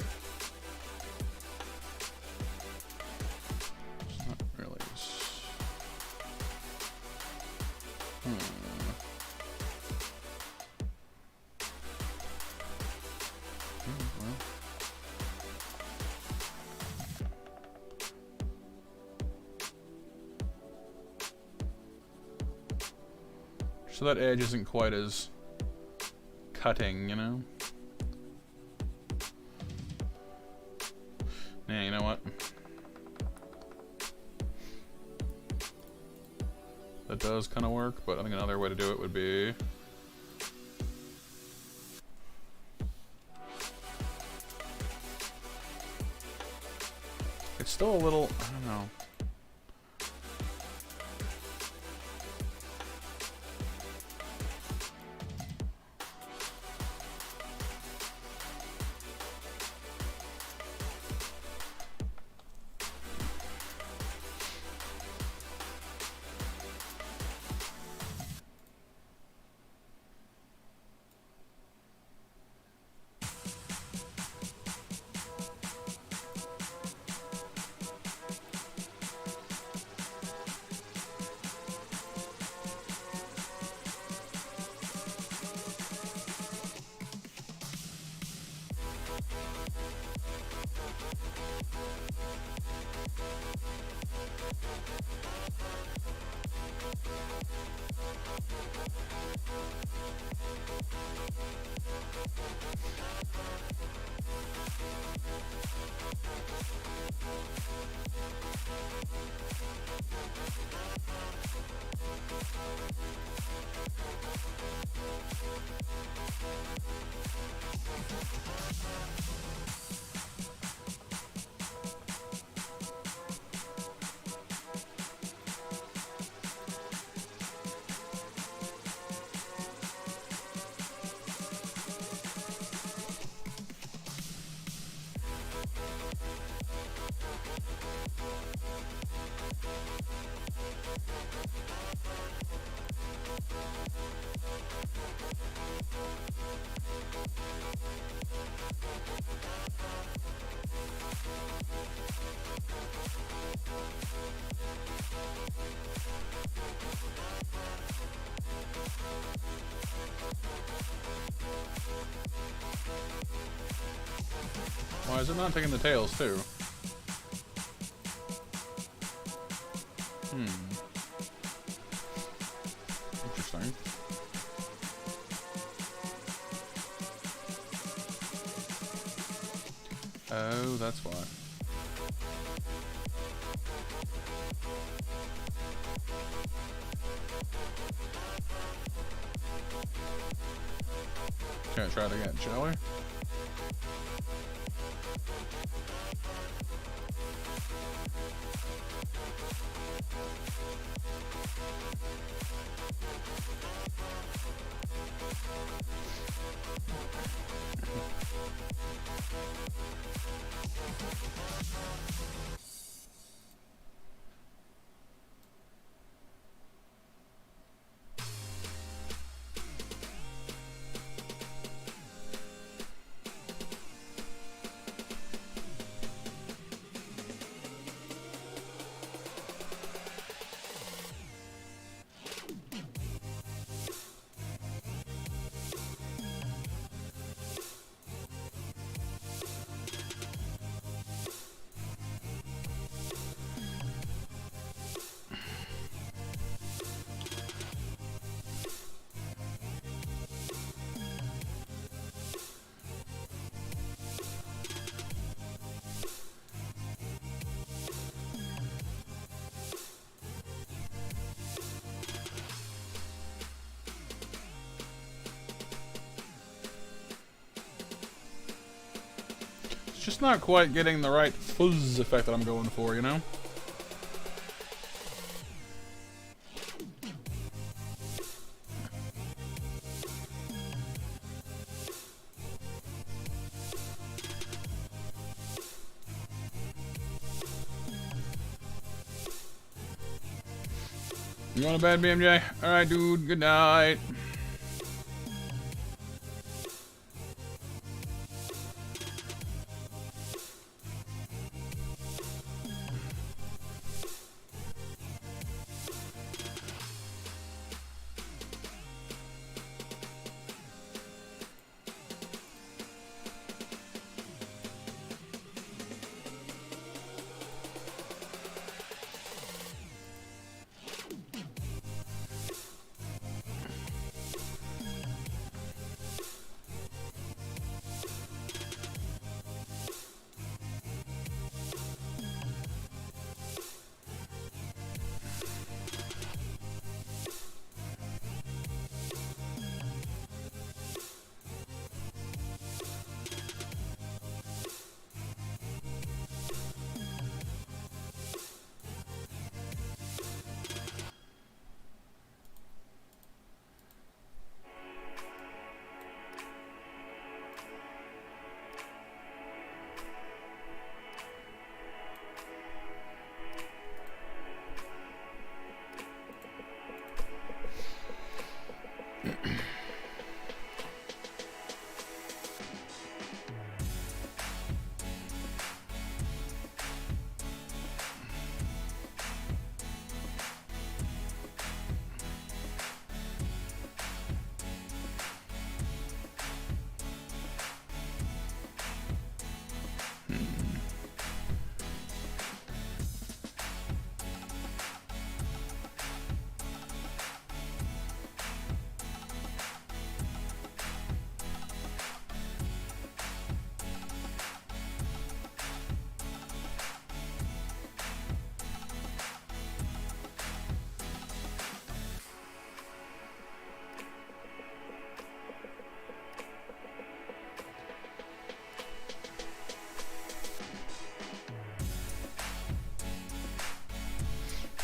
It's not really... Well. So that edge isn't quite as... cutting, you know? Yeah, you know what? That does kind of work, but I think another way to do it would be... It's still a little... I don't know. Why is it not taking the tails too? Interesting. Oh, that's why. Okay, try it again, shall we? Just not quite getting the right fuzz effect that I'm going for, you know? You want a bad BMJ? Alright, dude. Good night.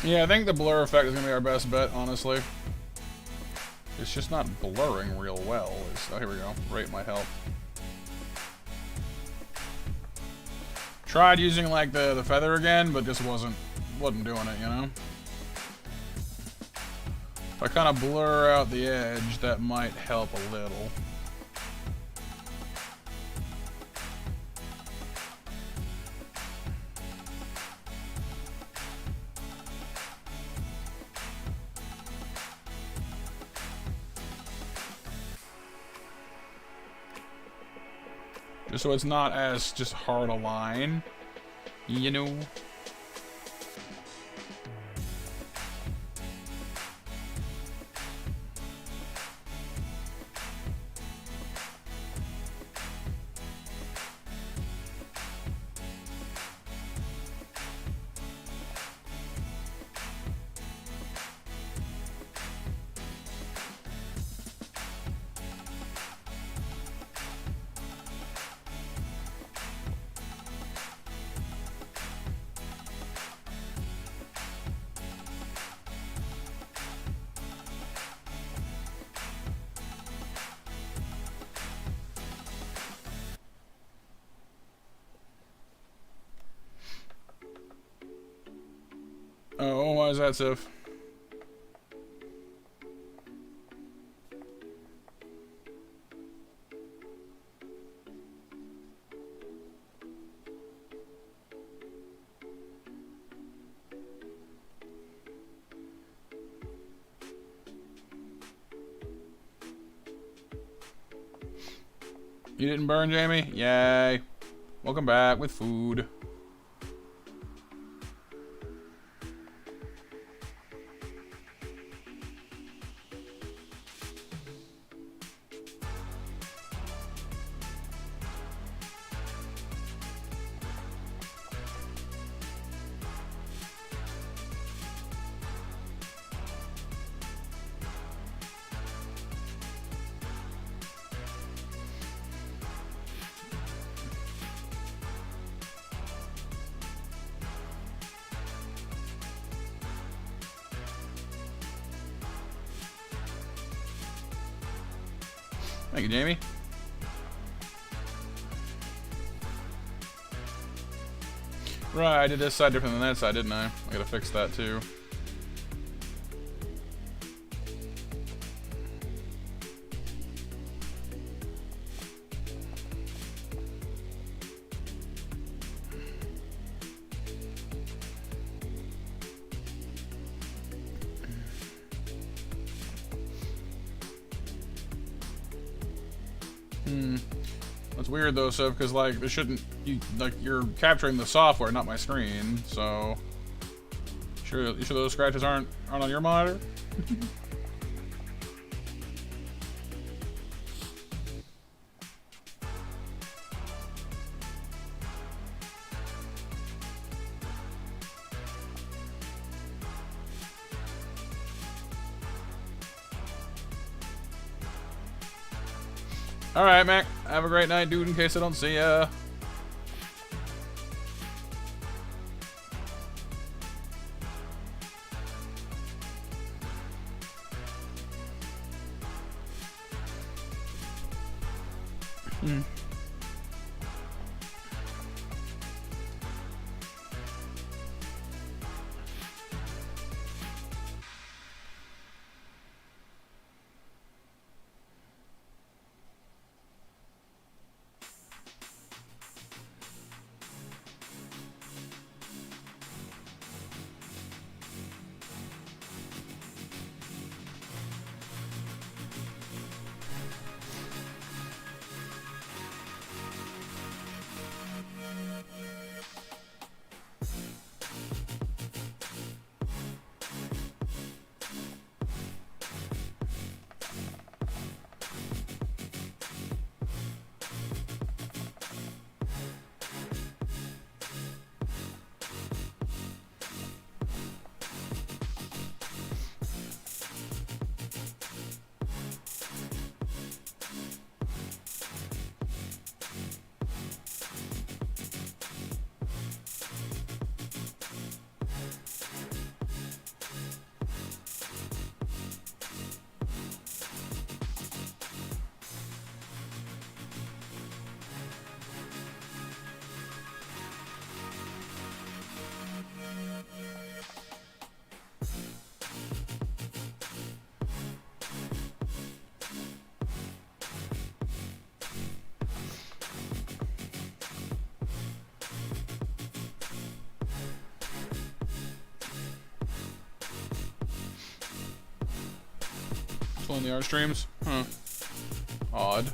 Yeah, I think the blur effect is going to be our best bet, honestly. It's just not blurring real well. Oh, here we go. Rate might help. Tried using, like, the feather again, but just wasn't doing it, you know? If I kind of blur out the edge, that might help a little. Just so it's not as just hard a line, you know. Oh, why is that, Sif? You didn't burn, Jamie? Yay. Welcome back with food. Thank you, Jamie. Right, I did this side different than that side, didn't I? I gotta fix that too. That's weird though, Sif, because like it shouldn't you're capturing the software, not my screen, so you sure those scratches aren't on your monitor? Alright, Mac. Have a great night, dude, in case I don't see ya. Still in the art streams? Huh. Odd.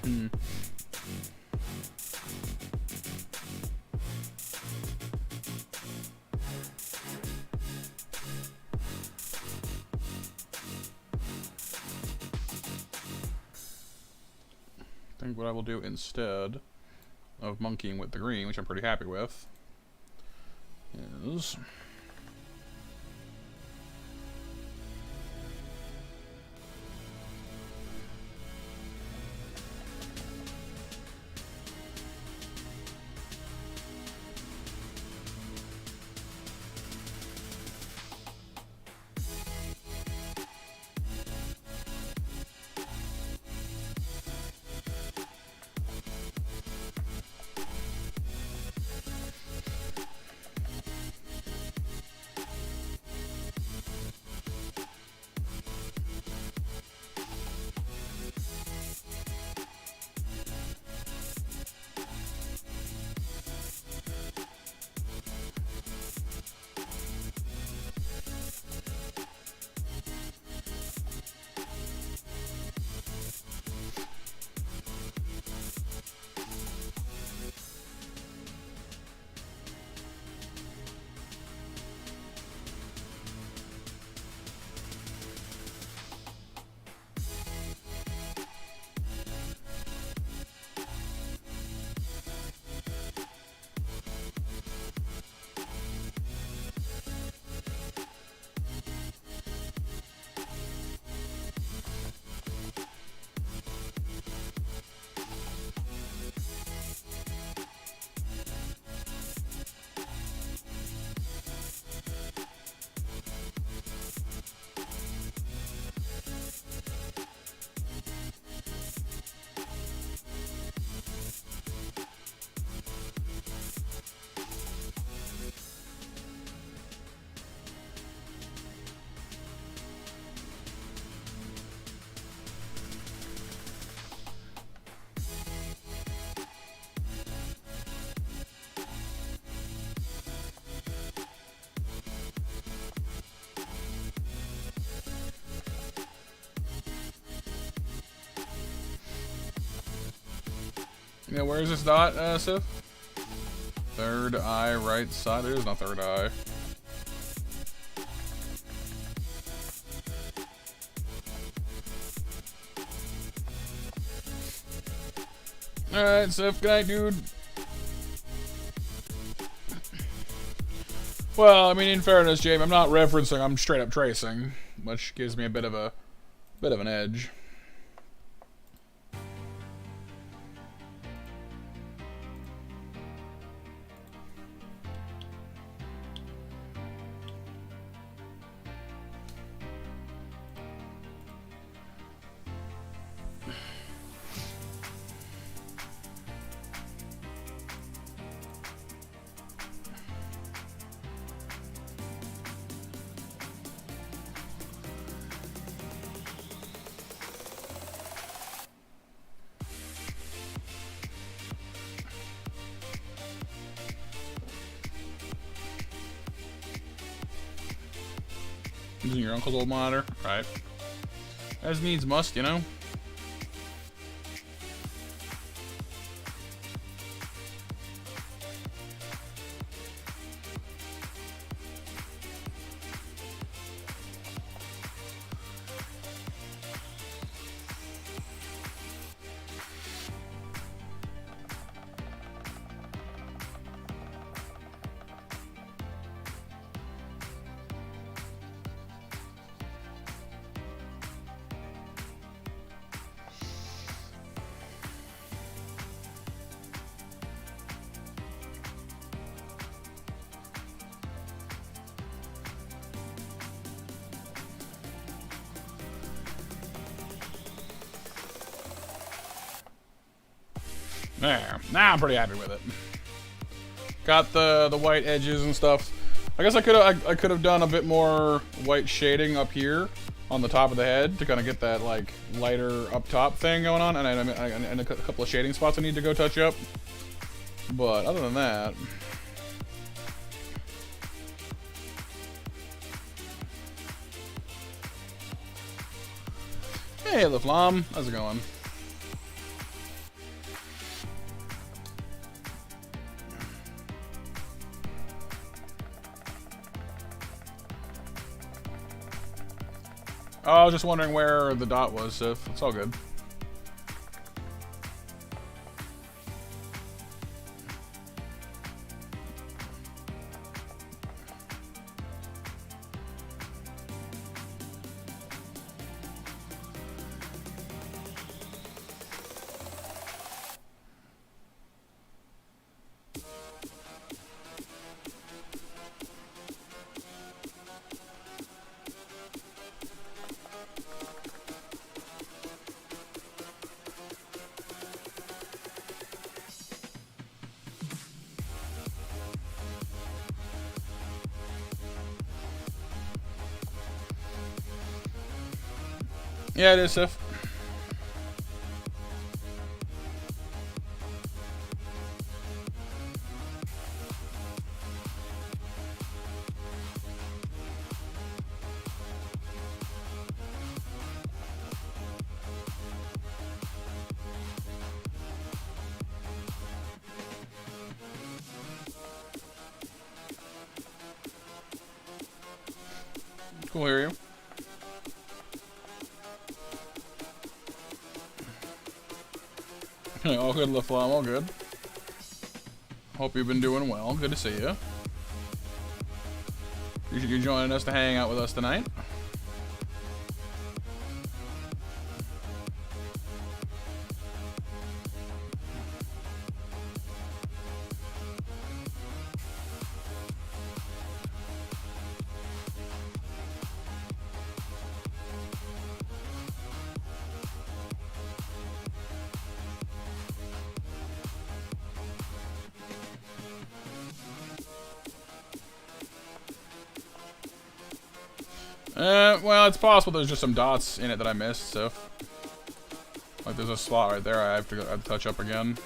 Hmm. I think what I will do instead of monkeying with the green, which I'm pretty happy with, is... Yeah, where is this dot, Sif? Third eye, right side. There is no third eye. Alright, Sif, good night, dude. Well, I mean, in fairness, James, I'm not referencing, I'm straight up tracing, which gives me a bit of an edge. Using your uncle's old monitor? Right. As needs must, you know? There. Now I'm pretty happy with it. Got the white edges and stuff. I guess I could have done a bit more white shading up here on the top of the head to kind of get that like lighter up top thing going on, and a couple of shading spots I need to go touch up. But other than that, hey, LaFlamme, how's it going? Oh, I was just wondering where the dot was, Sif. It's all good. Yeah, it is, Sif. Cool, hear you. All good, LaFlamme, all good. Hope you've been doing well. Good to see you. You joining us to hang out with us tonight? 'Well, it's possible there's just some dots in it that I missed, so... Like, there's a slot right there I have to touch up again.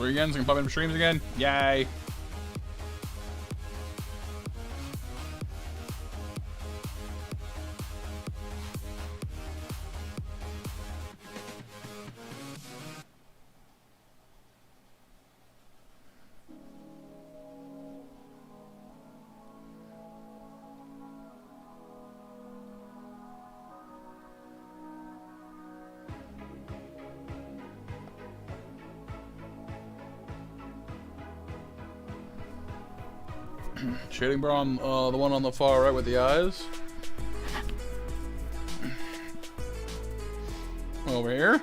Again, so I can pop in for streams again. Yay! Shading bar on the one on the far right with the eyes. Over here.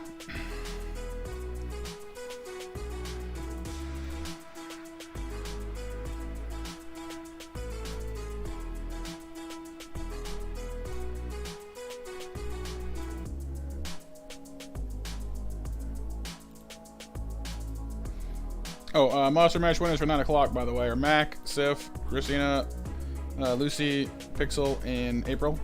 Oh, Monster Mash winners for 9 o'clock, by the way, are Mac, Sif, Christina, Lucy, Pixel, and April.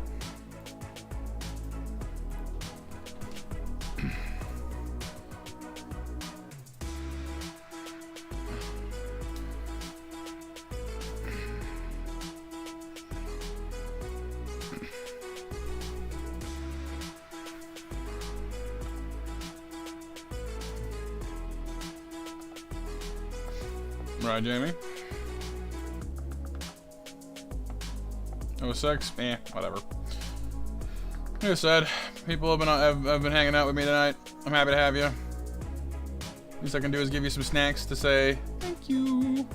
Right, Jamie. 06? Eh, whatever. Like I said, people have been hanging out with me tonight. I'm happy to have you. Least I can do is give you some snacks to say thank you.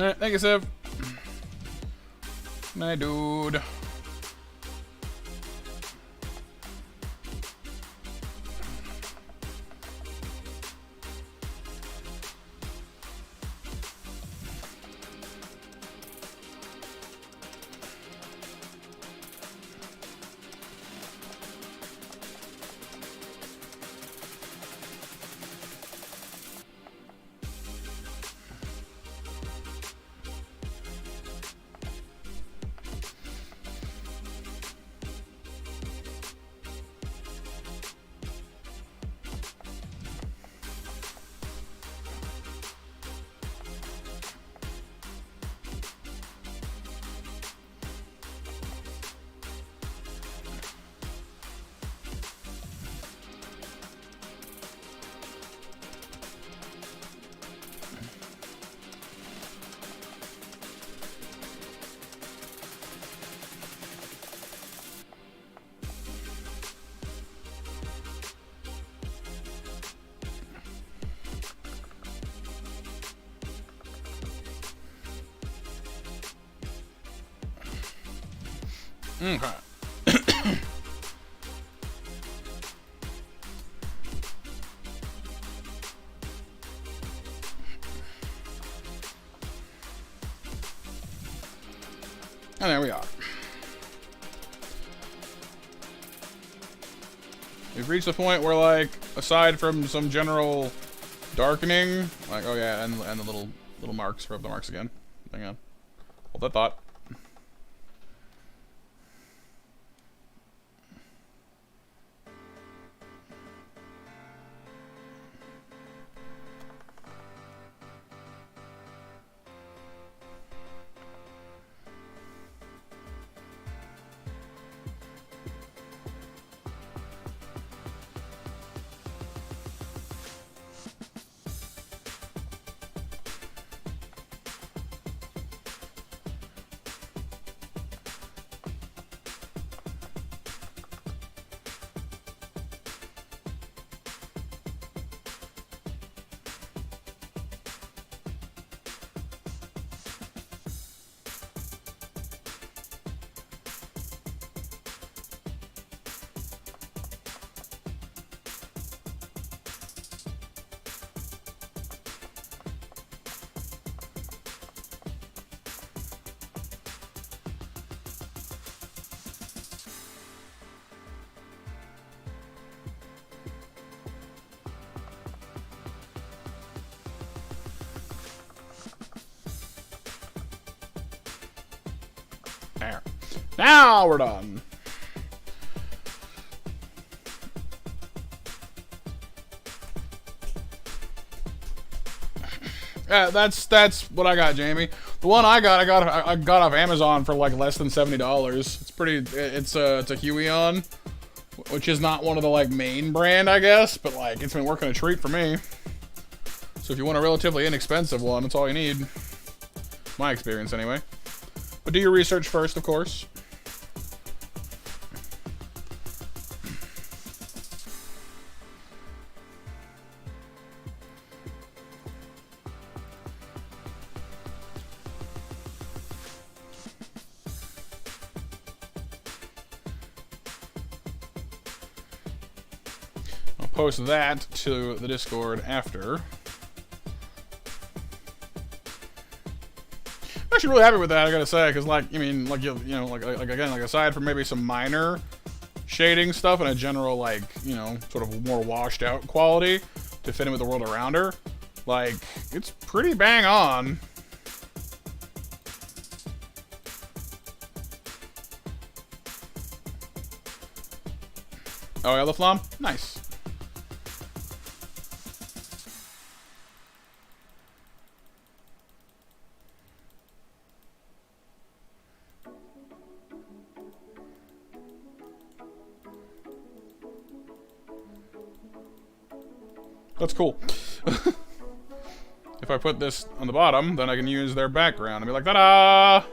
Alright, thank you, Civ. My dude. Okay. And there we are. We've reached the point where, like, aside from some general darkening, like, oh yeah, and the little marks, rub the marks again. Hang on. Hold that thought. There. Now we're done. Yeah, that's what I got, Jamie. The one I got off Amazon for like less than $70. It's pretty. It's a Huion, which is not one of the like main brand, I guess, but like it's been working a treat for me. So if you want a relatively inexpensive one, that's all you need. My experience, anyway. But do your research first, of course. I'll post that to the Discord after. I'm actually really happy with that, I gotta say, because like, I mean, like you know, like again, like aside from maybe some minor shading stuff and a general like, you know, sort of more washed out quality to fit in with the world around her, like it's pretty bang on. Oh yeah, the Flom? Nice. That's cool. If I put this on the bottom, then I can use their background and be like, ta-da!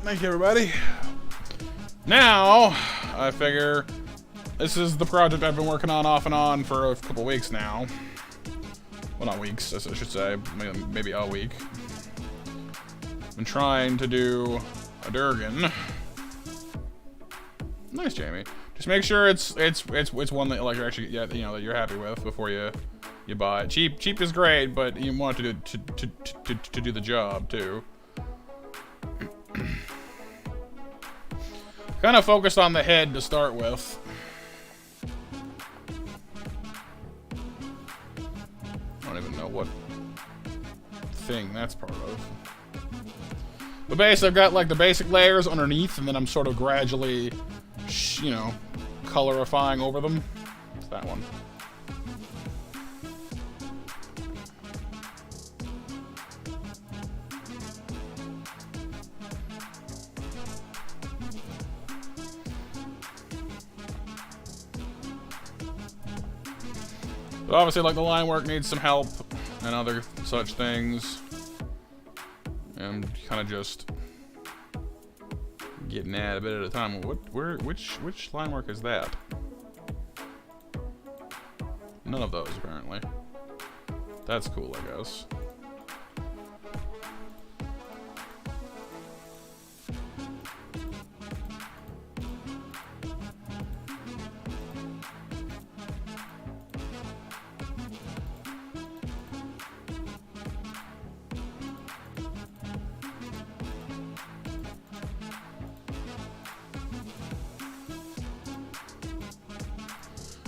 Thank you, everybody. Now, I figure this is the project I've been working on off and on for a couple weeks now. Well, not weeks, I should say. Maybe a week. Been trying to do a Durgan. Nice, Jamie. Just make sure it's one that like you're actually that you're happy with before you buy it. Cheap is great, but you want to do the job too. Kind of focused on the head to start with. I don't even know what thing that's part of. But basically, I've got like the basic layers underneath, and then I'm sort of gradually, colorifying over them. It's that one. But obviously, like, the line work needs some help and other such things. And kind of just getting at a bit at a time. Which line work is that? None of those, apparently. That's cool, I guess.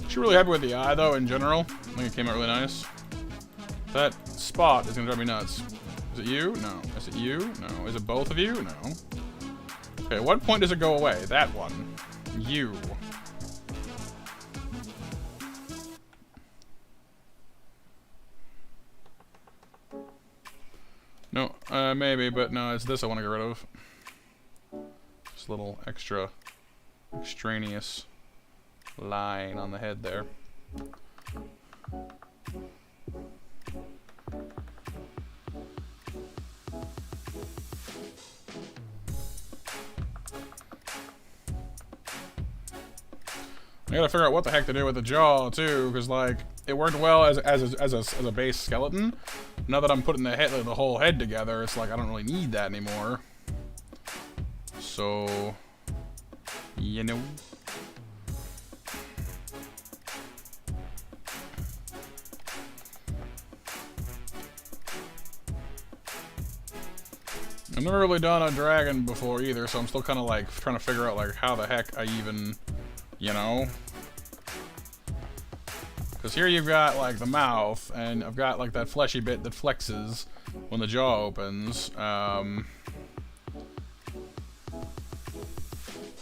Actually really happy with the eye, though, in general. I think it came out really nice. That spot is gonna drive me nuts. Is it you? No. Is it you? No. Is it both of you? No. Okay, at what point does it go away? That one. You. No, maybe, but no, it's this I want to get rid of. Just a little extra extraneous line on the head there. I gotta figure out what the heck to do with the jaw too, because like it worked well as a base skeleton. Now that I'm putting the whole head together, it's like I don't really need that anymore. So, you know. I've never really done a dragon before either, so I'm still kind of like trying to figure out like how the heck I even, because here you've got like the mouth, and I've got like that fleshy bit that flexes when the jaw opens.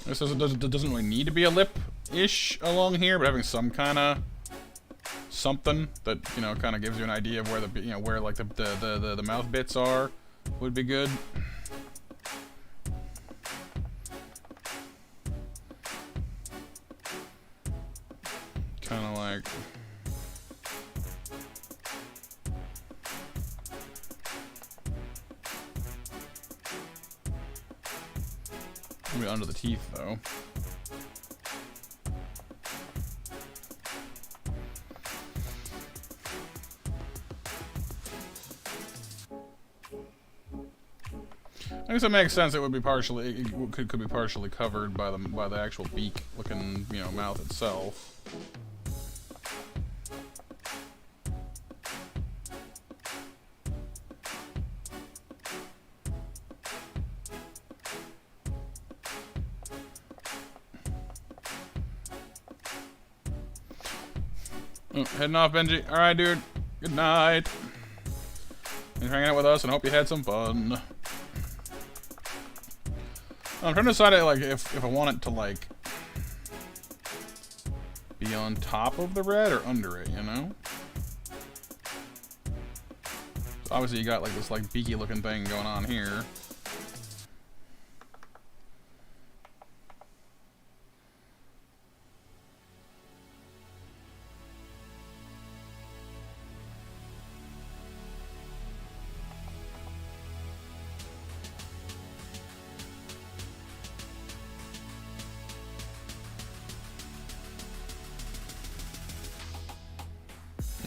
This doesn't really need to be a lip-ish along here, but having some kind of something that kind of gives you an idea of where the where like the mouth bits are would be good. Kind of like maybe under the teeth though. I guess it makes sense. It would be partially, it could be partially covered by the actual beak-looking, mouth itself. Oh, heading off, Benji. All right, dude. Good night. Thanks for hanging out with us, and hope you had some fun. I'm trying to decide like if I want it to like be on top of the red or under it, So obviously you got like this like beaky looking thing going on here.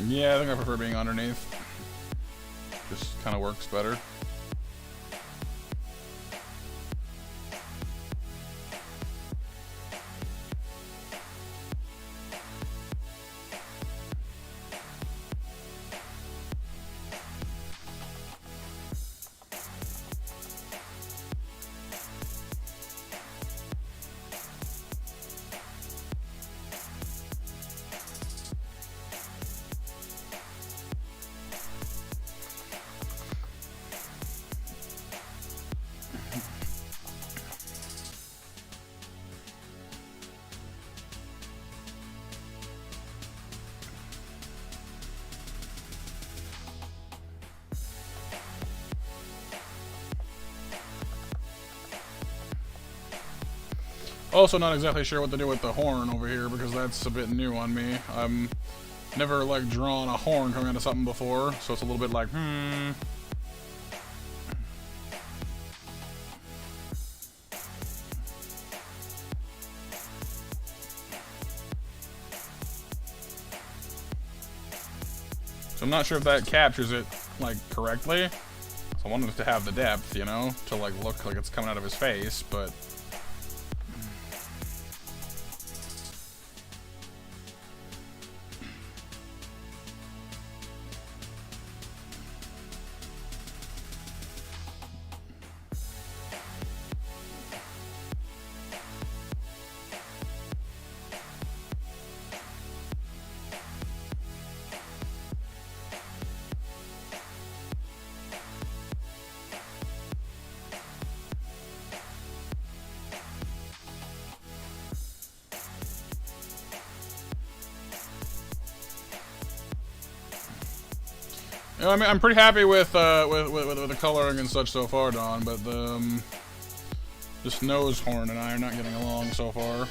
Yeah, I think I prefer being underneath. Just kind of works better. Also not exactly sure what to do with the horn over here because that's a bit new on me. Never like drawn a horn coming out of something before, so it's a little bit like, So I'm not sure if that captures it like correctly. So I wanted it to have the depth, you know, to like look like it's coming out of his face, but you know, I mean, I'm pretty happy with the coloring and such so far, Dawn, but the this nose horn and I are not getting along so far.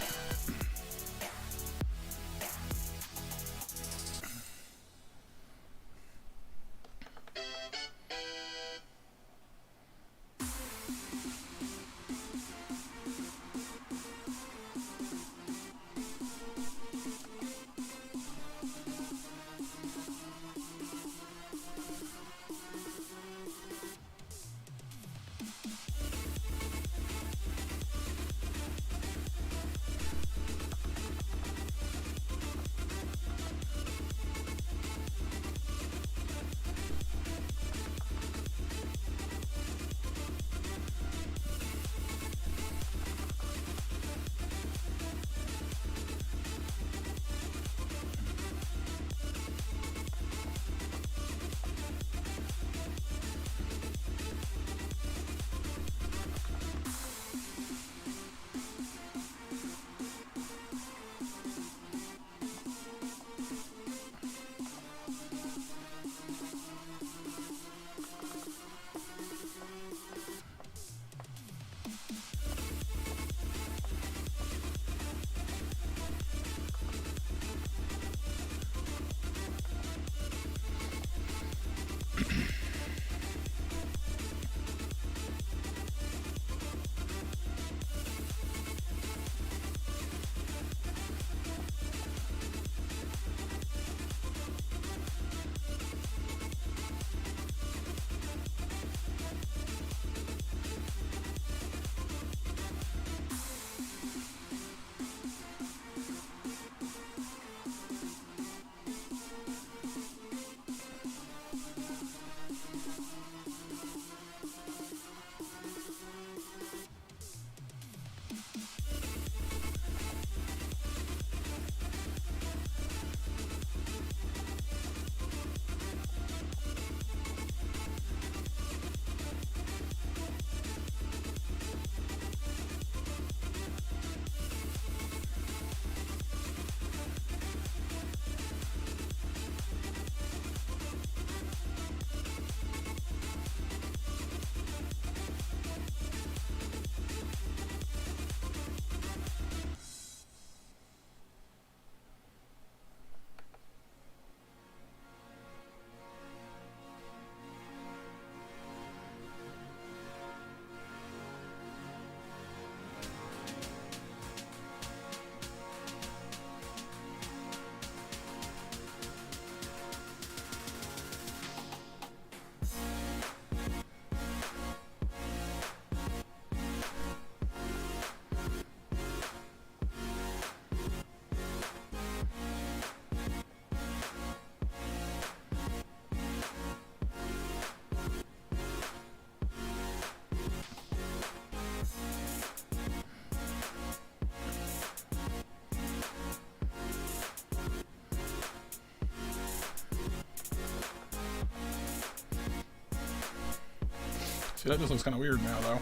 See, that just looks kind of weird now, though.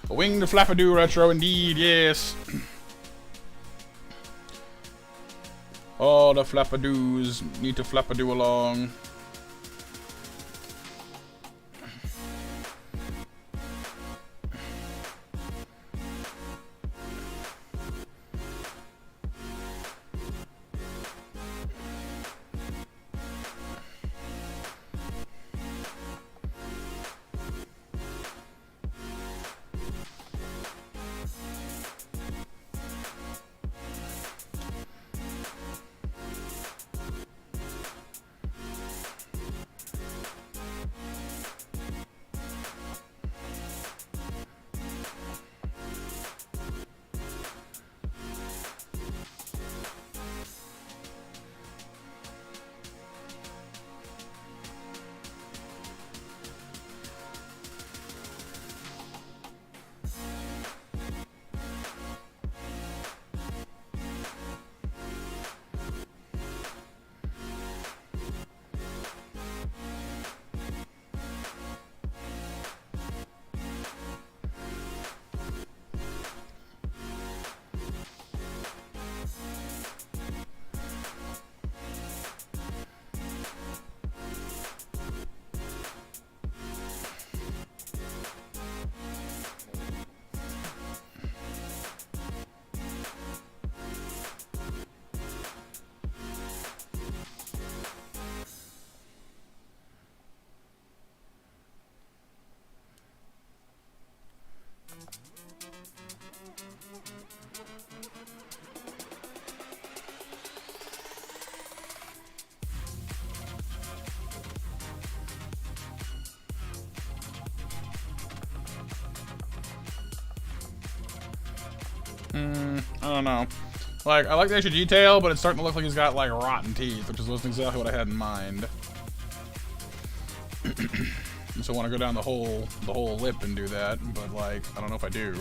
A winged Flappadoo retro, indeed, yes. All the Flappadoos need to Flappadoo along. I don't know. Like, I like the extra detail, but it's starting to look like he's got, like, rotten teeth, which wasn't exactly what I had in mind. So I want to go down the whole lip and do that, but, like, I don't know if I do.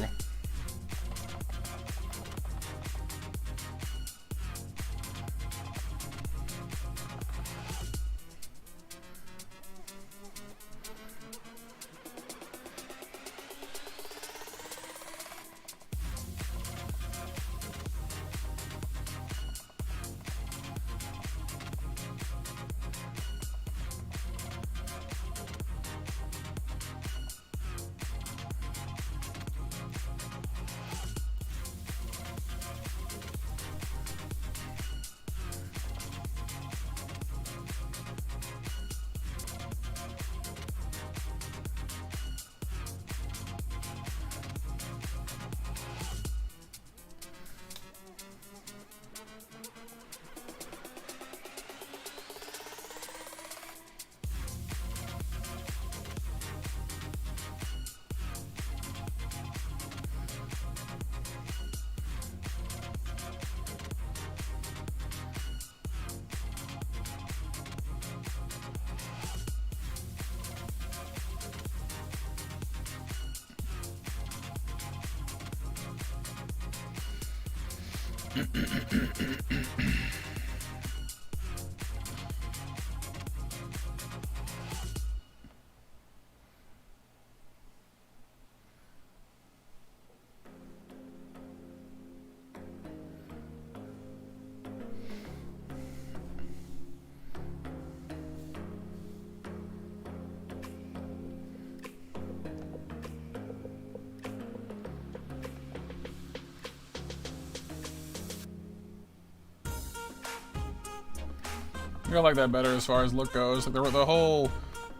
I like that better as far as look goes. Like the whole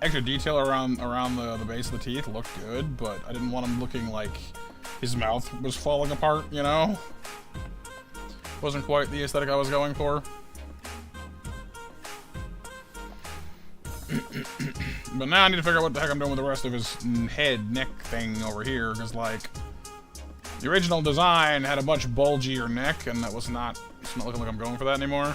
extra detail around the base of the teeth looked good, but I didn't want him looking like his mouth was falling apart, you know? Wasn't quite the aesthetic I was going for. But now I need to figure out what the heck I'm doing with the rest of his head, neck thing over here, because, like, the original design had a much bulgier neck, and that was not, it's not looking like I'm going for that anymore.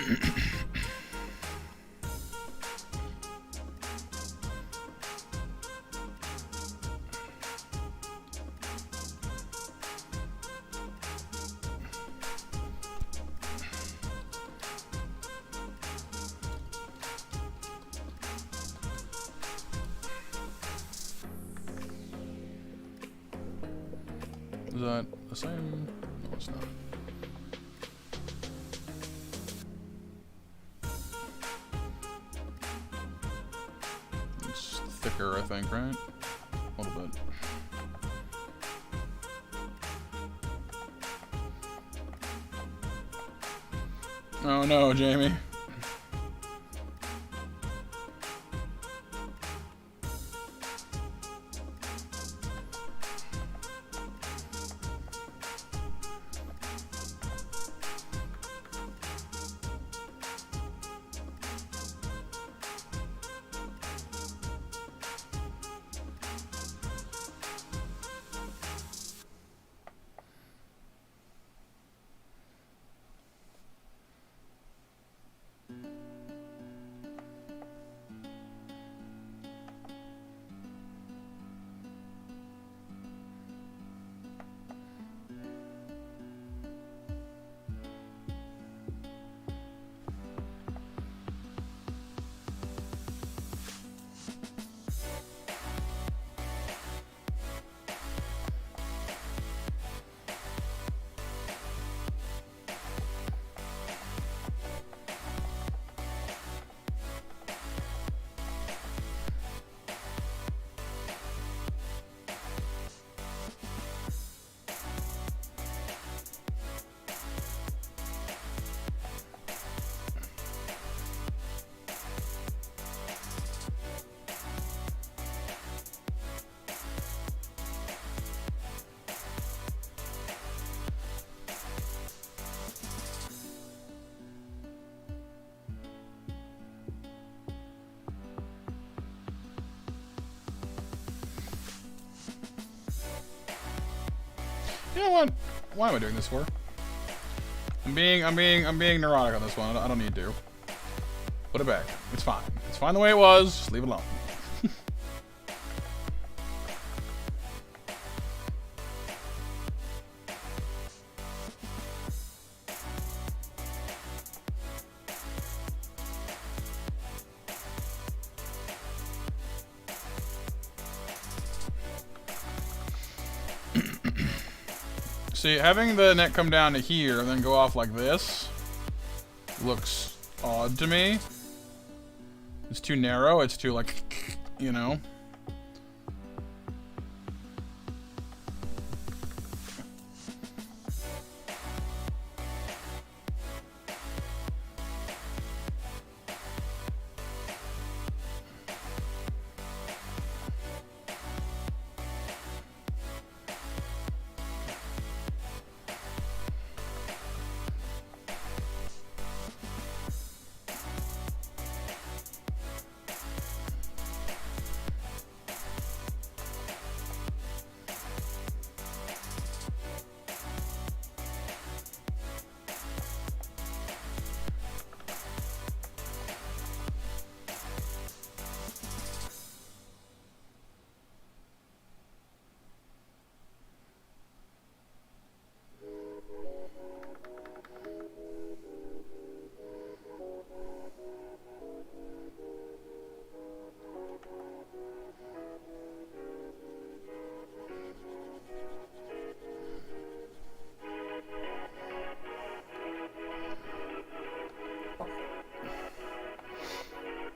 Is that the same? No, it's not. It's thicker, I think, right? A little bit. Oh no, Jamie. You know what? Why am I doing this for? I'm being neurotic on this one. I don't need to. Put it back. It's fine. It's fine the way it was. Just leave it alone. See, having the net come down to here and then go off like this looks odd to me. It's too narrow. It's too, like, you know.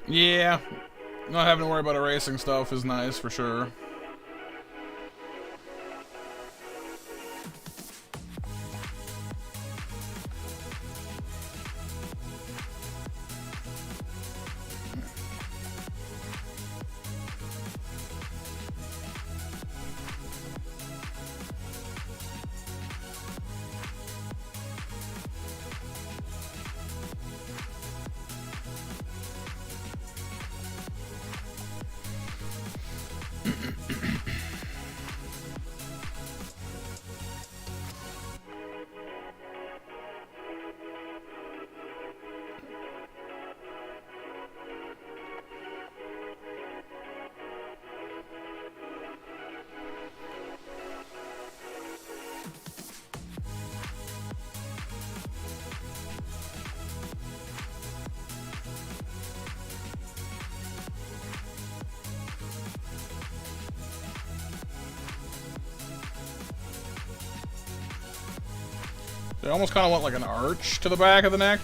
Yeah, not having to worry about erasing stuff is nice for sure. They almost kind of want like an arch to the back of the neck,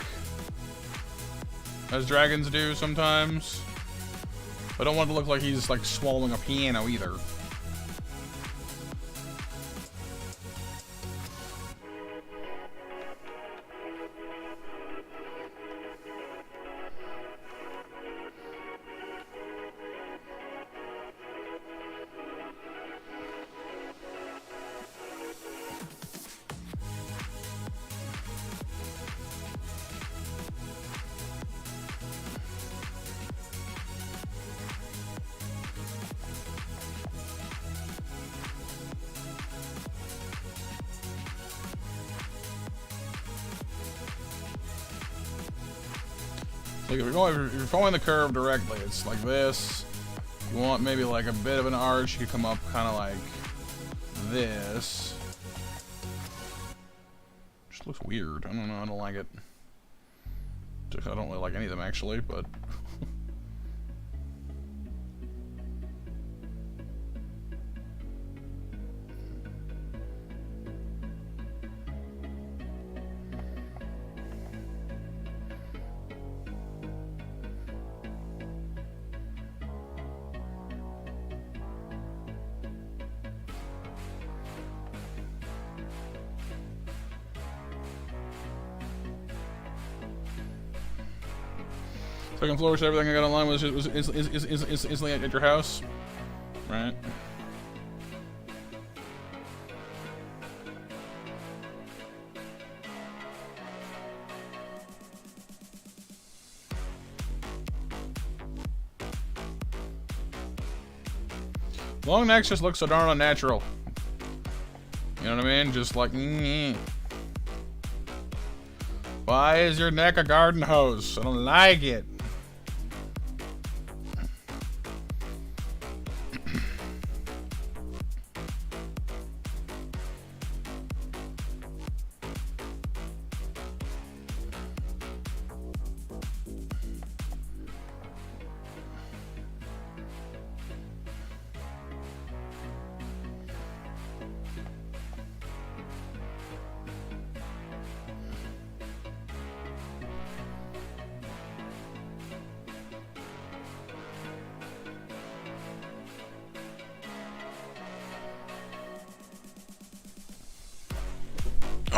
as dragons do sometimes. I don't want it to look like he's like swallowing a piano either. Like if you're following the curve directly, it's like this. You want maybe like a bit of an arch. You could come up kind of like this. Just looks weird. I don't know. I don't like it. I don't really like any of them actually, but. Second floor, so everything I got online was instantly at your house, right? Long necks just look so darn unnatural. You know what I mean? Just like, Why is your neck a garden hose? I don't like it.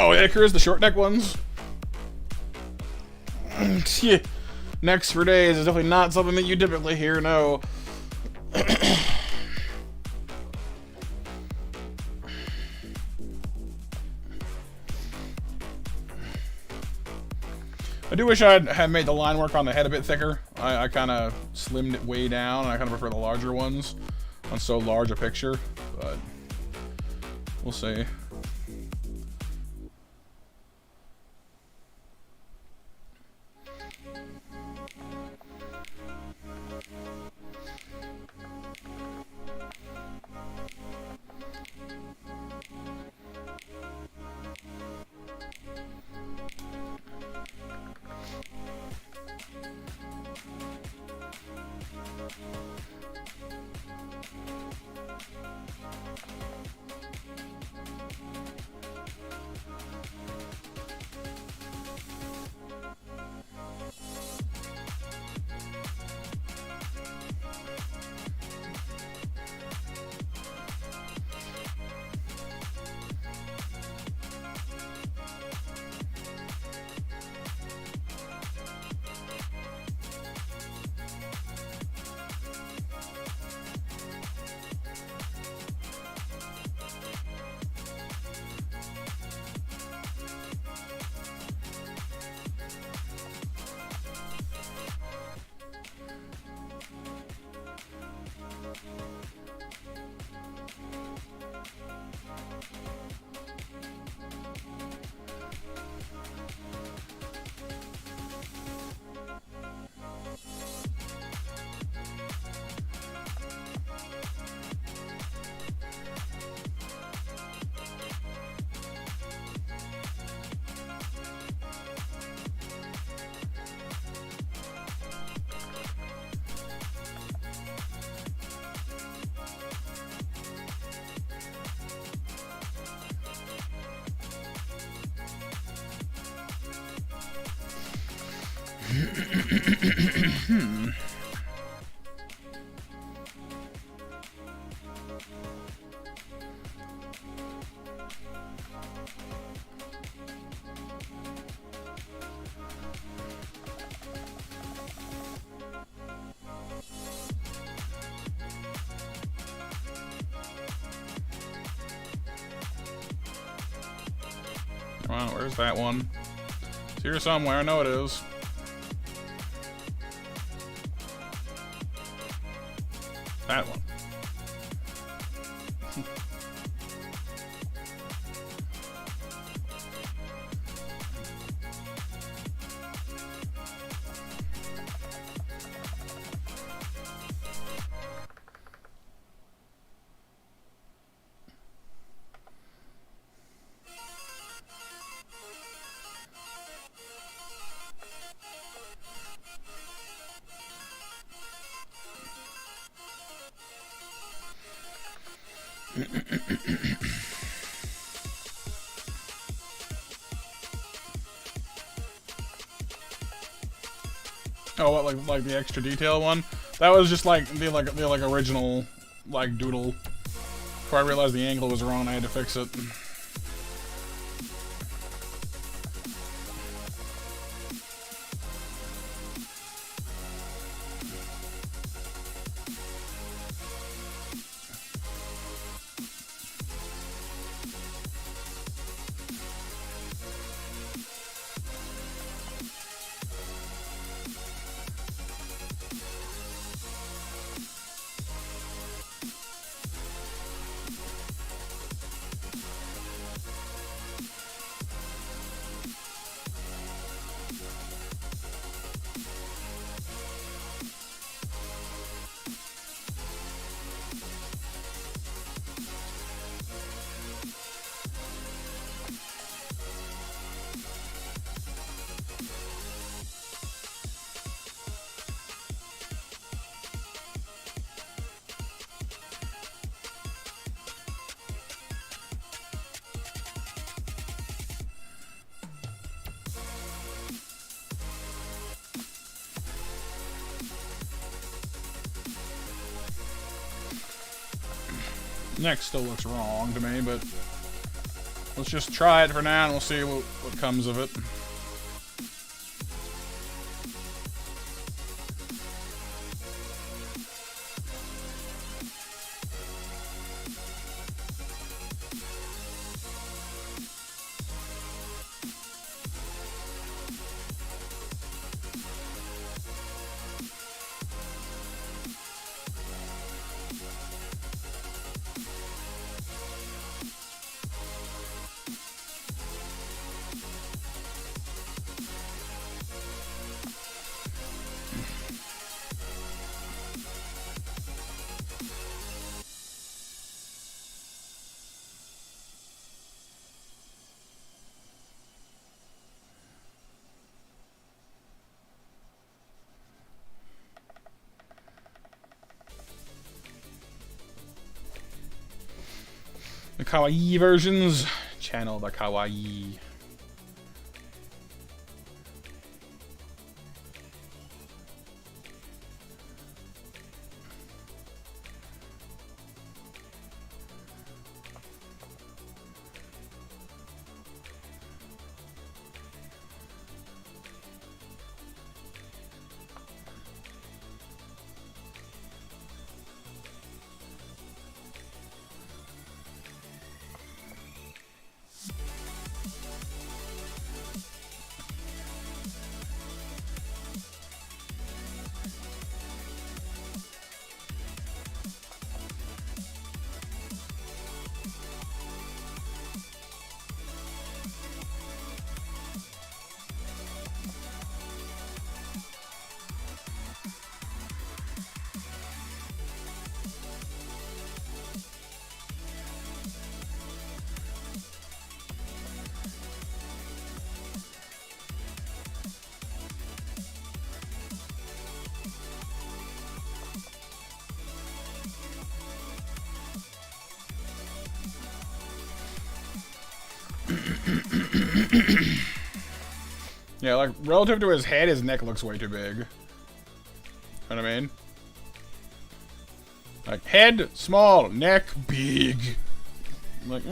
Oh, yeah, here's the short neck ones. Yeah. Necks for days is definitely not something that you typically hear, no. I do wish I had made the line work on the head a bit thicker. I kind of slimmed it way down, and I kind of prefer the larger ones on so large a picture, but we'll see. Come on, where's that one? It's here somewhere, I know it is. That one. Oh, what, like the extra detail one? That was just like the original like doodle. Before I realized the angle was wrong, I had to fix it. Next still looks wrong to me, but let's just try it for now and we'll see what comes of it. The kawaii versions. Channel the kawaii. Yeah, like, relative to his head, his neck looks way too big. You know what I mean? Like, head, small, neck, big. Like,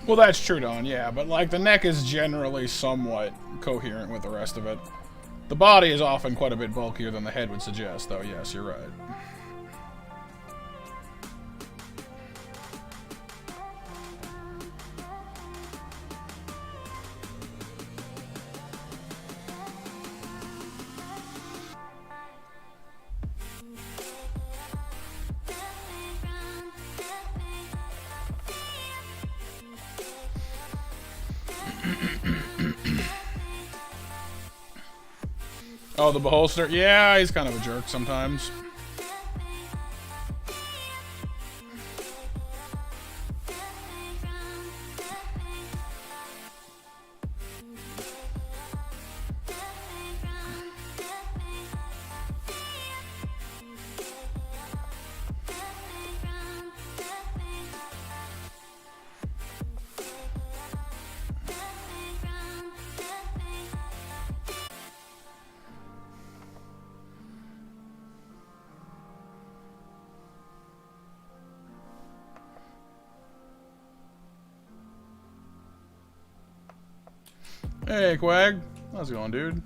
well, that's true, Don, yeah, but, like, the neck is generally somewhat coherent with the rest of it. The body is often quite a bit bulkier than the head would suggest, though, yes, you're right. Oh, the beholster? Yeah, he's kind of a jerk sometimes. Hey, Quag. How's it going, dude?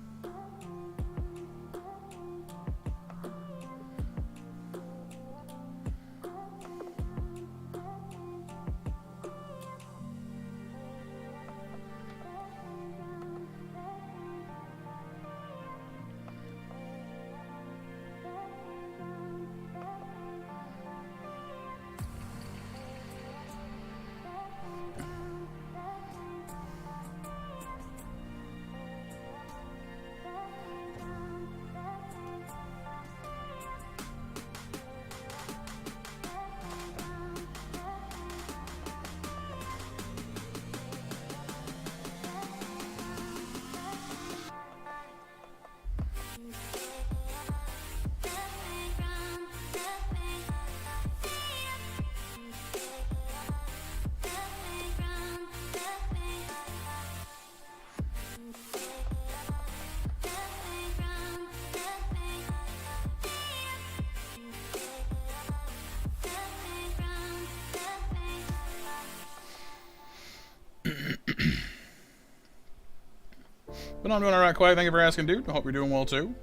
But I'm doing alright, Quag. Thank you for asking, dude. I hope you're doing well, too.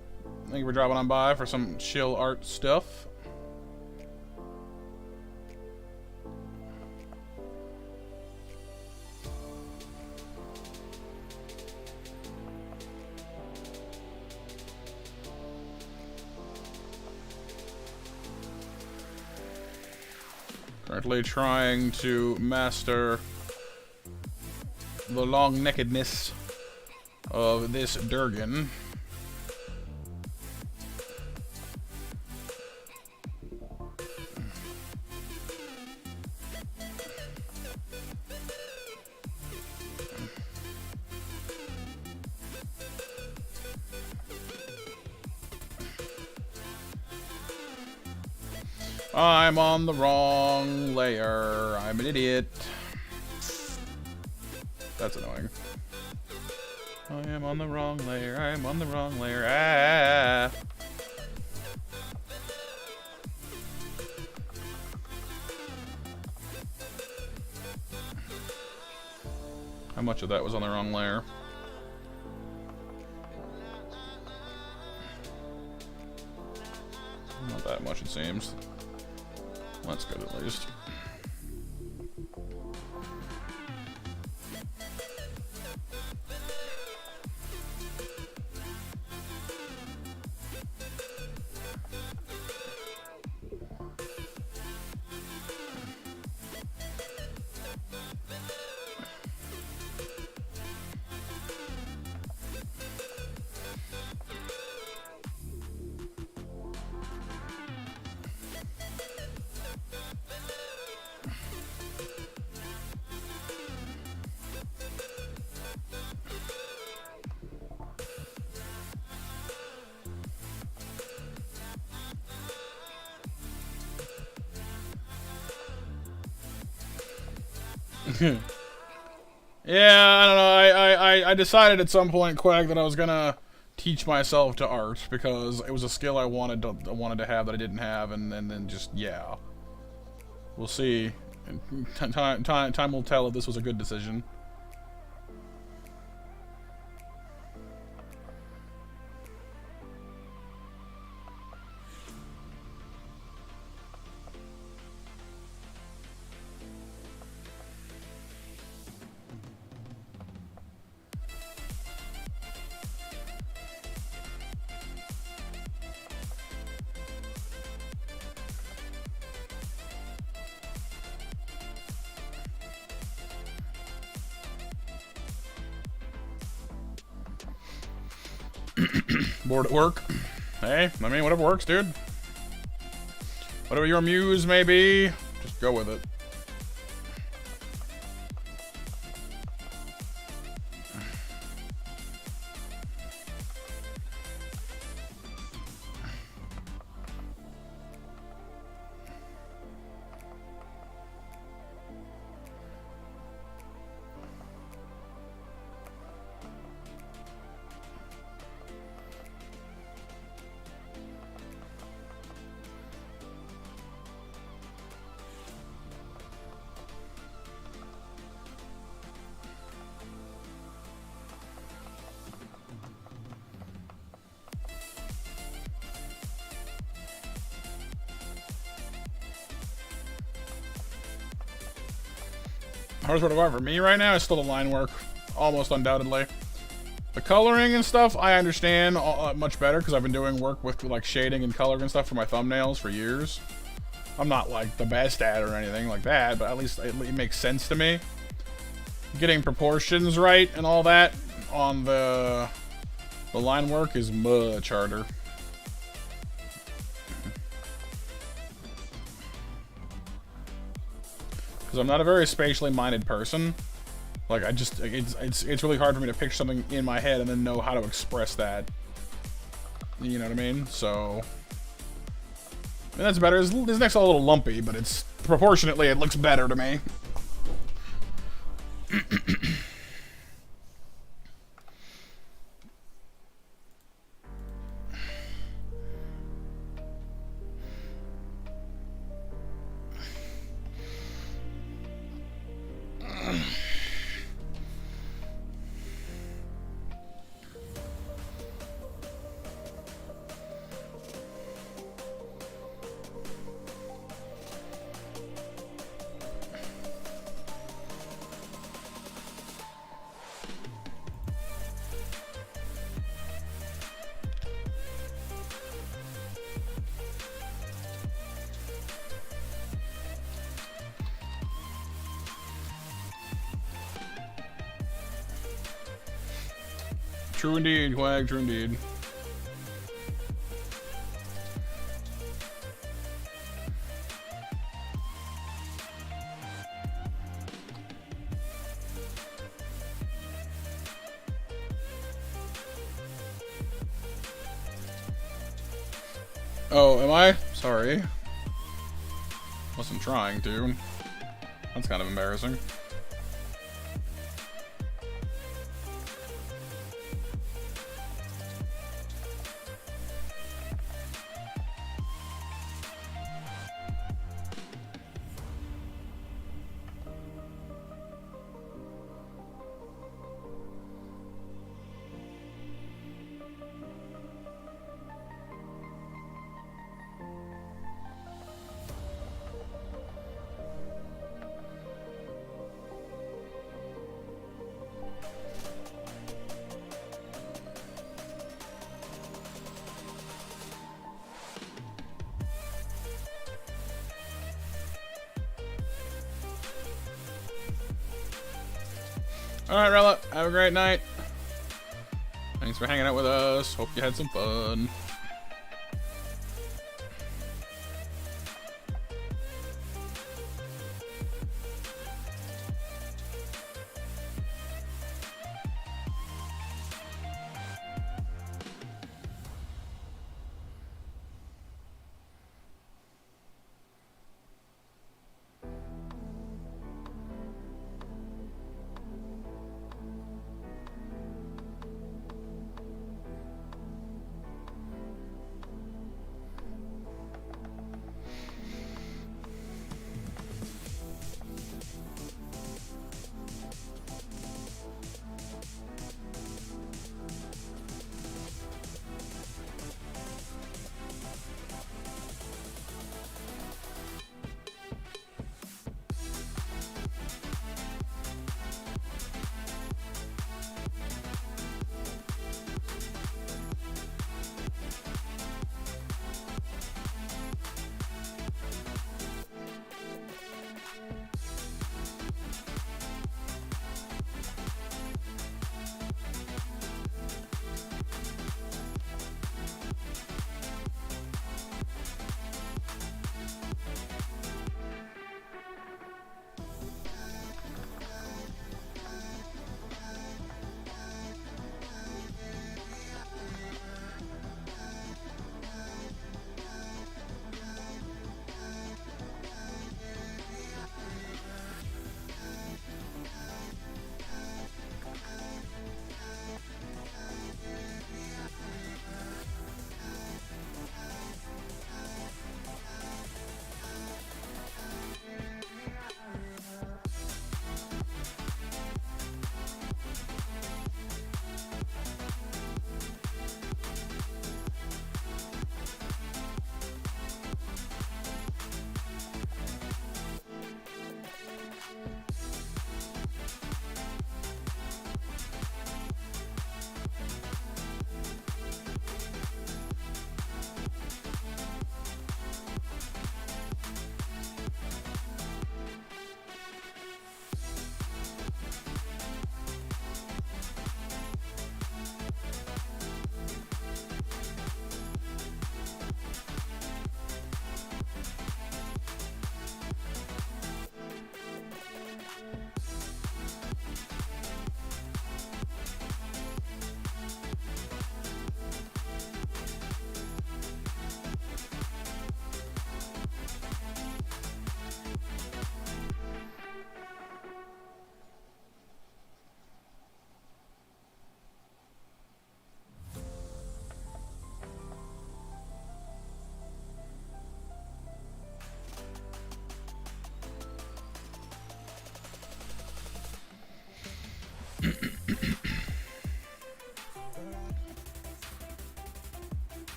Thank you for dropping on by for some chill art stuff. Currently trying to master the long-neckedness of this Durgan. I'm on the wrong layer. I'm an idiot. That's annoying. I am on the wrong layer. I am on the wrong layer. Ah. How much of that was on the wrong layer? Not that much, it seems. That's good, at least. Yeah, I don't know. I decided at some point, Quag, that I was gonna teach myself to art because it was a skill I wanted to have that I didn't have, and then just yeah. We'll see. Time will tell if this was a good decision. Bored at work? Hey, I mean, whatever works, dude. Whatever your muse may be, just go with it. Hardest part of art for me right now is still the line work, almost undoubtedly. The coloring and stuff, I understand much better because I've been doing work with like shading and coloring and stuff for my thumbnails for years. I'm not like the best at it or anything like that, but at least it makes sense to me. Getting proportions right and all that on the line work is much harder. Because I'm not a very spatially minded person. Like, it's really hard for me to picture something in my head and then know how to express that. You know what I mean? So, and that's better. This neck's a little lumpy, but it's proportionately, it looks better to me. True indeed, Quag, true indeed. Oh, am I? Sorry. Wasn't trying to. That's kind of embarrassing. Alright, Rella, have a great night. Thanks for hanging out with us. Hope you had some fun.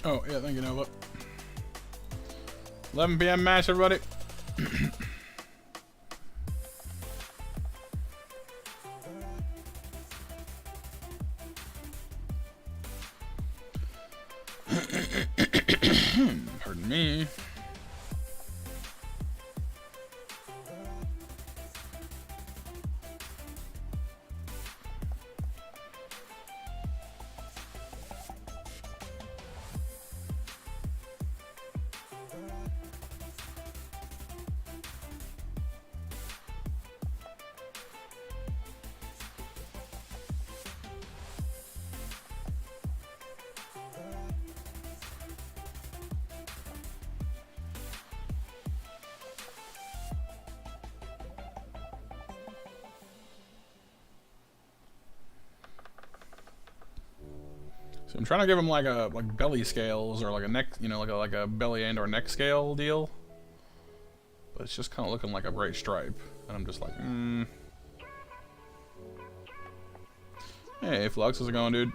Oh, yeah, thank you, Nova. 11 p.m. match, everybody. Pardon me. I'm trying to give him like belly scales or like a neck, you know, like a belly and or neck scale deal. But it's just kind of looking like a bright stripe, and I'm just like, Hey, Flux, how's it going, dude?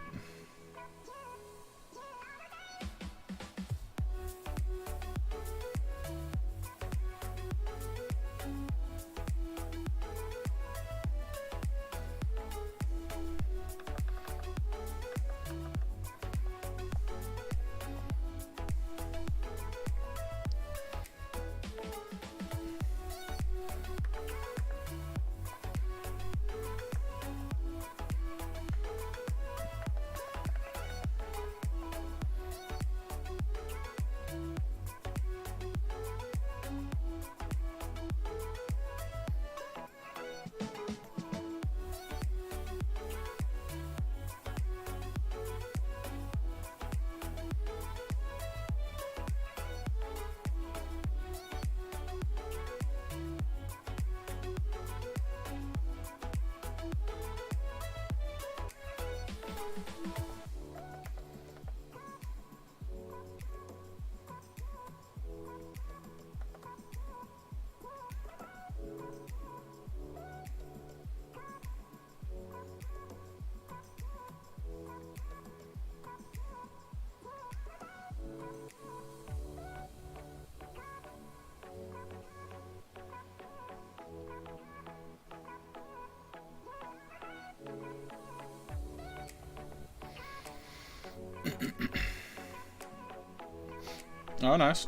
Oh, nice.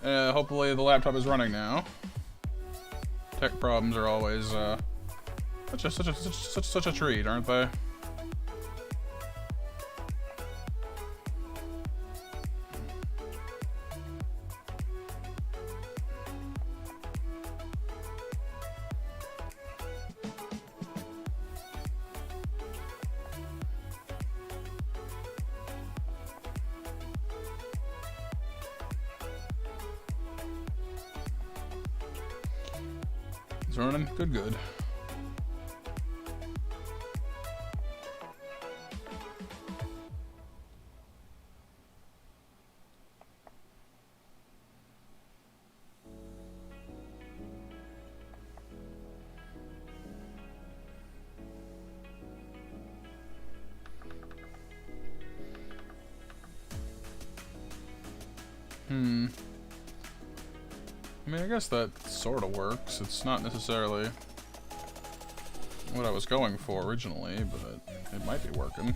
Hopefully the laptop is running now. Tech problems are always such a treat, aren't they? It's running? Good, good. I mean, I guess that sort of works. It's not necessarily what I was going for originally, but it might be working.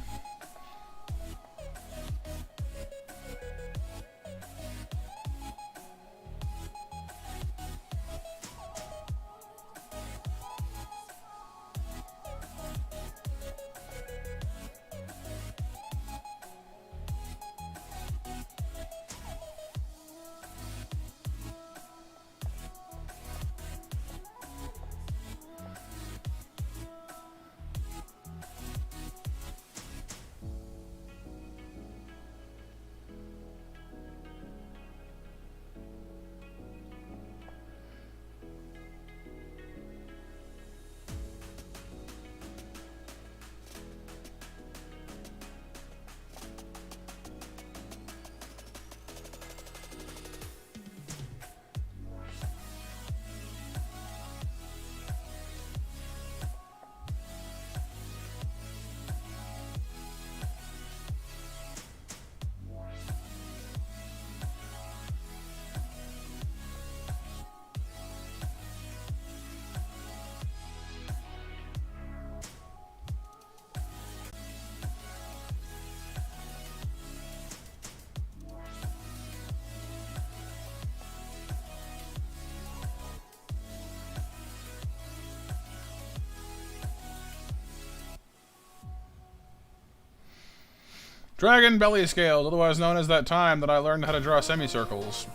Dragon belly scales, otherwise known as that time that I learned how to draw semicircles.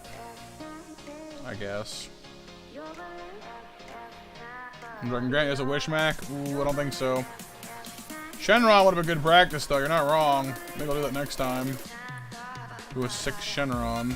I guess. Dragon Grant is a wish mac? Ooh, I don't think so. Shenron would have been good practice though, you're not wrong. Maybe I'll do that next time. Do a 6 Shenron.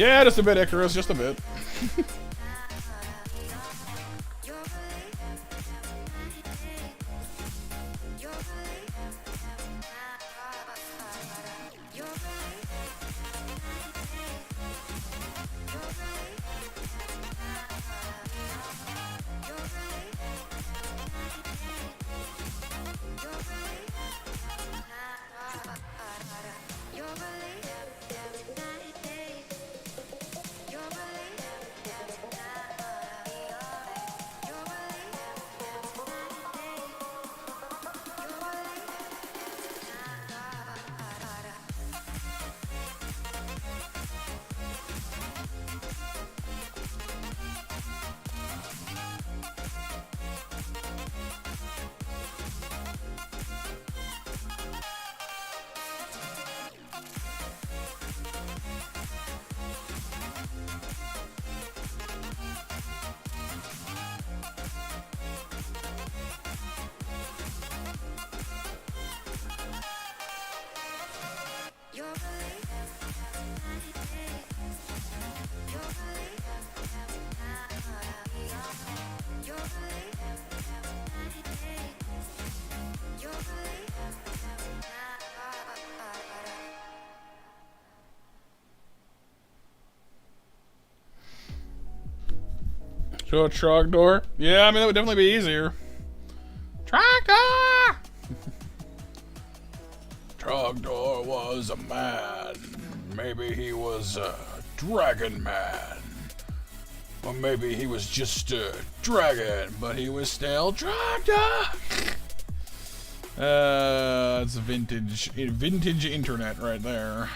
Yeah, just a bit, Icarus, just a bit. Show a Trogdor? Yeah, I mean, that would definitely be easier. Trogdor! Trogdor was a man. Maybe he was a dragon man. Or maybe he was just a dragon, but he was still Trogdor! That's vintage internet right there.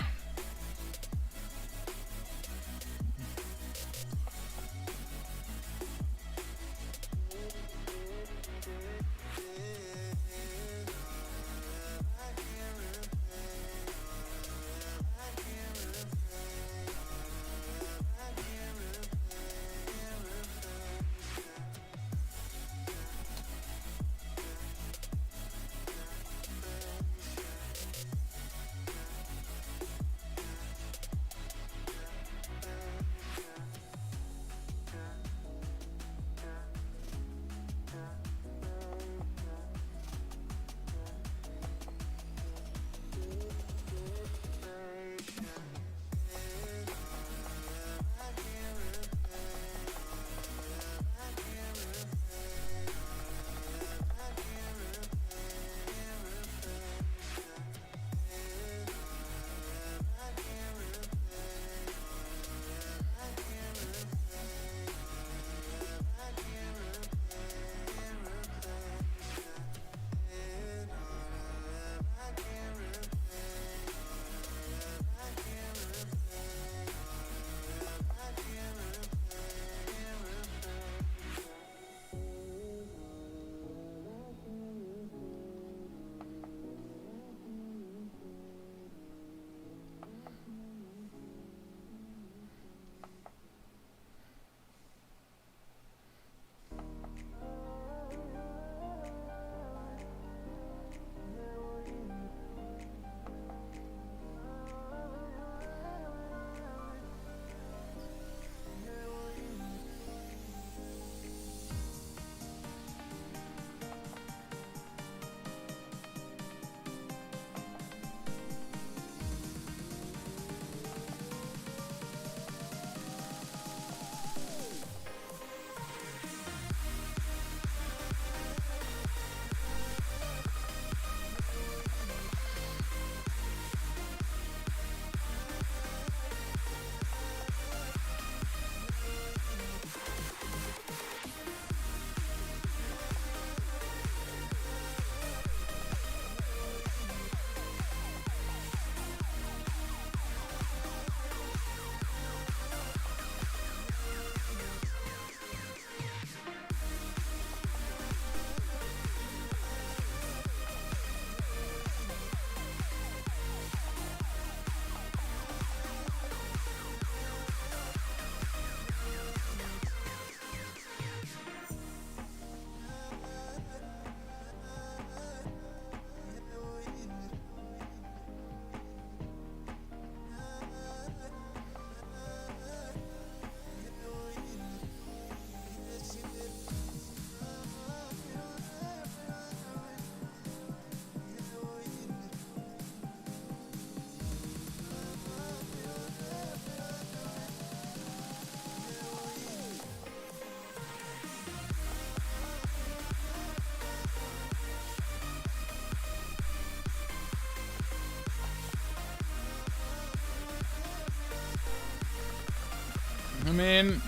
I mean,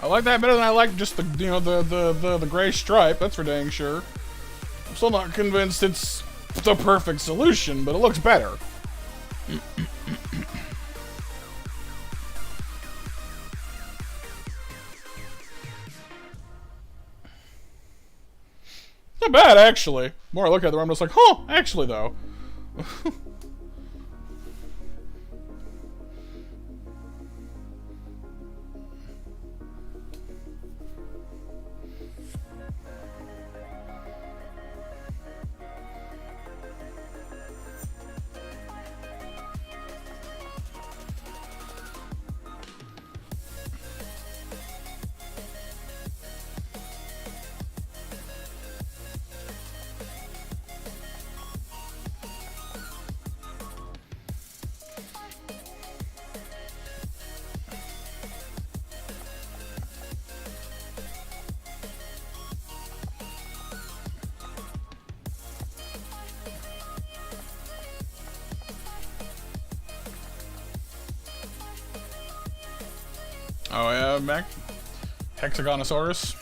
I like that better than I like just the, you know, the gray stripe. That's for dang sure. I'm still not convinced it's the perfect solution, but it looks better. Not bad, actually. The more I look at it, I'm just like, huh, actually, though. Oh yeah, Mac? Hexagonosaurus?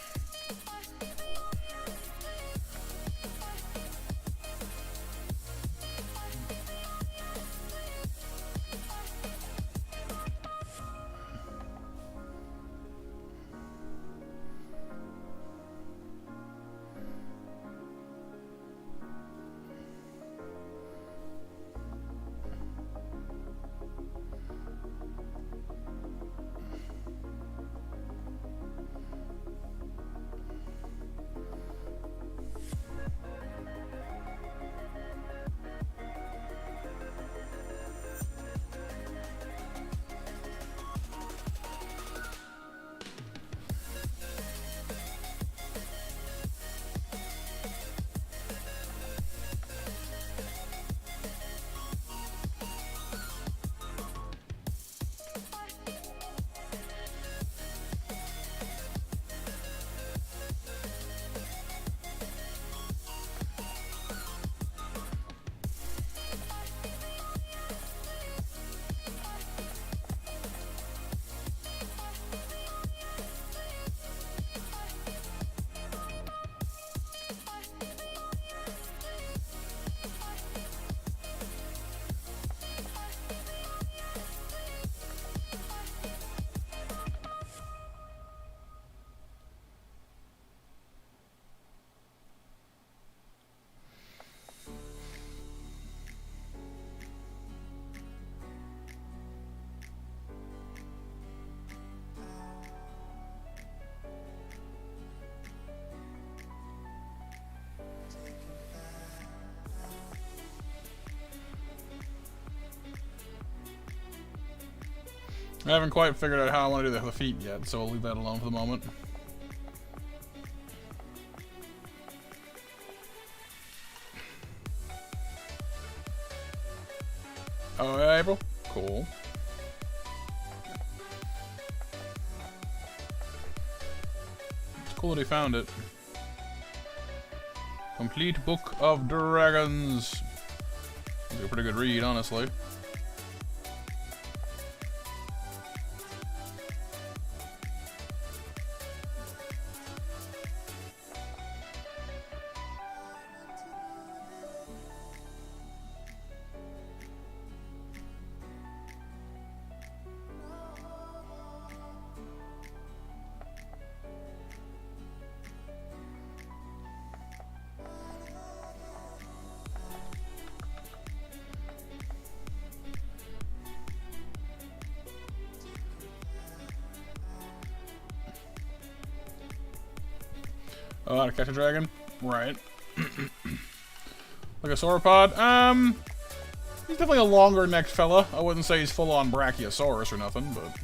I haven't quite figured out how I want to do the feet yet, so I'll leave that alone for the moment. Oh, yeah, April? Cool. It's cool that he found it. Complete Book of Dragons. It's a pretty good read, honestly. Oh, how to catch a dragon? Right. Like a sauropod? He's definitely a longer necked fella. I wouldn't say he's full on Brachiosaurus or nothing, but.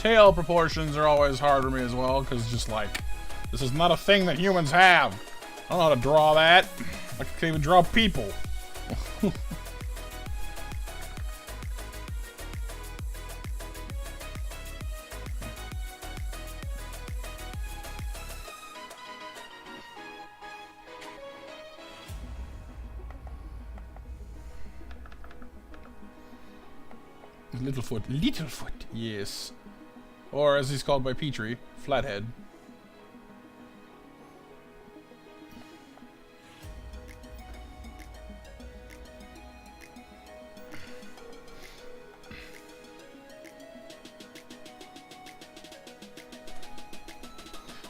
tail proportions are always hard for me as well, because just like, this is not a thing that humans have. I don't know how to draw that. I can't even draw people. Littlefoot, yes. Or as he's called by Petrie, Flathead.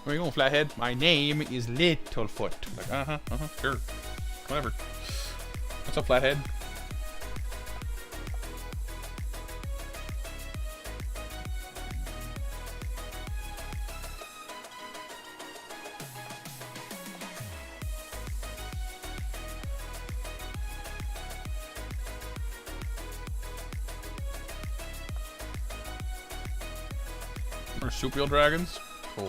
Where you going, Flathead? My name is Littlefoot. Like, sure. Whatever. What's up, Flathead? Marsupial dragons? Cool.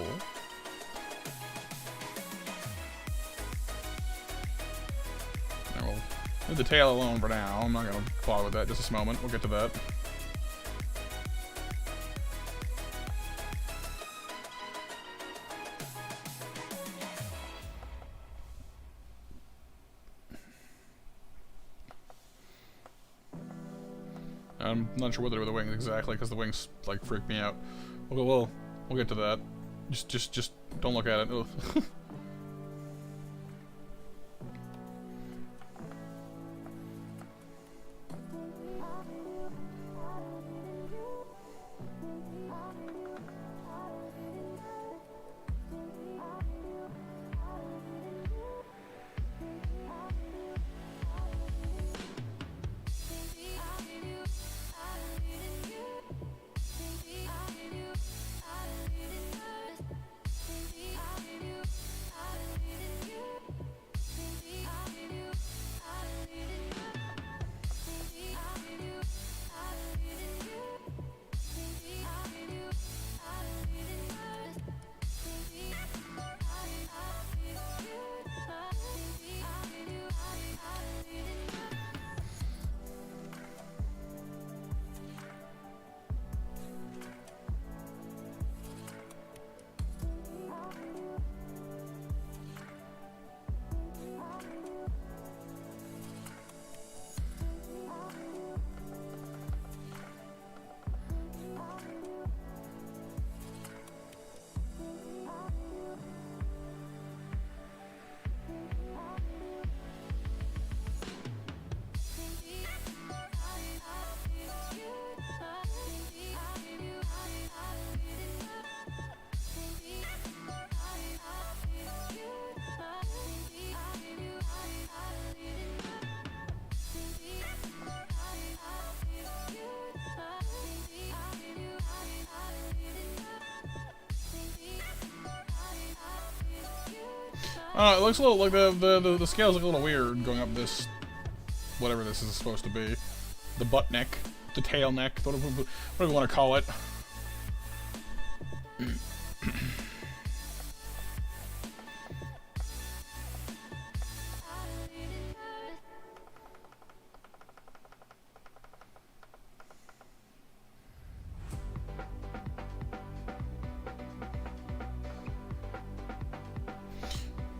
Alright, well, leave the tail alone for now. I'm not gonna bother with that just a moment. We'll get to that. I'm not sure what to do with the wings exactly, because the wings, like, freak me out. We'll get to that. Just don't look at it. It looks a little like the scales look a little weird going up this, whatever this is supposed to be, the butt neck, the tail neck, whatever you want to call it.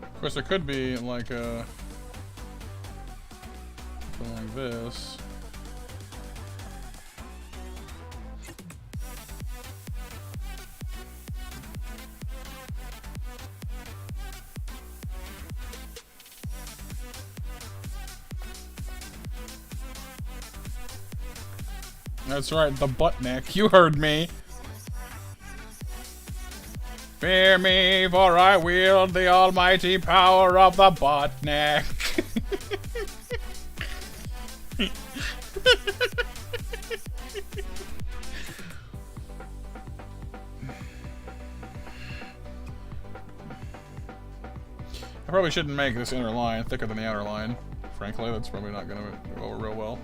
Of course, there could be like a something like this. That's right, the butt neck. You heard me. Fear me, for I wield the almighty power of the butt neck. I probably shouldn't make this inner line thicker than the outer line. Frankly, that's probably not going to go over real well.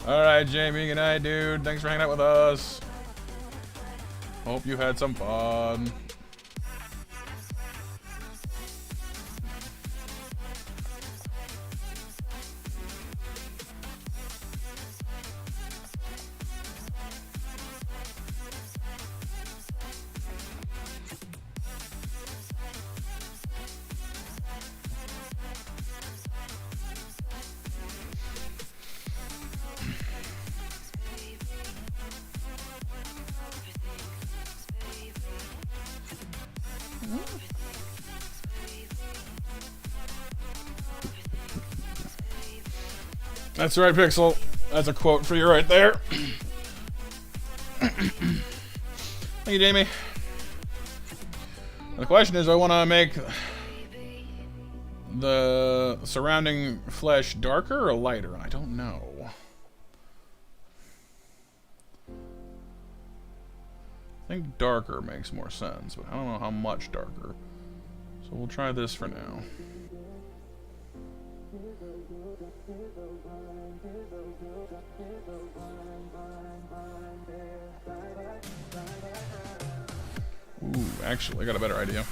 Alright, Jamie, good night, dude. Thanks for hanging out with us. Hope you had some fun. That's right, Pixel. That's a quote for you right there. Thank you, Jamie. The question is, do I want to make the surrounding flesh darker or lighter? I don't know. I think darker makes more sense, but I don't know how much darker. So we'll try this for now. Ooh, actually, I got a better idea.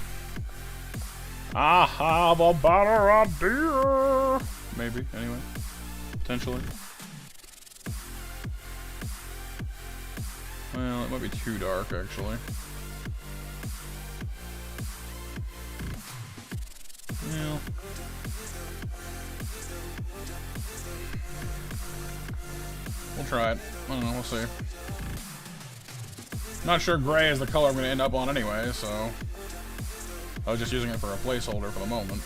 I have a better idea! Maybe, anyway. Potentially. Well, it might be too dark, actually. Well. We'll try it. I don't know, we'll see. Not sure gray is the color I'm going to end up on anyway, so I was just using it for a placeholder for the moment.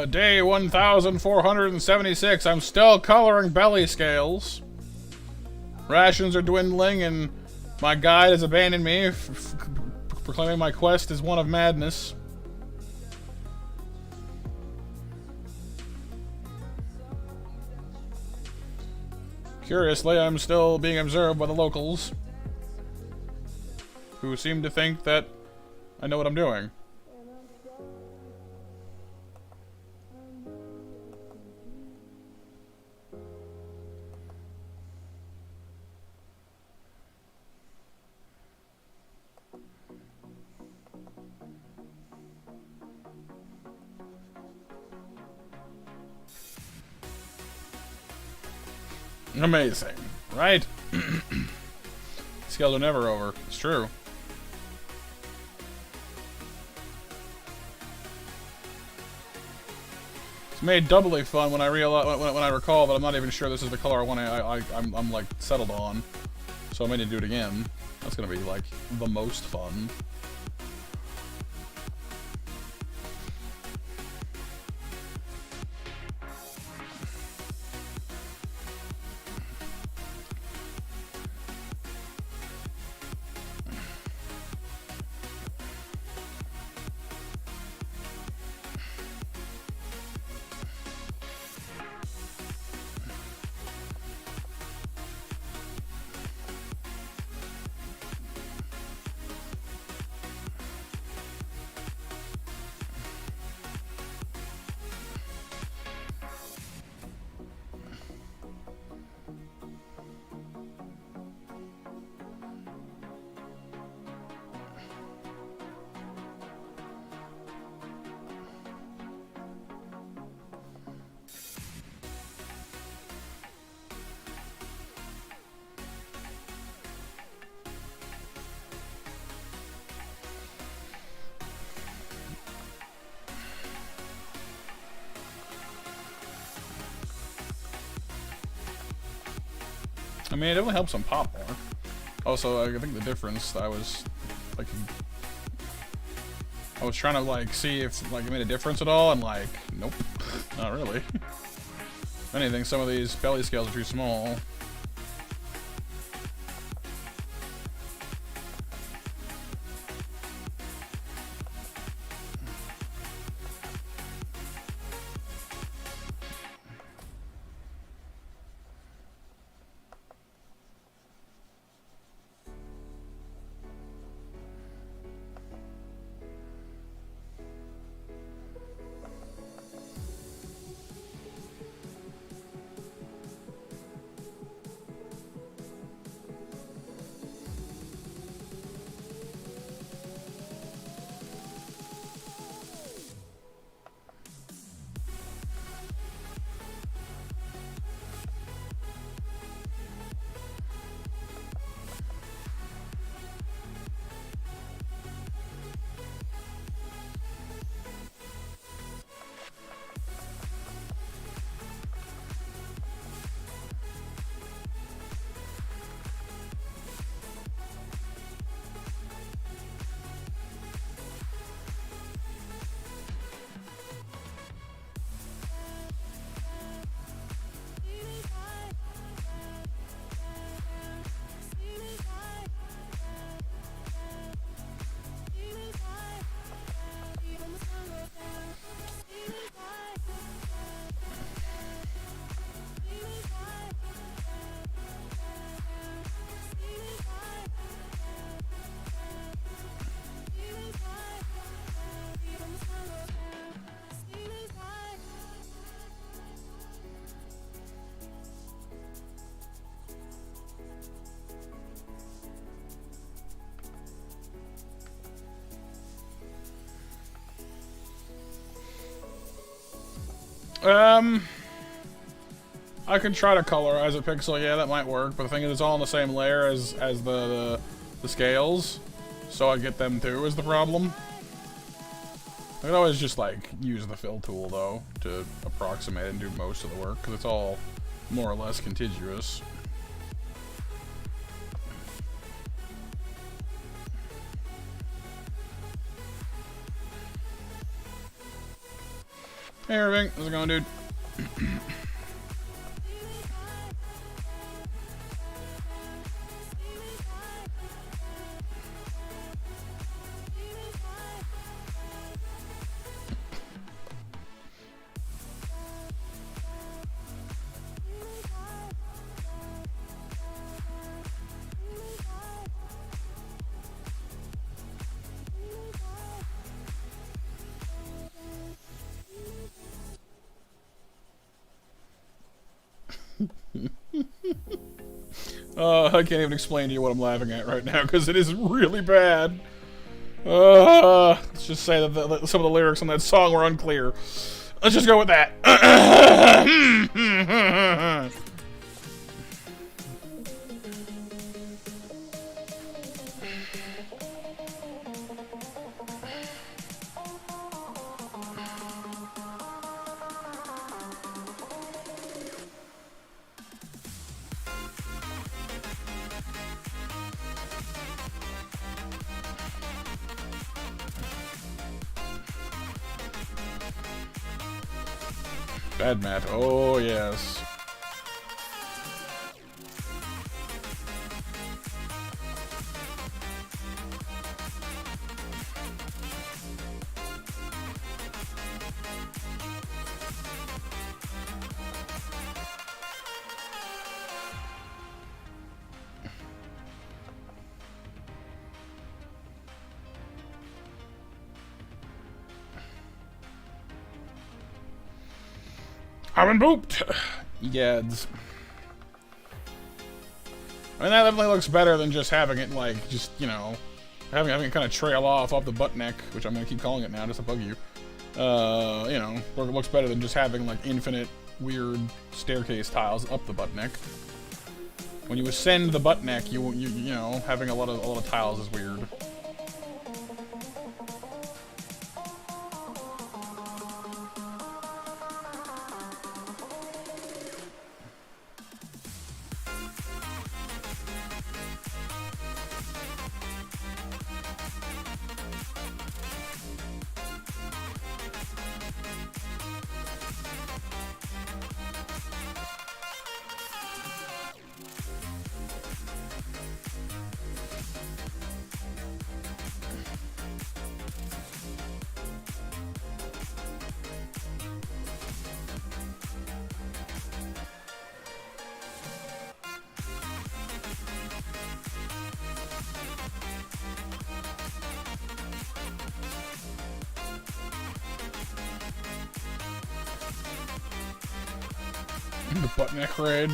Day 1476. I'm still coloring belly scales. Rations are dwindling, and my guide has abandoned me, proclaiming my quest is one of madness. Curiously, I'm still being observed by the locals, who seem to think that I know what I'm doing. Amazing, right? Scales are never over. It's true. It's made doubly fun when I realize when I recall that I'm not even sure this is the color I want. I'm like settled on, so I may need to do it again. That's gonna be like the most fun. I mean, it definitely helps them pop more. Also, I think the difference, I was trying to, like, see if, like, it made a difference at all, and, like, nope. Not really. If anything, some of these belly scales are too small. I can try to colorize a pixel, yeah, that might work, but the thing is it's all on the same layer as the scales, so I get them too is the problem. I could always just, like, use the fill tool, though, to approximate and do most of the work, because it's all more or less contiguous. Hey, Irving. How's it going, dude? I can't even explain to you what I'm laughing at right now because it is really bad. Let's just say that some of the lyrics on that song were unclear. Let's just go with that. Bad math. Oh, yes. I've been booped! Egads. I mean, that definitely looks better than just having it, like, just, you know, having it kind of trail off the butt neck, which I'm going to keep calling it now just to bug you. You know, it looks better than just having, like, infinite weird staircase tiles up the butt neck. When you ascend the butt neck, you know, having a lot of tiles is weird. The butt neck raid.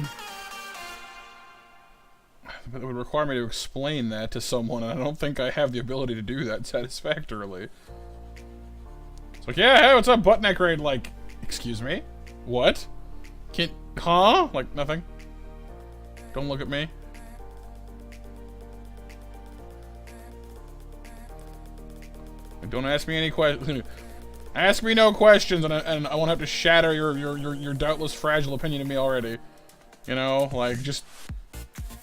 But it would require me to explain that to someone, and I don't think I have the ability to do that satisfactorily. It's like, yeah, hey, what's up, butt neck raid? Like, excuse me? What? Huh? Like, nothing? Don't look at me. Like, don't ask me any questions. Ask me no questions, and I won't have to shatter your doubtless fragile opinion of me already. You know, like, just...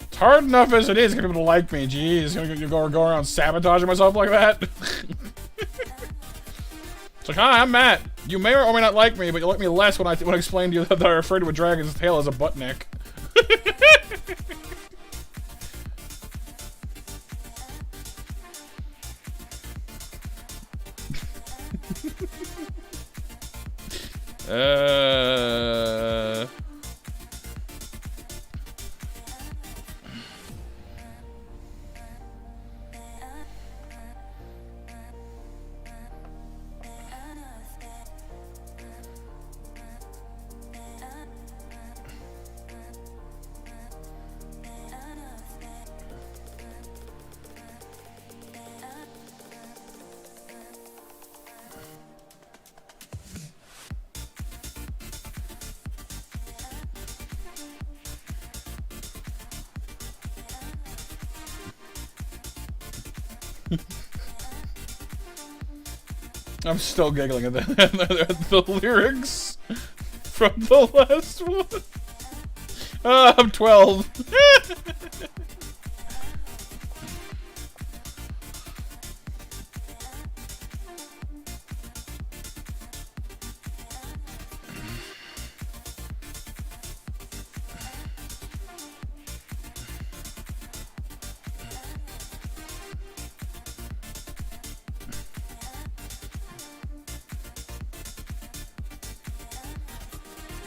It's hard enough as it is to get people to like me, jeez. You go around sabotaging myself like that? It's like, hi, I'm Matt. You may or may not like me, but you like me less when I explain to you that I'm afraid of a dragon's tail as a butt neck. I'm still giggling at the lyrics from the last one. I'm 12.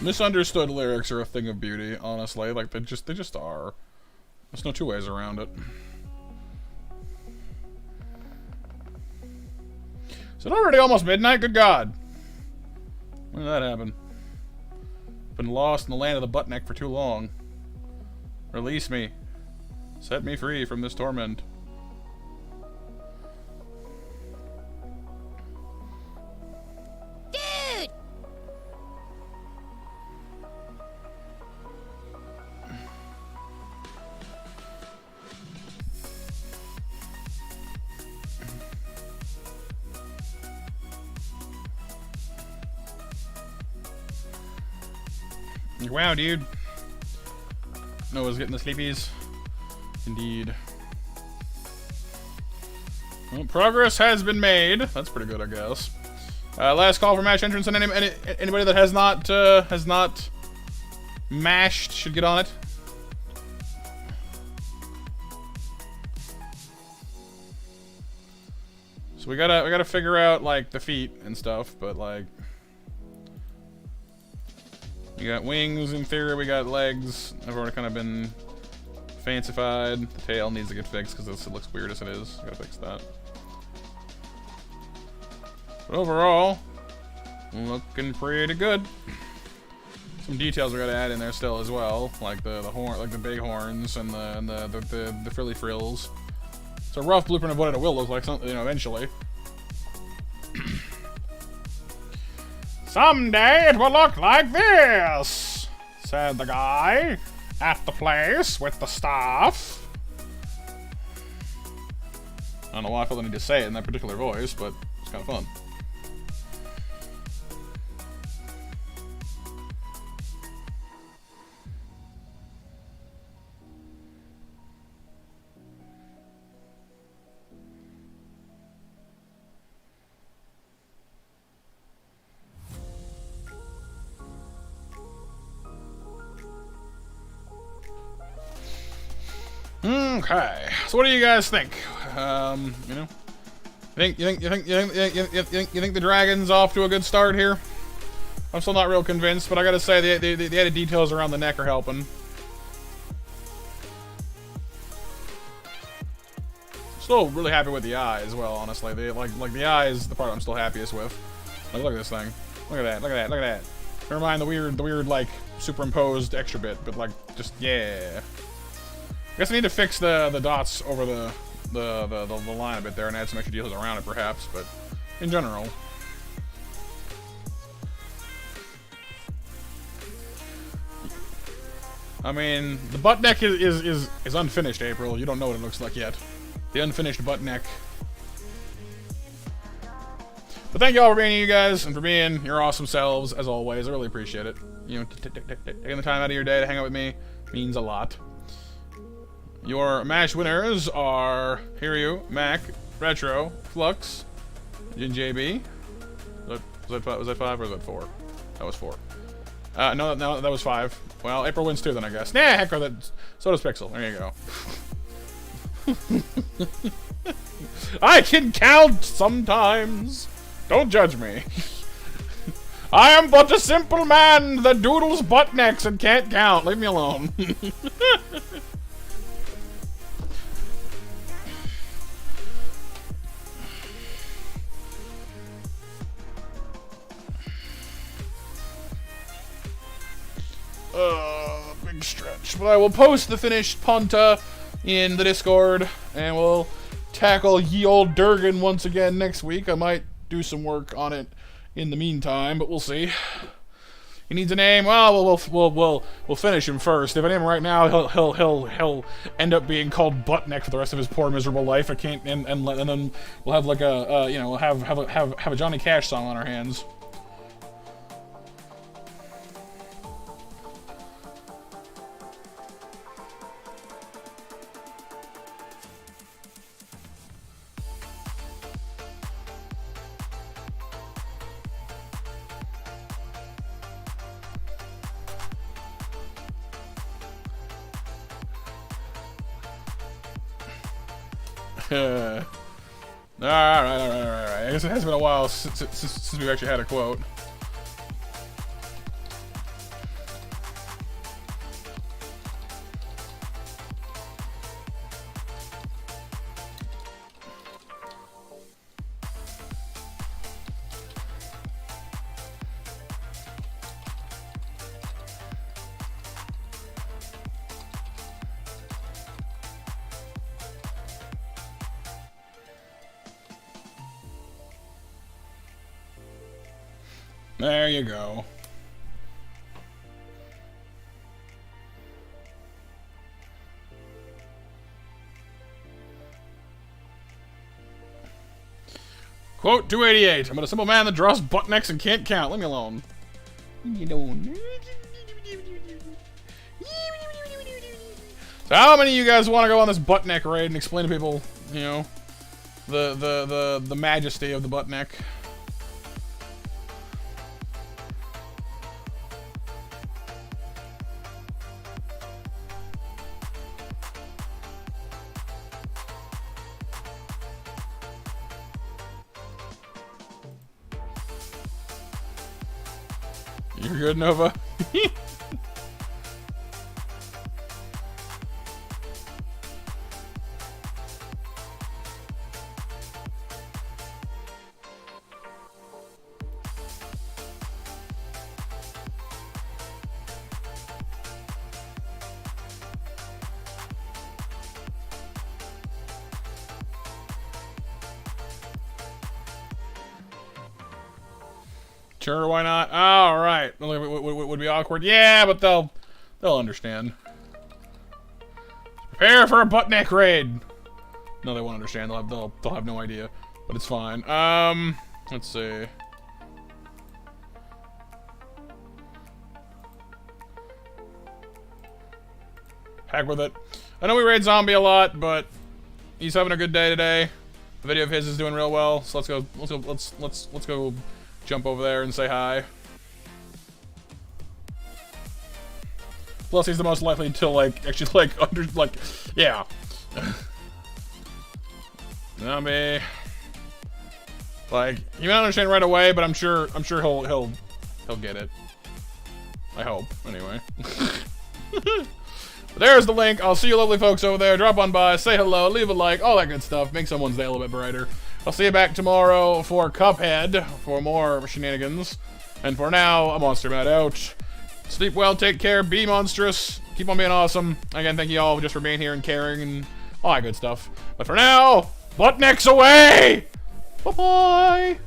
Misunderstood lyrics are a thing of beauty, honestly. Like, they just are. There's no two ways around it. Is it already almost midnight? Good God. When did that happen? Been lost in the land of the butt neck for too long. Release me. Set me free from this torment. Dude! Wow, dude. Noah's getting the sleepies. Indeed. Well, progress has been made. That's pretty good, I guess. Last call for match entrance, and anybody that has not mashed should get on it. So we gotta figure out like the feet and stuff, but like we got wings in theory, we got legs. I've already kind of been fancified. The tail needs to get fixed because it looks weird as it is. Gotta fix that. But overall, looking pretty good. Some details we gotta add in there still as well, like the horn, like the big horns and the frilly frills. It's a rough blueprint of what it will look like, you know, eventually. Someday it will look like this, said the guy at the place with the staff. I don't know why I felt the need to say it in that particular voice, but it's kind of fun. Okay, so what do you guys think? You know, you think the dragon's off to a good start here? I'm still not real convinced, but I gotta say the added details around the neck are helping. Still really happy with the eye as well, honestly. Like the eye is the part I'm still happiest with. Like, look at this thing. Look at that. Look at that. Look at that. Never mind the weird like superimposed extra bit, but like just yeah. I guess I need to fix the dots over the line a bit there and add some extra details around it, perhaps. But in general, I mean, the butt neck is unfinished. April, you don't know what it looks like yet. The unfinished butt neck. But thank you all for being here, you guys, and for being your awesome selves as always. I really appreciate it. You know, taking the time out of your day to hang out with me means a lot. Your match winners are Hiryu, Mac, Retro, Flux, JB. Was that 5 or was that 4? That was 4. No, that was 5. Well, April wins 2 then, I guess. Nah, heck with it. So does Pixel. There you go. I can count sometimes. Don't judge me. I am but a simple man that doodles butt necks and can't count. Leave me alone. Big stretch. But I will post the finished Ponta in the Discord, and we'll tackle ye old Durgan once again next week. I might do some work on it in the meantime, but we'll see. He needs a name. Well, we'll finish him first. If I name him right now, he'll end up being called Buttneck for the rest of his poor miserable life. I can't, and then we'll have like a you know, we'll have a Johnny Cash song on our hands. Alright. I guess it has been a while since we've actually had a quote. There you go. Quote 288. I'm a simple man that draws butt necks and can't count. Leave me alone. You don't. So how many of you guys want to go on this butt neck raid and explain to people, you know, the majesty of the butt neck? You're good, Nova. Sure, why not? All right. Would be awkward. Yeah, but they'll understand. Prepare for a butt neck raid. No, they won't understand. They'll have no idea, but it's fine. Let's see. Heck with it. I know we raid Zombie a lot, but he's having a good day today. The video of his is doing real well, so let's go jump over there and say hi. Plus, he's the most likely to actually yeah. Zombie. Like, he may not understand right away, but I'm sure he'll get it. I hope, anyway. There's the link. I'll see you lovely folks over there. Drop on by, say hello, leave a like, all that good stuff. Make someone's day a little bit brighter. I'll see you back tomorrow for Cuphead, for more shenanigans. And for now, I'm Monster Matt out. Sleep well, take care, be monstrous, keep on being awesome. Again, thank you all just for being here and caring and all that good stuff. But for now, butt necks away! Bye-bye!